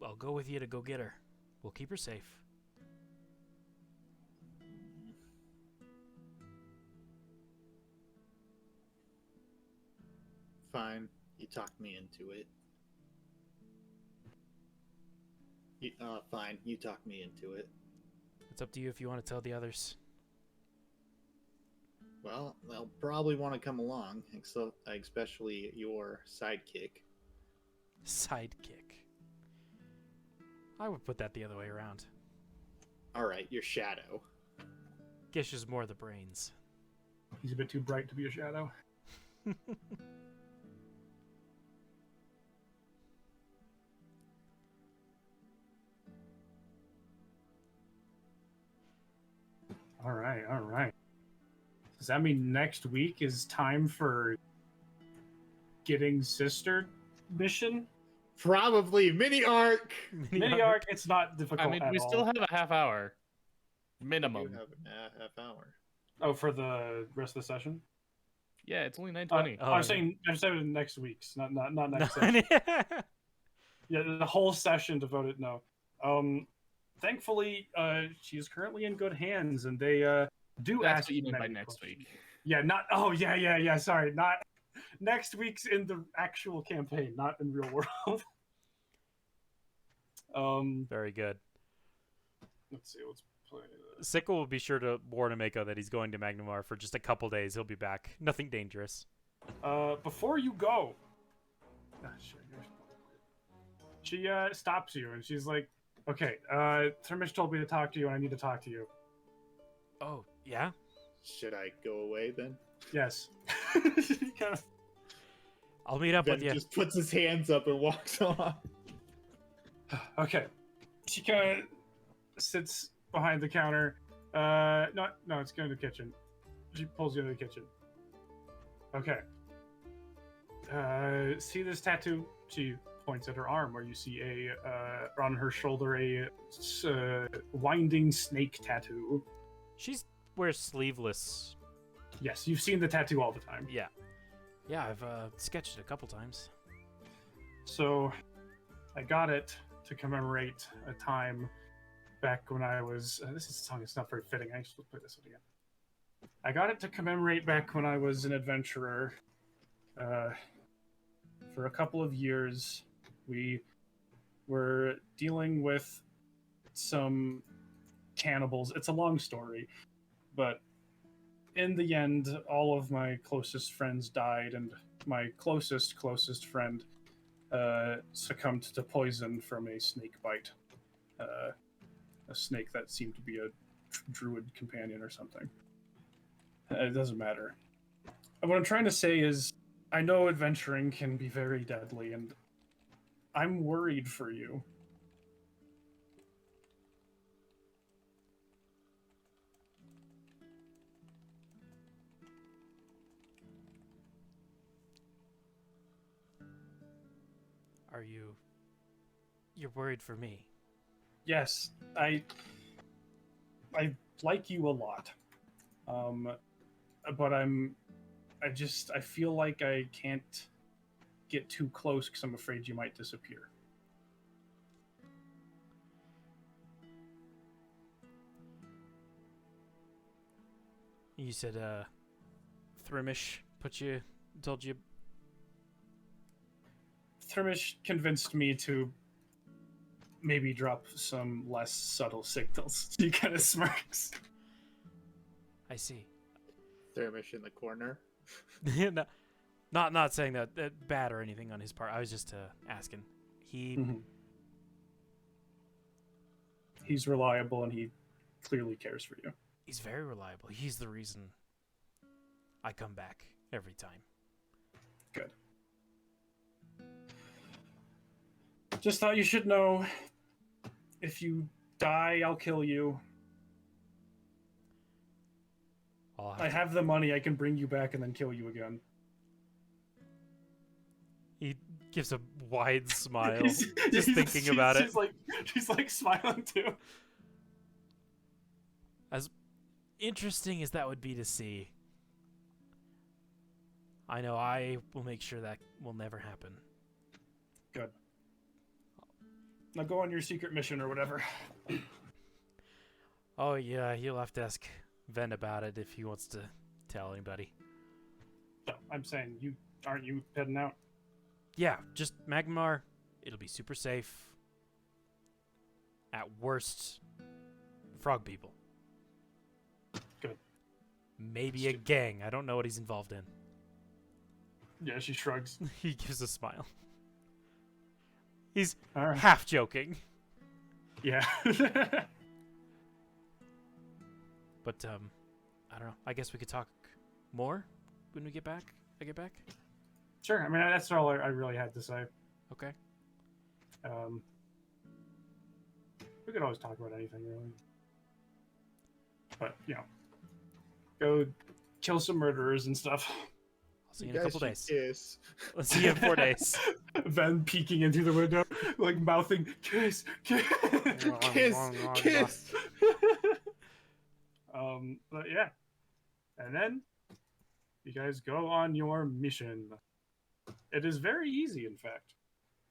I'll go with you to go get her. We'll keep her safe. Fine, you talked me into it. Fine, you talked me into it. It's up to you if you want to tell the others. Well, they'll probably want to come along, especially your sidekick. Sidekick. I would put that the other way around. Alright, your shadow. Gish is more the brains. He's a bit too bright to be a shadow. All right, all right. Does that mean next week is time for getting sister mission? Probably mini arc. Mini arc, it's not difficult. I mean, at we all. still have a half hour You minimum. have a half hour. Oh, for the rest of the session? Yeah, it's only 9:20. Oh, I'm saying next week's, not next session. Yeah, the whole session devoted. No. Thankfully, she is currently in good hands, and they Do That's ask what you meant by many next questions. week. Yeah, not. Oh, yeah. Sorry, not next week's in the actual campaign, not in real world. Very good. Let's see. Let's play. Sickle will be sure to warn Ameko that he's going to Magnamar for just a couple days. He'll be back. Nothing dangerous. Before you go, sure, she stops you and she's like, "Okay, Thermish told me to talk to you, and I need to talk to you." Oh, yeah? Should I go away then? Yes. Kind of. I'll meet up Ben with you. just puts his hands up and walks off. Okay. She kind of sits behind the counter. No, it's going to the kitchen. She pulls you into the kitchen. Okay. See this tattoo? She points at her arm, where you see on her shoulder a winding snake tattoo. She wears sleeveless. Yes, you've seen the tattoo all the time. Yeah. Yeah, I've sketched it a couple times. So, I got it to commemorate a time back when I was. This song is not very fitting. I should play this one again. I got it to commemorate back when I was an adventurer. For a couple of years, we were dealing with some cannibals. It's a long story, but in the end, all of my closest friends died, and my closest friend succumbed to poison from a snake bite. A snake that seemed to be a druid companion or something. It doesn't matter. What I'm trying to say is, I know adventuring can be very deadly, and I'm worried for you. You're worried for me? Yes, I like you a lot. But I feel like I can't get too close because I'm afraid you might disappear. You said, Thrimish told you. Thermish convinced me to maybe drop some less subtle signals. He kind of smirks. I see. Thermish in the corner. No, not saying that bad or anything on his part. I was just asking. He's reliable, and he clearly cares for you. He's very reliable. He's the reason I come back every time. Good. Just thought you should know, if you die, I'll kill you. I have the money. I can bring you back and then kill you again. He gives a wide smile, just thinking about it. She's like smiling too. As interesting as that would be to see, I know I will make sure that will never happen. Good. Now go on your secret mission or whatever. Oh yeah, you'll have to ask Ven about it if he wants to tell anybody. No, I'm saying, aren't you heading out? Yeah, just Magmar. It'll be super safe. At worst, frog people. Good. Maybe a gang. I don't know what he's involved in. Yeah, she shrugs. He gives a smile. He's All right. half joking. Yeah. But, I don't know. I guess we could talk more when we get back. I get back? Sure. I mean, that's all I really had to say. Okay. We could always talk about anything, really. But, go kill some murderers and stuff. I'll see you in a couple days. Kiss. Let's see you in 4 days. Ven peeking into the window, like mouthing, kiss, kiss, Kiss, kiss. But yeah. And then you guys go on your mission. It is very easy, in fact.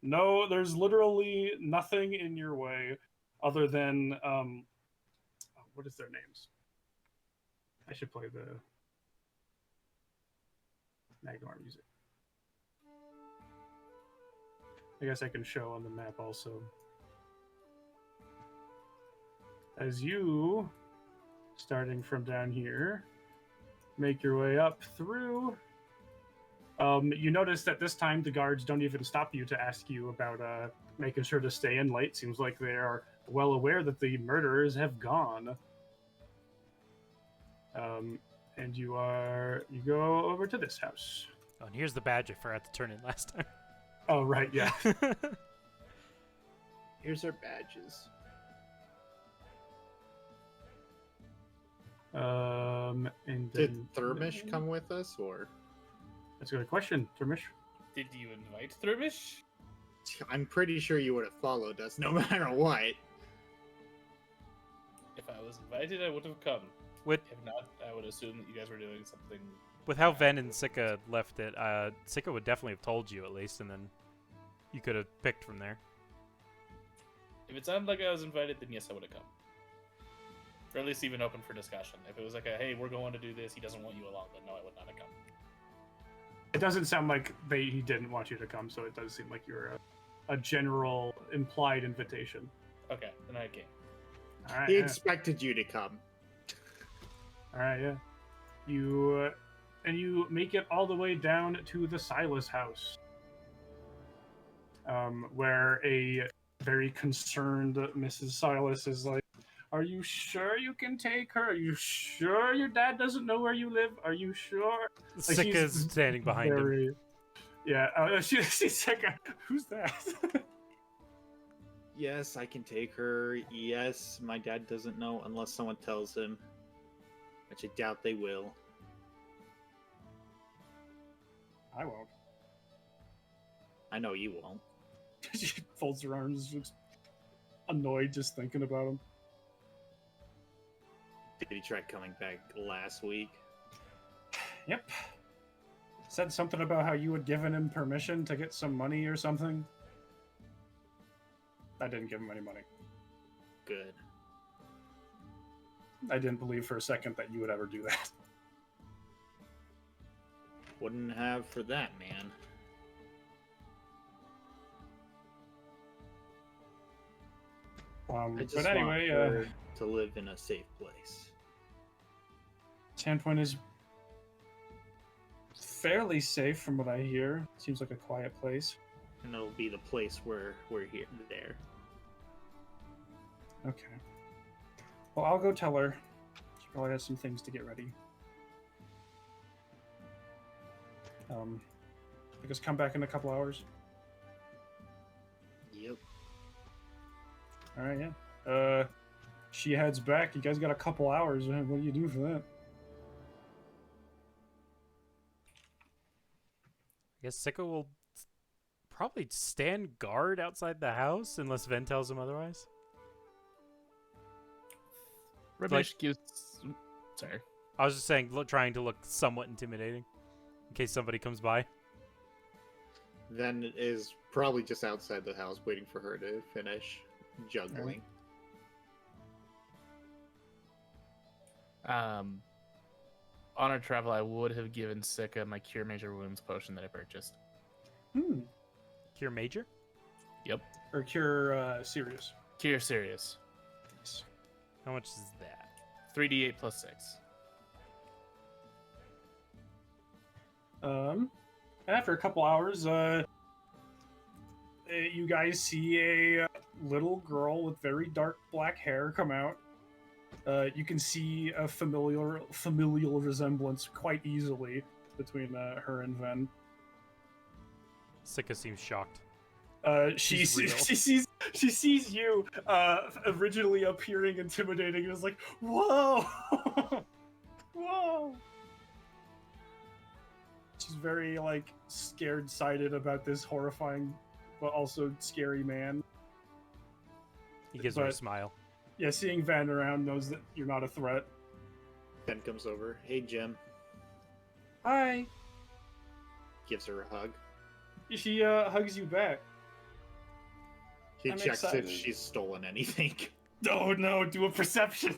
No, there's literally nothing in your way other than what is their names? I should play the Magnemar music. I guess I can show on the map also. As you, starting from down here, make your way up through. You notice that this time the guards don't even stop you to ask you about making sure to stay in late. Seems like they are well aware that the murderers have gone. And you go over to this house. Oh, and here's the badge I forgot to turn in last time. Oh, right, yeah. Here's our badges. And Did then, Thermish come with us, or? That's a good question, Termish. Did you invite Thermish? I'm pretty sure you would have followed us no matter what. If I was invited, I would have come. With If not, I would assume that you guys were doing something. with how Ven and Sika left it, Sika would definitely have told you at least, and then you could have picked from there. If it sounded like I was invited, then yes, I would have come. Or at least even open for discussion. If it was like a, hey, we're going to do this, he doesn't want you along, then no, I would not have come. It doesn't sound like he didn't want you to come, so it does seem like you're a general implied invitation. Okay, then I came. All right, He yeah. expected you to come. All right, yeah. You make it all the way down to the Silas house, where a very concerned Mrs. Silas is like, "Are you sure you can take her? Are you sure your dad doesn't know where you live? Are you sure?" Like, Sika's she's standing behind him. very... Yeah, she's like, "Who's that?" Yes, I can take her. Yes, my dad doesn't know unless someone tells him. Which I doubt they will. I won't. I know you won't. She folds her arms, looks annoyed just thinking about him. Did he try coming back last week? Yep. Said something about how you had given him permission to get some money or something. I didn't give him any money. Good. I didn't believe for a second that you would ever do that. Wouldn't have for that, man. I just But anyway, want her to live in a safe place. Sandpoint is fairly safe from what I hear. Seems like a quiet place. And it'll be the place where we're here there. Okay. Well, I'll go tell her. She probably has some things to get ready. I guess come back in a couple hours. Yep. All right, yeah. She heads back. You guys got a couple hours. What do you do for that? I guess Sika will probably stand guard outside the house unless Ven tells him otherwise. Ramesh gives. Sorry. I was just saying, trying to look somewhat intimidating in case somebody comes by. Then is probably just outside the house waiting for her to finish juggling. On our travel, I would have given Sika my Cure Major Wounds potion that I purchased. Cure Major? Yep. Or cure serious. Cure Serious. How much is that? 3d8 plus 6. After a couple hours, you guys see a little girl with very dark black hair come out. You can see a familial resemblance quite easily between her and Ven. Sika seems shocked. She She's sees you originally appearing intimidating and is like, "Whoa, whoa." She's very like scared-sided about this horrifying, but also scary man. He gives her a But- smile. Yeah, seeing Van around knows that you're not a threat. Then comes over. Hey, Jim. Hi. Gives her a hug. She hugs you back. He I'm checks excited. if she's stolen anything. Oh no, do a perception.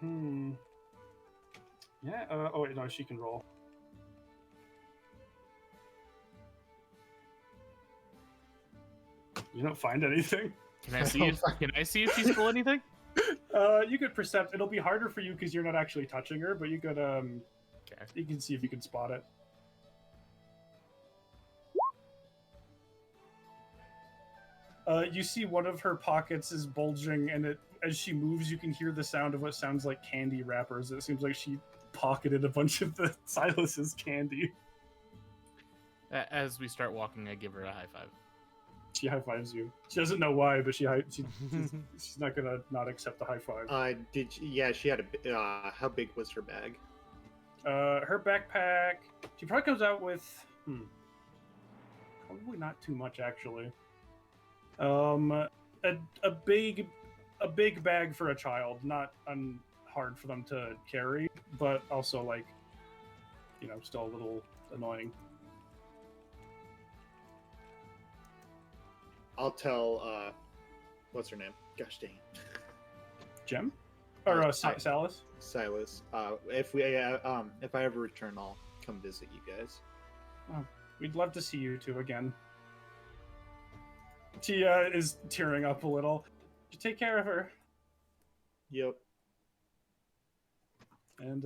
Yeah. Oh wait, no, she can roll. You don't find anything. Can I see if she stole anything? You could percept. It'll be harder for you because you're not actually touching her, but you could Okay. you can see if you can spot it. You see one of her pockets is bulging, and as she moves, you can hear the sound of what sounds like candy wrappers. It seems like she pocketed a bunch of the Silas's candy. As we start walking, I give her a high five. She high fives you. She doesn't know why, but she's not gonna not accept the high five. Yeah, she had a. How big was her bag? Her backpack. She probably comes out with. Probably not too much actually. A big bag for a child, not hard for them to carry, but also like, still a little annoying. I'll tell. What's her name? Gosh dang. Gem, or Salis. Silas. If I ever return, I'll come visit you guys. Oh, we'd love to see you two again. She is tearing up a little. You take care of her. Yep. And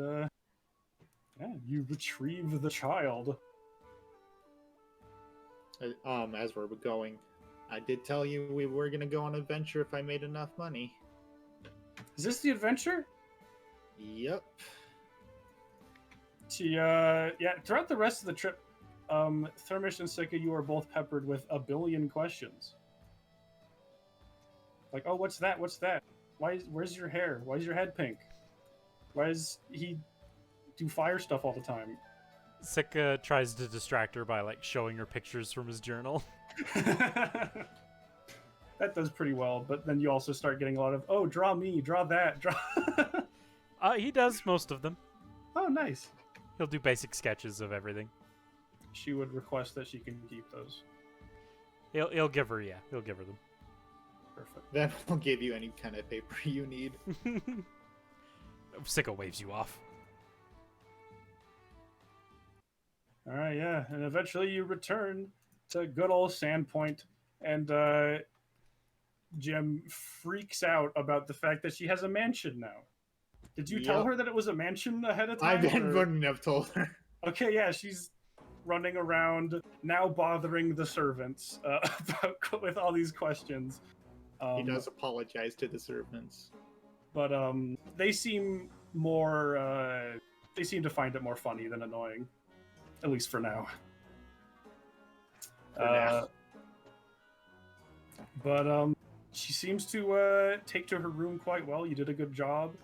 yeah, you retrieve the child. As we're going, I did tell you we were gonna go on an adventure if I made enough money. Is this the adventure? Yep. She throughout the rest of the trip, Thermish and Sika, you are both peppered with a billion questions. Like, oh, what's that? What's that? Where's your hair? Why is your head pink? Why does he do fire stuff all the time? Sika tries to distract her by like showing her pictures from his journal. That does pretty well, but then you also start getting a lot of, oh, draw me, draw that, draw. He does most of them. Oh, nice. He'll do basic sketches of everything. She would request that she can keep those. He'll give her them. Perfect. Then we'll give you any kind of paper you need. Sika waves you off. All right, yeah, and eventually you return to good old Sandpoint, and Jim freaks out about the fact that she has a mansion now. Did you tell her that it was a mansion ahead of time? Wouldn't have told her. Okay, yeah, she's running around now, bothering the servants with all these questions. He does apologize to the servants, but they seem more. They seem to find it more funny than annoying, at least for now. But she seems to take to her room quite well. You did a good job,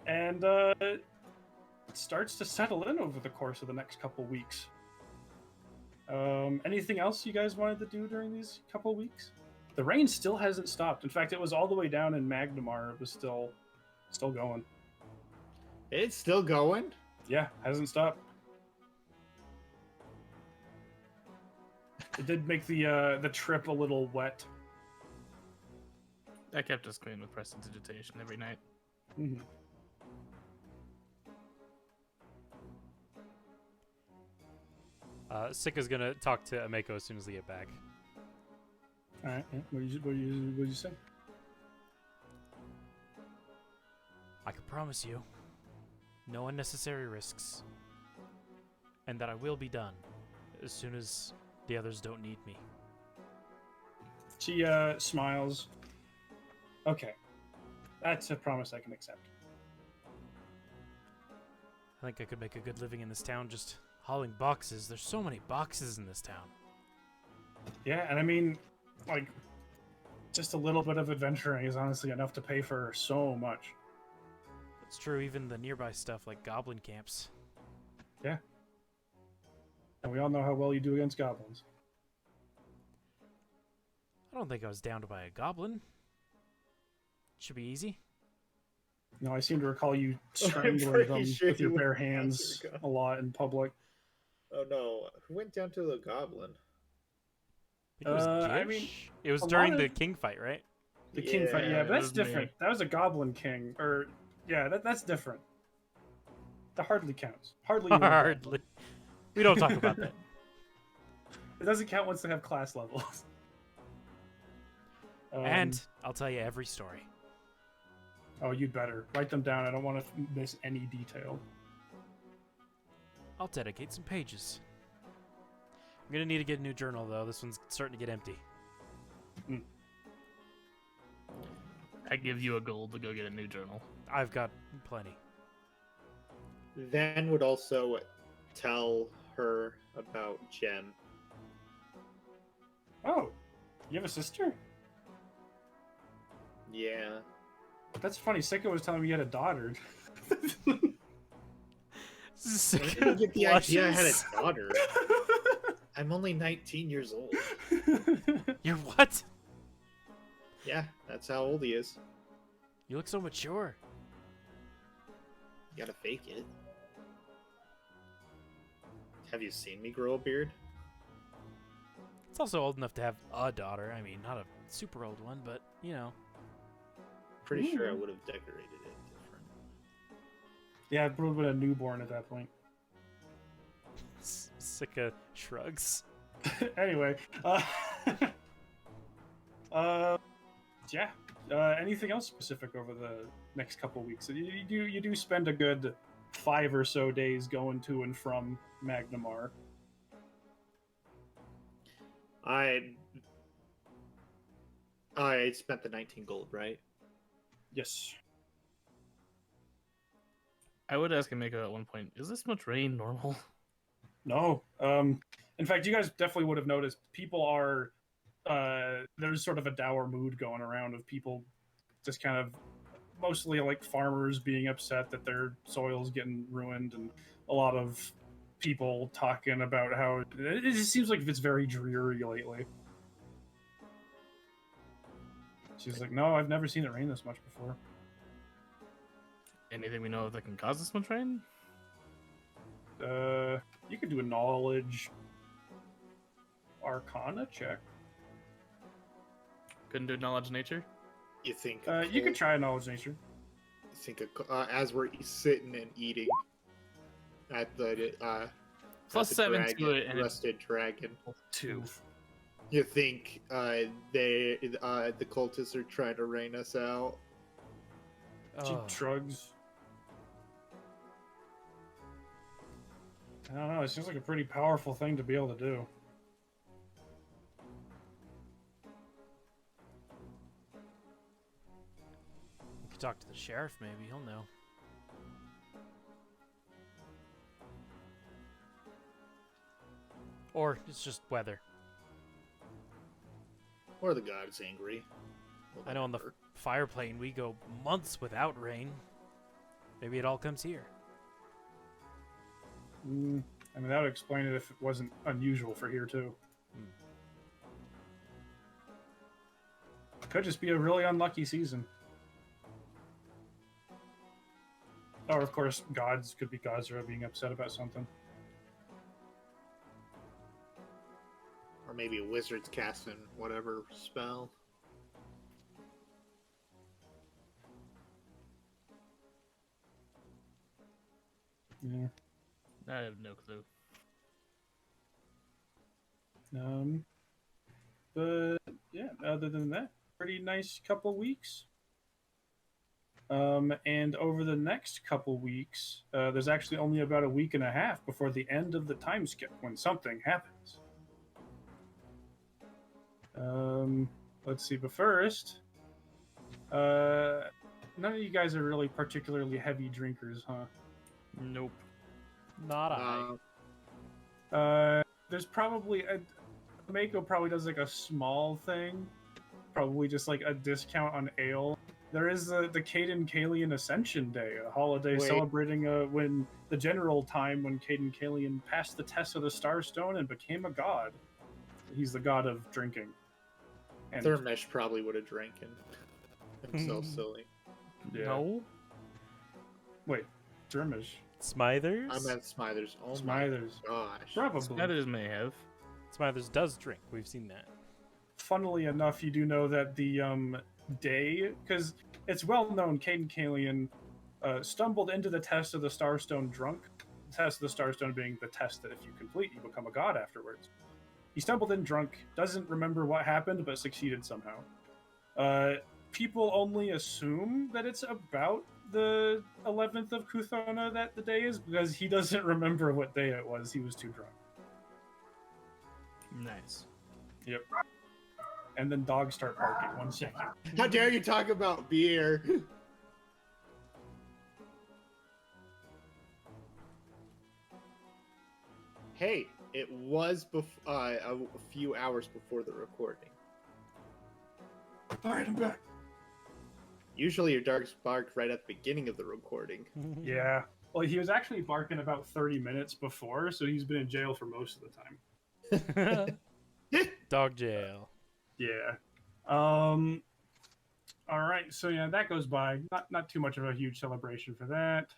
and it starts to settle in over the course of the next couple weeks. Anything else you guys wanted to do during these couple weeks? The rain still hasn't stopped. In fact, it was all the way down in Magnamar. It was still going. It's still going? Yeah, hasn't stopped. It did make the trip a little wet. That kept us clean with prestidigitation every night. Mm-hmm. Sika's gonna talk to Ameko as soon as they get back. All right. Yeah. What did you say? I can promise you, no unnecessary risks, and that I will be done as soon as the others don't need me. She smiles. Okay, that's a promise I can accept. I think I could make a good living in this town just hauling boxes. There's so many boxes in this town. Yeah, and I mean, like, just a little bit of adventuring is honestly enough to pay for so much. It's true, even the nearby stuff like goblin camps. Yeah. And we all know how well you do against goblins. I don't think I was down to buy a goblin. Should be easy. No, I seem to recall you strangling them with your bare hands a lot in public. Oh no, who went down to the goblin? I think it was I Gish? mean, it was a during lot the of- king fight, right? The king fight, yeah, it but that's was me. different. That was a goblin king, or Yeah, that's different. That hardly counts. Hardly. your Hardly. We don't talk about that. It doesn't count once they have class levels. And I'll tell you every story. Oh, you'd better write them down. I don't want to miss any detail. I'll dedicate some pages. I'm gonna need to get a new journal though. This one's starting to get empty. I give you a gold to go get a new journal. I've got plenty. Van would also tell her about Jem. Oh, you have a sister? Yeah. That's funny. Sika was telling me you had a daughter. I didn't get the idea I had a daughter. I'm only 19 years old. You're what? Yeah, that's how old he is. You look so mature. You gotta fake it. Have you seen me grow a beard? It's also old enough to have a daughter. I mean, not a super old one, but you know. Pretty sure I Ooh. would have decorated it different. Yeah, I'd probably been a newborn at that point. Sika shrugs. Anyway, yeah. Anything else specific over the next couple weeks? You do spend a good 5 or so days going to and from Magnamar. I spent the 19 gold, right? Yes. I would ask Emeka at one point, is this much rain normal? No. In fact, you guys definitely would have noticed people are there's sort of a dour mood going around of people just kind of mostly like farmers being upset that their soil's getting ruined, and a lot of people talking about how it just seems like it's very dreary lately. She's like, no, I've never seen it rain this much before. Anything we know that can cause this much rain? You could do a knowledge arcana check. Couldn't do knowledge of nature? You think? You could try a knowledge nature. You think as we're sitting and eating at the Plus at the 7 dragon, to it, and it's rusted dragon. 2. You think the cultists are trying to rain us out? She Oh. shrugs. I don't know. It seems like a pretty powerful thing to be able to do. You could talk to the sheriff, maybe. He'll know. Or it's just weather. Or the god's angry? Well, I know on the whatever. fire plane we go months without rain. Maybe it all comes here. I mean, that would explain it if it wasn't unusual for here, too. Could just be a really unlucky season. Or, of course, gods could be gods who are being upset about something. Or maybe a wizard's casting whatever spell. Yeah. I have no clue. But yeah, other than that, pretty nice couple weeks. And over the next couple weeks, there's actually only about a week and a half before the end of the time skip when something happens. Let's see, but first, none of you guys are really particularly heavy drinkers, huh? Nope. Not I. There's probably Mako probably does like a small thing, probably just like a discount on ale. There is the Caden Kalian Ascension Day, a holiday Wait. celebrating when the general time when Caden Kalian passed the test of the Starstone and became a god. He's the god of drinking. And Thermesh probably would have drank himself silly. yeah. No? Wait, Dermish. Smithers? I meant Smithers. Oh Smithers. my gosh. Probably. Others may have. Smithers does drink. We've seen that. Funnily enough, you do know that the day, because it's well known, Caden Kalian stumbled into the test of the Starstone drunk. The test of the Starstone being the test that if you complete, you become a god afterwards. He stumbled in drunk, doesn't remember what happened, but succeeded somehow. People only assume that it's about the 11th of Kuthona that the day is, because he doesn't remember what day it was. He was too drunk. Nice. Yep. And then dogs start barking. 1 second. How dare you talk about beer? Hey, it was a few hours before the recording. All right, I'm back. Usually your dogs bark right at the beginning of the recording. Yeah. Well, he was actually barking about 30 minutes before, so he's been in jail for most of the time. Dog jail. Yeah. All right. So yeah, that goes by. Not too much of a huge celebration for that.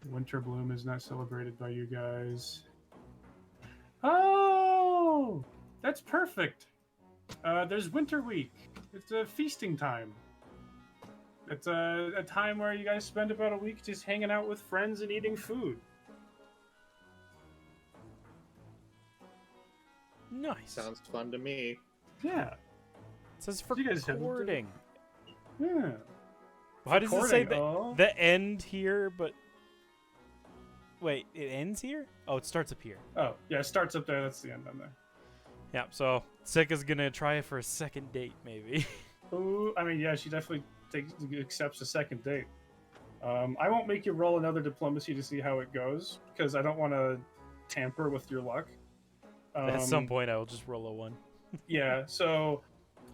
Winter Bloom is not celebrated by you guys. Oh, that's perfect. There's Winter Week. It's a feasting time. It's a time where you guys spend about a week just hanging out with friends and eating food. Nice. Sounds fun to me. Yeah. It says for You guys haven't done- recording. Yeah. Why does it say Recording, the end here, but... Wait, it ends here? Oh, it starts up here. Oh, yeah, it starts up there. That's the end on there. Yeah, so Sika's gonna try it for a second date, maybe. Ooh, I mean, yeah, she definitely accepts a second date. I won't make you roll another diplomacy to see how it goes, because I don't want to tamper with your luck. At some point, I will just roll a 1. Yeah, so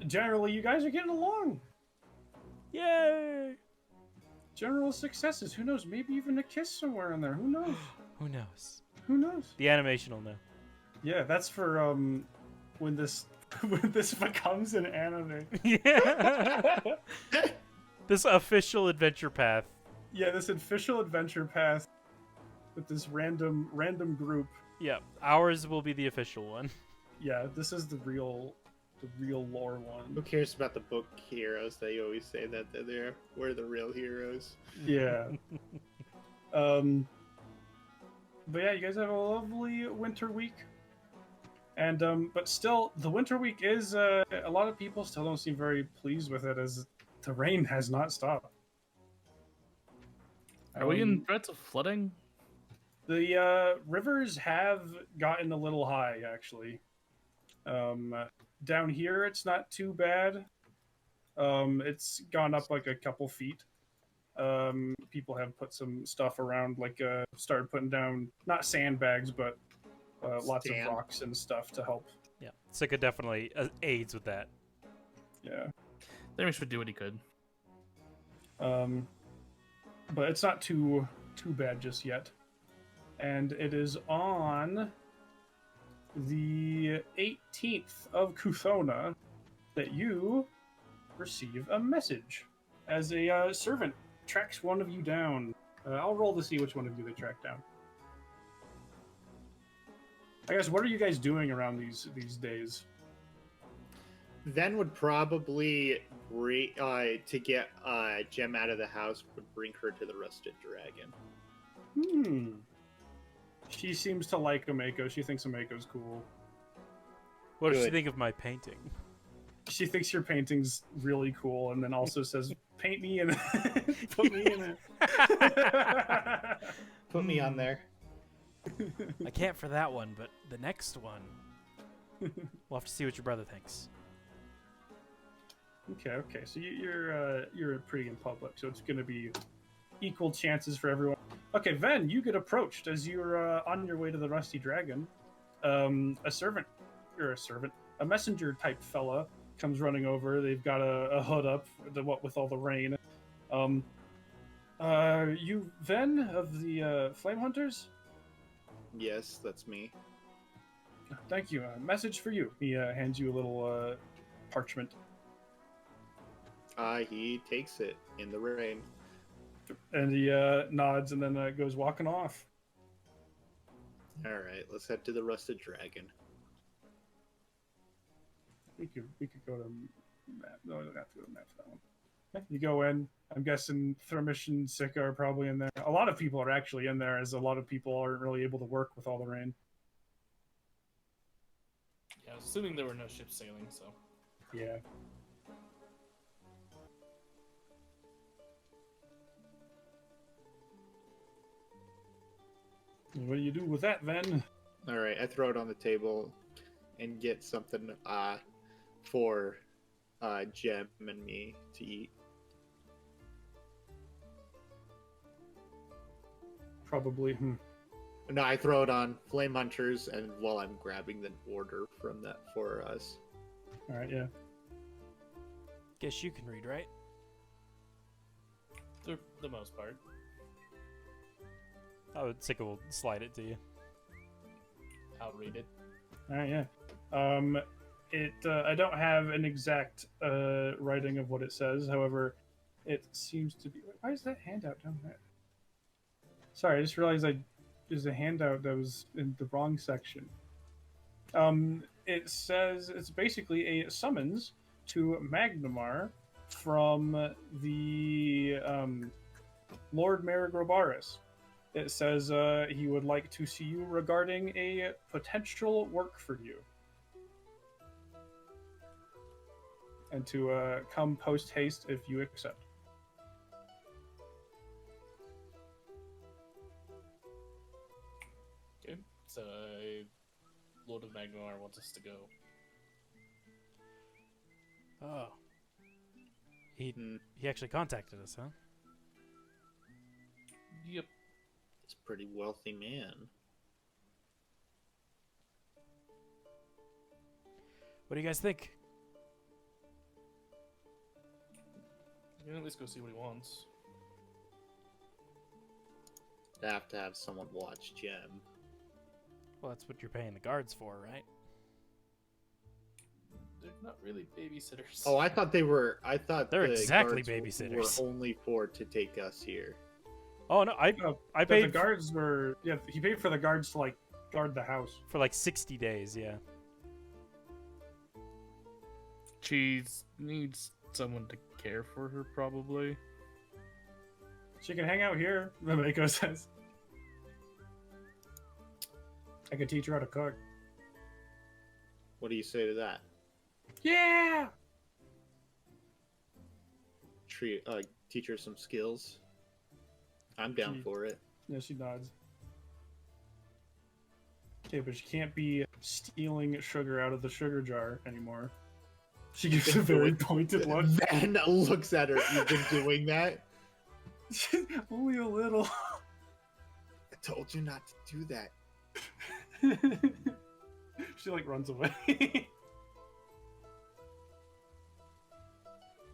generally, you guys are getting along. Yay! General successes. Who knows? Maybe even a kiss somewhere in there. Who knows? Who knows? Who knows? The animation will know. Yeah, that's for when this when this becomes an anime. Yeah. This official adventure path. Yeah, this official adventure path with this random group. Yeah, ours will be the official one. Yeah, this is the real lore Who one. cares about the book heroes? They always say that we're the real heroes. Yeah. But yeah, you guys have a lovely winter week. And but still, the winter week is a lot of people still don't seem very pleased with it, as the rain has not stopped. Are we in threats of flooding? The rivers have gotten a little high, actually. Down here, it's not too bad. It's gone up like a couple feet. People have put some stuff around, like started putting down not sandbags, but lots of rocks and stuff to help. Yeah, Sika definitely aids with that. Yeah. Thermos would do what he could. But it's not too bad just yet. And it is on the 18th of Kuthona that you receive a message as a servant tracks one of you down. I'll roll to see which one of you they track down. I guess, what are you guys doing around these days? Then would probably to get Gem out of the house would bring her to the Rusted Dragon. She seems to like Ameko. She thinks Ameko's cool. What does she Good. think of my painting? She thinks your painting's really cool, and then also says, "Paint me in, put me in it." Put me on there. I can't for that one, but the next one, we'll have to see what your brother thinks. Okay. So you're pretty in public, so it's going to be equal chances for everyone. Okay, Ven, you get approached as you're on your way to the Rusty Dragon. A messenger type fella comes running over. They've got a hood up, with all the rain. You Ven of the Flame Hunters? Yes, that's me. Thank you. A message for you. He hands you a little parchment. He takes it in the rain. And he nods and then goes walking off. All right, let's head to the Rusted Dragon. we could go to map. No, we don't have to go to map for that one. Okay, you go in. I'm guessing Thermish and Sika are probably in there. A lot of people are actually in there, as a lot of people aren't really able to work with all the rain. Yeah, I was assuming there were no ships sailing, so. Yeah. What do you do with that, then? All right, I throw it on the table and get something for Jem and me to eat. Probably. No, I throw it on Flame Hunters, and while I'm grabbing the order from that for us. All right, yeah. Guess you can read, right? For the most part. I would Sika will slide it to you. I'll read it. All right, yeah. I don't have an exact writing of what it says. However, it seems to be. Why is that handout down there? Sorry, I just realized there's a handout that was in the wrong section. It says it's basically a summons to Magnamar from the Lord Mayor Grobaris. It says he would like to see you regarding a potential work for you. And to come post haste if you accept. Okay, so Lord of Magmar wants us to go. Oh. He actually contacted us, huh? Yep. He's a pretty wealthy man. What do you guys think? We can at least go see what he wants. I have to have someone watch Jem. Well, that's what you're paying the guards for, right? They're not really babysitters. Oh, I thought they were. I thought They're the exactly guards babysitters. were only for to take us here. Oh no, I The paid guards were. Yeah, he paid for the guards to like guard the house. for like 60 days. Yeah. She needs someone to care for her, probably. She can hang out here, Mako says. I could teach her how to cook. What do you say to that? Yeah! Teach her some skills. I'm down for it. Yeah, she nods. Okay, but she can't be stealing sugar out of the sugar jar anymore. She gives a very pointed look. Van looks at her. You've been doing that? Only a little. I told you not to do that. She like runs away.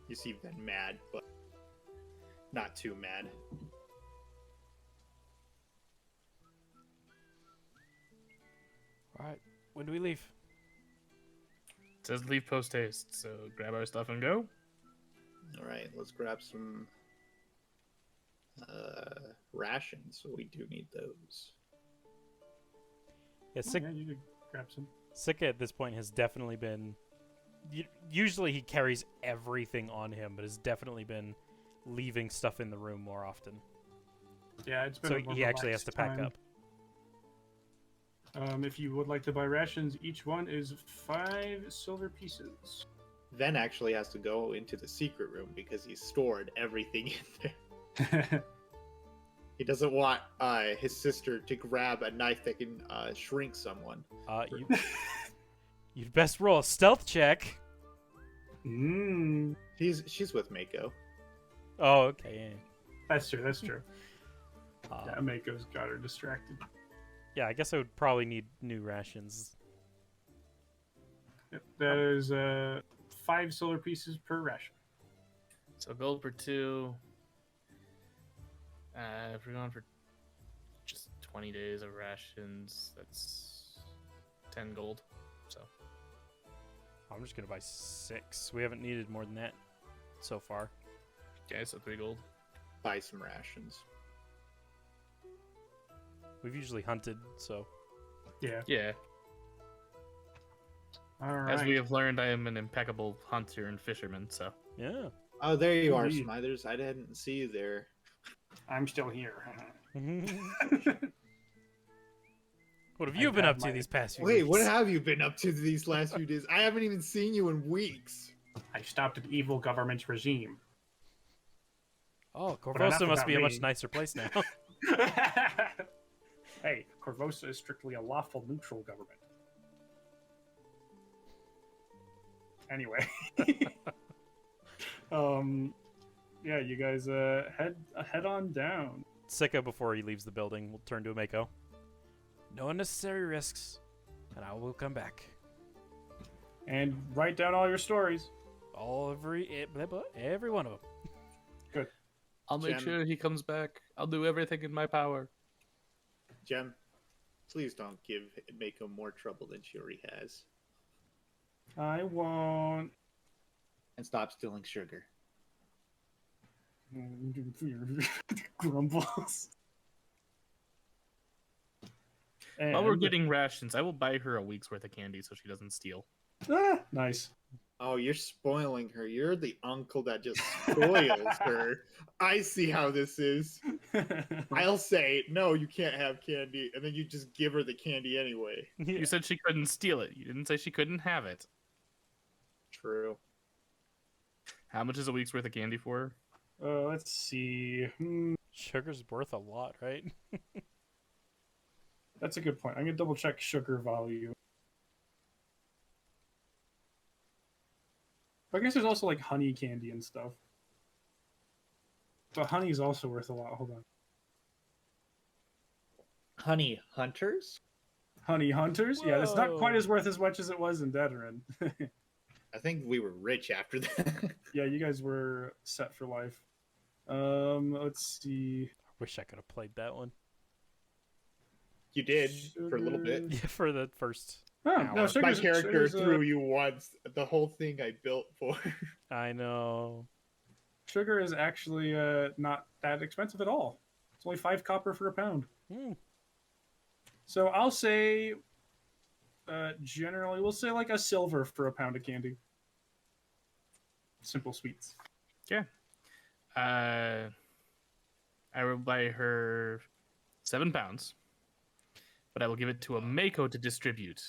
You see Van mad, but not too mad. All right. When do we leave? It says leave post haste, so grab our stuff and go. All right, let's grab some rations. So we do need those. Yeah, Sika, Yeah, you could grab some. Sika at this point has definitely been. Usually he carries everything on him, but has definitely been leaving stuff in the room more often. Yeah, it's been So a more he actually has relaxed to pack time. up. If you would like to buy rations, each one is 5 silver pieces. Ven actually has to go into the secret room because he stored everything in there. He doesn't want his sister to grab a knife that can shrink someone. You'd best roll a stealth check. She's with Mako. Oh, okay. That's true, that's true. Yeah. Yeah, Mako's got her distracted. Yeah, I guess I would probably need new rations. Yep, that is 5 silver pieces per ration. So gold for 2. If we're going for just 20 days of rations, that's 10 gold. So I'm just gonna buy 6. We haven't needed more than that so far. okay, so 3 gold. Buy some rations. We've usually hunted, so Yeah. Yeah. All right. As we have learned, I am an impeccable hunter and fisherman, so. Yeah. Oh, there you are, Indeed. Smithers. I didn't see you there. I'm still here. What have I you been have up to my- these past few Wait, weeks? what have you been up to these last few days? I haven't even seen you in weeks. I stopped an evil government regime. Oh, enough Corvosa must about be a me. much nicer place now. Hey, Corvosa is strictly a lawful neutral government. Anyway. Yeah, you guys head on down. Sika, before he leaves the building, will turn to Mako. No unnecessary risks, and I will come back. And write down all your stories. Every one of them. I'll make Gem. sure he comes back. I'll do everything in my power. Jem, please don't give Mako more trouble than she already has. I won't. And stop stealing sugar. Grumbles. While we're And- getting rations, I will buy her a week's worth of candy so she doesn't steal. Nice. Oh, you're spoiling her. You're the uncle that just spoils her. I see how this is. I'll say, no, you can't have candy, and then you just give her the candy anyway. You said she couldn't steal it. You didn't say she couldn't have it. True. How much is a week's worth of candy for her? Let's see. Sugar's worth a lot, right? That's a good point. I'm gonna double check sugar value. I guess there's also like honey candy and stuff. But honey's also worth a lot. Hold on. Honey hunters? Honey hunters? Yeah, it's not quite Whoa. as worth as much as it was in Deteran. I think we were rich after that. Yeah, you guys were set for life. Let's see. Wish I could have played that one. You did for a little bit. Yeah, for the first. Oh, Hour. no, My sugar's, character sugar's, threw you once. The whole thing I built for. I know. sugar is actually not that expensive at all. It's only 5 copper for a pound. Hmm. So I'll say, generally, we'll say like a silver for a pound of candy. Simple sweets. I will buy her 7 pounds, but I will give it to a Mako to distribute.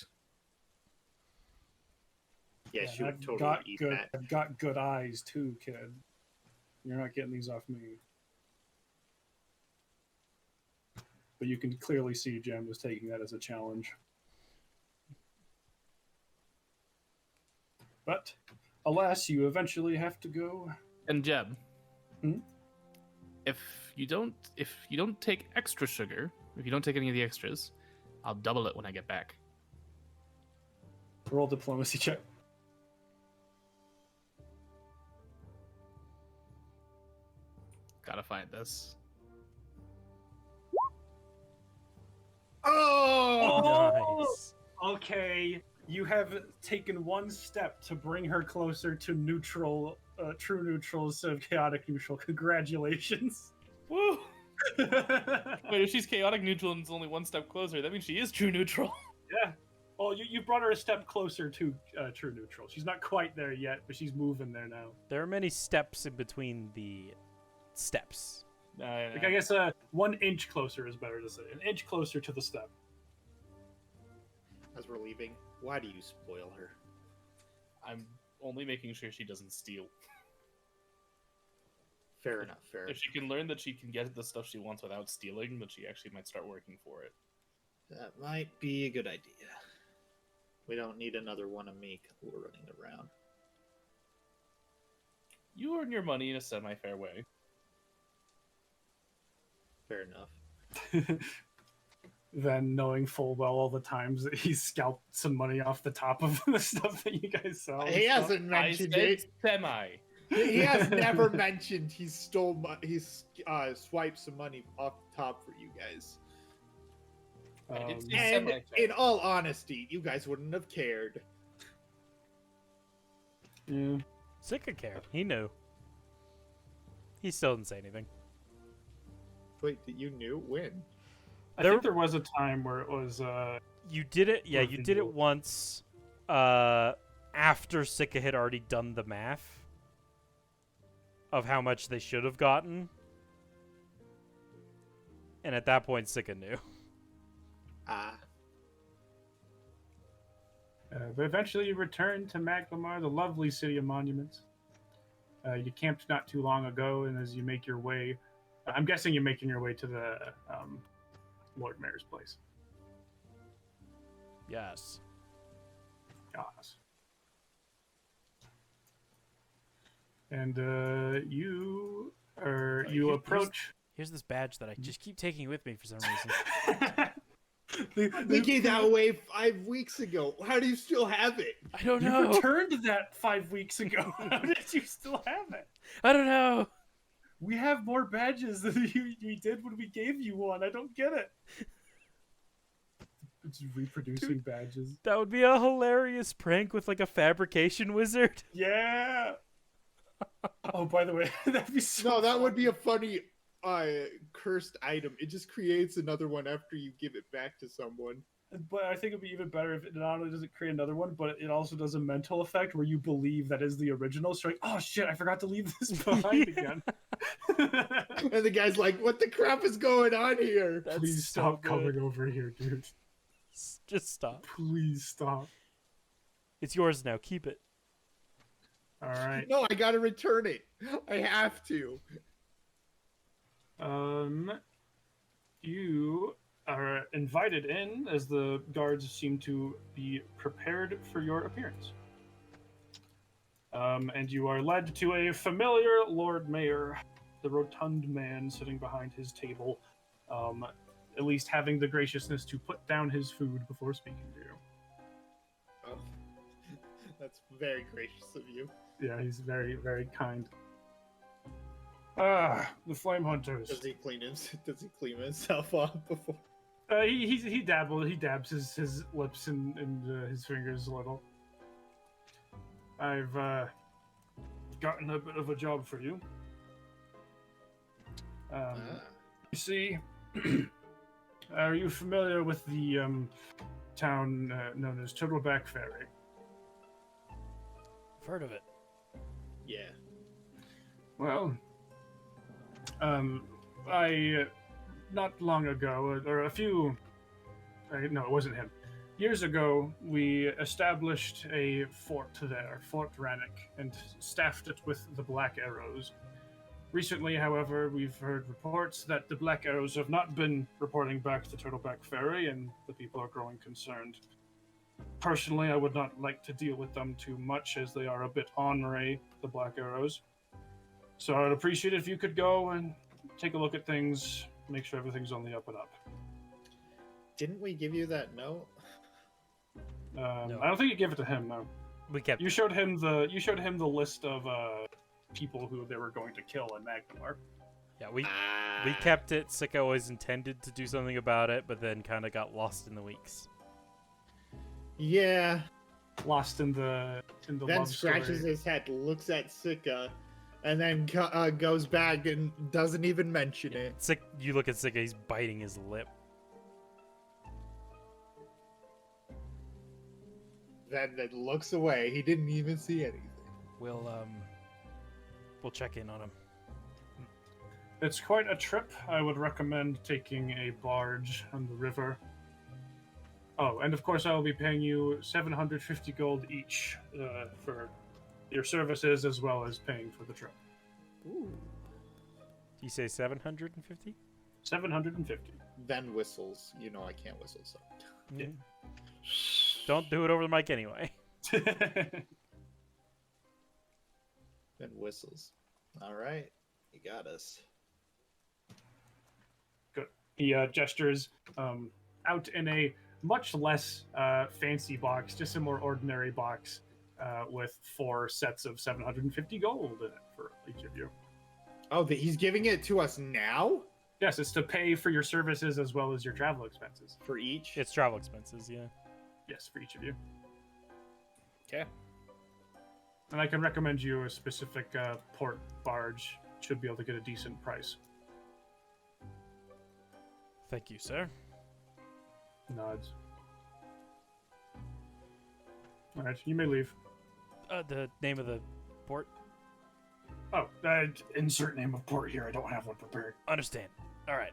Yeah, she would I've totally got eat good, that. I've got good eyes too, kid. You're not getting these off me. But you can clearly see Jem was taking that as a challenge. But alas, you eventually have to go. And Jeb, Hmm? if you don't take extra sugar, if you don't take any of the extras, I'll double it when I get back. Roll diplomacy check. Gotta find this. Oh! Nice. Okay, you have taken one step to bring her closer to neutral, true neutral instead of chaotic neutral. Congratulations. Woo! Wait, if she's chaotic neutral and it's only one step closer, that means she is true neutral. Yeah. Well, you brought her a step closer to true neutral. She's not quite there yet, but she's moving there now. There are many steps in between the steps. Like, I guess 1 inch closer is better to say. An inch closer to the step. As we're leaving, why do you spoil her? I'm only making sure she doesn't steal. Fair enough, fair If she can learn that she can get the stuff she wants without stealing, then she actually might start working for it. That might be a good idea. We don't need another one of me running around. You earn your money in a semi-fair way. Fair enough. Then knowing full well all the times that he's scalped some money off the top of the stuff that you guys sell. and He stuff. hasn't mentioned I said it. semi. He has never mentioned he stole. He's swiped some money off the top for you guys. I did say And semi-fair. in all honesty, you guys wouldn't have cared. Yeah. Sika cared. He knew. He still didn't say anything. Wait, you knew when? I think there was a time where it was You did it. Yeah, you did it Reveal. once. after Sika had already done the math of how much they should have gotten. And at that point, Sika knew. But eventually you return to Maglamar, the lovely city of monuments. You camped not too long ago, and as you make your way... I'm guessing you're making your way to the Lord Mayor's place. Yes. Yes. And you approach... Here's this badge that I just keep taking with me for some reason. We gave that away 5 weeks ago. How do you still have it? I don't You know. returned that 5 weeks ago. How did you still have it? I don't know. We have more badges than we did when we gave you one. I don't get it. It's reproducing badges. That would be a hilarious prank with like a fabrication wizard. Yeah. Oh, by the way, that'd be so. No, that would be a funny cursed item. It just creates another one after you give it back to someone. But I think it'd be even better if it not only does it create another one, but it also does a mental effect where you believe that is the original. So like, oh shit, I forgot to leave this behind again. And the guy's like, what the crap is going on here? Please so stop good. coming over here, dude. Just stop. Please stop. It's yours now. Keep it. All right. No, I gotta return it. I have to. You are invited in as the guards seem to be prepared for your appearance. And you are led to a familiar Lord Mayor, the rotund man sitting behind his table, at least having the graciousness to put down his food before speaking to you. Oh, that's very gracious of you. Yeah, he's very, very kind. Ah, the Flame Hunters. Does he clean himself up before? He dabs his lips and his fingers a little. I've gotten a bit of a job for you. You see, are you familiar with the town known as Turtleback Ferry? I've heard of it. Yeah. Well, I not long ago, or a few, no, it wasn't him. Years ago, we established a fort there, Fort Rannoch, and staffed it with the Black Arrows. Recently, however, we've heard reports that the Black Arrows have not been reporting back to Turtleback Ferry, and the people are growing concerned. Personally, I would not like to deal with them too much, as they are a bit ornery, the Black Arrows. So I'd appreciate it if you could go and take a look at things, make sure everything's on the up and up. Didn't we give you that note? No. I don't think you gave it to him, no. We kept. You showed him the list of people who they were going to kill in Magnemar. Yeah, we kept it. Sika always intended to do something about it, but then kind of got lost in the weeks. Yeah. Lost in the Then love scratches story. his head, looks at Sika, and then goes back and doesn't even mention it. You look at Sika, he's biting his lip. Then looks away. He didn't even see anything. We'll check in on him. It's quite a trip. I would recommend taking a barge on the river. Oh, and of course I will be paying you 750 gold each for your services, as well as paying for the trip. Ooh. Do you say 750? 750. Then whistles. You know I can't whistle, so. Yeah. Don't do it over the mic anyway. Then whistles. All right. You got us. Good. He gestures out in a much less fancy box, just a more ordinary box with 4 sets of 750 gold in it for each of you. Oh, he's giving it to us now? Yes, it's to pay for your services as well as your travel expenses. For each? It's travel expenses, yeah. Yes, for each of you. Okay. And I can recommend you a specific port barge. Should be able to get a decent price. Thank you, sir. Nods. All right, you may leave. The name of the port. Oh, insert name of port here. I don't have one prepared. Understand. All right.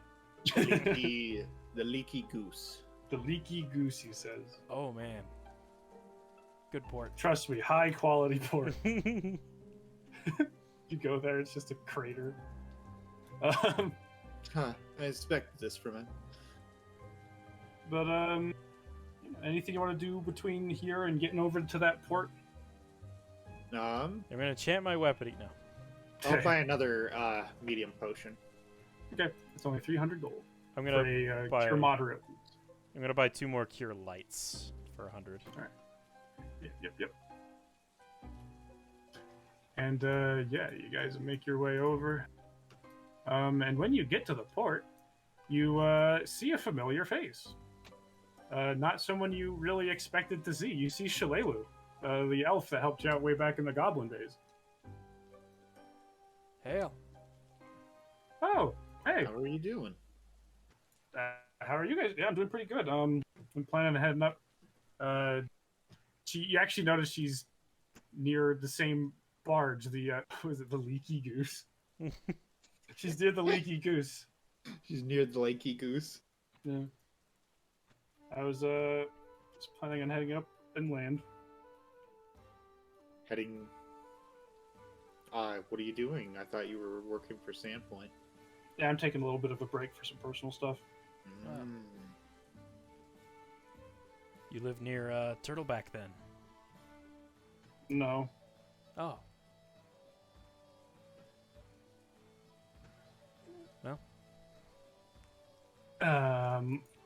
The leaky goose. The Leaky Goose, he says. Oh man. Good port. Trust me, high quality port. You go there, it's just a crater. Huh. I expected this from it. But anything you want to do between here and getting over to that port? I'm gonna chant my weapon. No. I'll buy another medium potion. Okay, it's only 300 gold. I'm For gonna a buy. cure moderate. I'm gonna buy 2 more cure lights for 100. Yep. And yeah, you guys make your way over. And when you get to the port, you see a familiar face. Not someone you really expected to see. You see Shalelu, the elf that helped you out way back in the goblin days. Hail. Oh, hey. How are you doing? How are you guys? Yeah, I'm doing pretty good. I'm planning on heading up. You actually notice she's near the same barge. The was it the Leaky Goose? She's near the Leaky Goose. She's near the leaky goose. Yeah. I was just planning on heading up inland. Heading. What are you doing? I thought you were working for Sandpoint. Yeah, I'm taking a little bit of a break for some personal stuff. Mm. You live near Turtleback then? No. Oh.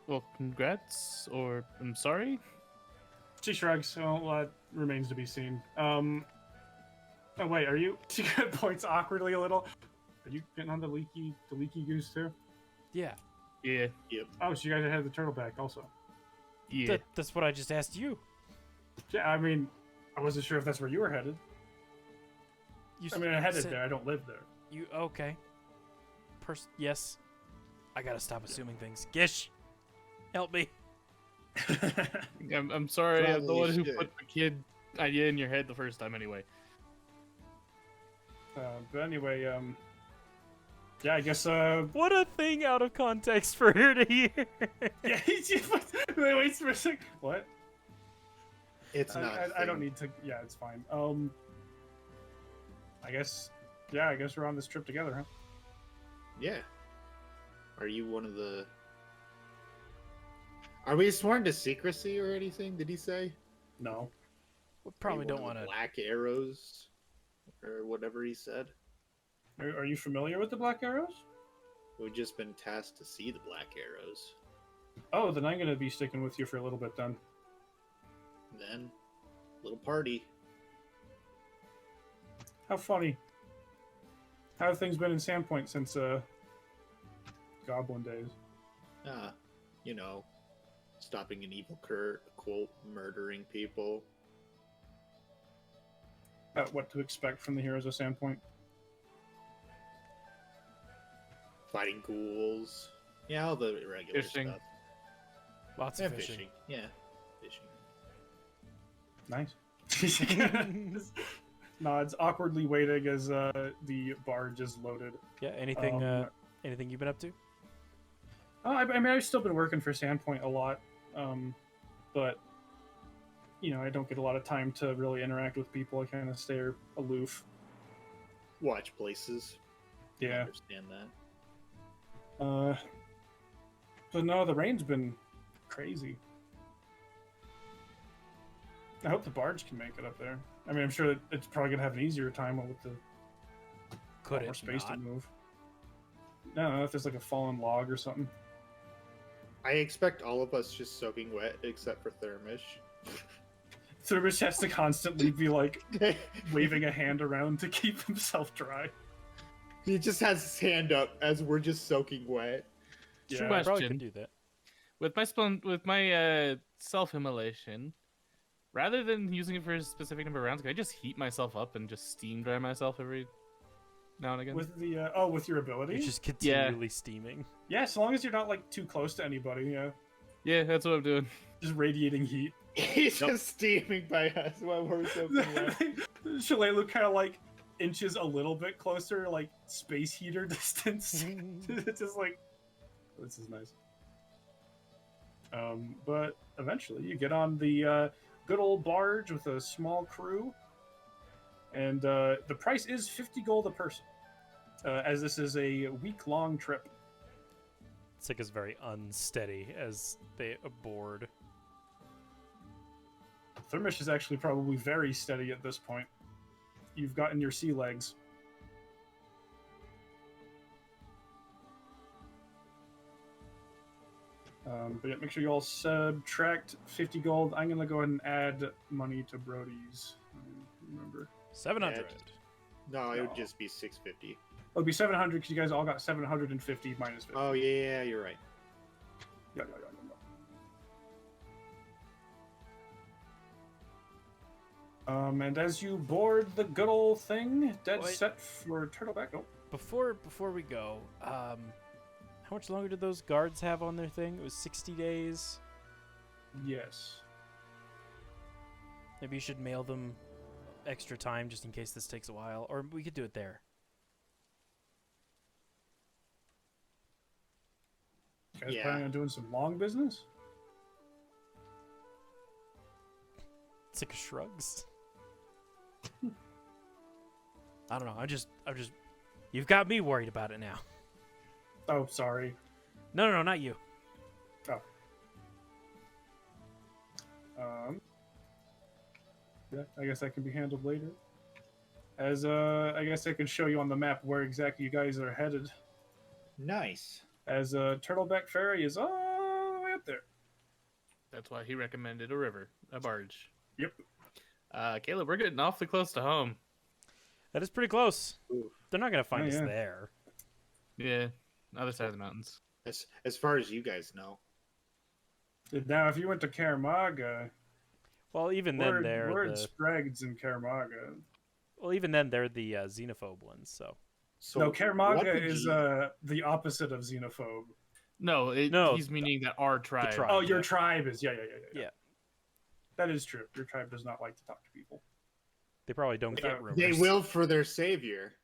Well, congrats, or I'm sorry. She shrugs. Well, that remains to be seen. Oh wait, are you? She points awkwardly a little. Are you getting on the leaky goose too? Yeah. Yeah, Oh, so you guys had the turtleback also. yeah. That's what I just asked you. Yeah, I mean, I wasn't sure if that's where you were headed. I mean, I headed said- there. I don't live there. You okay? Yes. I gotta stop assuming things. Gish, help me. I'm sorry. I'm the Probably one who should. put the kid idea in your head the first time. Anyway. But anyway, yeah, I guess. What a thing out of context for her to hear. Yeah, wait for a sec. What? It's not. I don't need to. Yeah, it's fine. I guess. Yeah, I guess we're on this trip together, huh? Yeah. Are you one of the? Are we sworn to secrecy or anything? Did he say? No. We probably Are you don't one want of the to. Black arrows, or whatever he said. Are you familiar with the Black Arrows? We've just been tasked to see the Black arrows. Oh, then I'm gonna be sticking with you for a little bit then. Then, little party. How funny. How have things been in Sandpoint since Goblin days? You know, stopping an evil cult, murdering people. What to expect from the heroes of Sandpoint? Fighting ghouls. Yeah, all the regular Fishing. stuff. Lots Yeah, of fishing. fishing. Yeah, fishing. Nice. Nods, awkwardly waiting as the barge is loaded. Yeah. Anything? Anything you've been up to? I mean, I've still been working for Sandpoint a lot, but you know, I don't get a lot of time to really interact with people. I kind of stay aloof. Watch places. I Yeah. understand that. But no, the rain's been crazy. I hope the barge can make it up there. I mean, I'm sure that it's probably gonna have an easier time with the Could more it space to not? move. I don't know if there's like a fallen log or something. I expect all of us just soaking wet except for Thermish. Thurbish has to constantly be like waving a hand around to keep himself dry. He just has his hand up as we're just soaking wet. Sure, Yeah. I probably Question. could do that. With my self-immolation, rather than using it for a specific number of rounds, can I just heat myself up and just steam dry myself every now and again? With the with your ability. You're just continually steaming. Yeah, so long as you're not like too close to anybody. Yeah, Yeah, that's what I'm doing. just radiating heat. He's Nope. just steaming by us while we're soaking wet. Shalelu kind of like inches a little bit closer, like space heater distance. It's just like, this is nice. But eventually you get on the good old barge with a small crew, and the price is 50 gold a person, as this is a week-long trip. Sick is very unsteady as they aboard. Thermish is actually probably very steady at this point. You've gotten your sea legs. But yeah, make sure you all subtract 50 gold. I'm gonna go ahead and add money to Brody's. Remember, 700. No, it would just be 650. it would be 700 because you guys all got 750 minus 50. Oh yeah, you're right. Yeah. And as you board the good old thing, dead Wait. set for Turtleback. Oh, Before we go, how much longer did those guards have on their thing? It was 60 days. yes. Maybe you should mail them extra time just in case this takes a while, or we could do it there. You guys Yeah. planning on doing some long business? Sick shrugs. I don't know. I'm just. You've got me worried about it now. Oh, sorry. No, not you. Yeah, I guess that can be handled later. As I guess I can show you on the map where exactly you guys are headed. Nice. As Turtleback Ferry is all the way up there. That's why he recommended a barge. Yep. Caleb, we're getting awfully close to home. That is pretty close. Ooh. They're not gonna find Oh, us yeah. there. Yeah, other side of the mountains. As far as you guys know. Now, if you went to Karamaga, Well, even then they're we're in the. Sprags in Karamaga. Well, even then they're the xenophobe ones. So. So No, what Karamaga did is you- the opposite of xenophobe. No, No, he's meaning that our tribe. tribe. Oh, your yeah. tribe is yeah. Yeah. That is true. Your tribe does not like to talk to people. They probably don't They- get rumors. They will for their savior.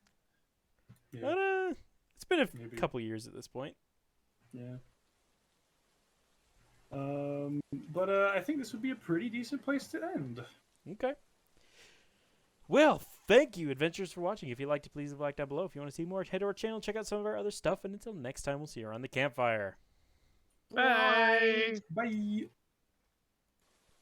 Yeah. But, it's been a Maybe. couple years at this point. Yeah. But I think this would be a pretty decent place to end. Okay. Well, thank you, adventurers, for watching. If you liked it, please leave a like down below. If you want to see more, head to our channel, check out some of our other stuff, and until next time, we'll see you around the campfire. Bye. Bye.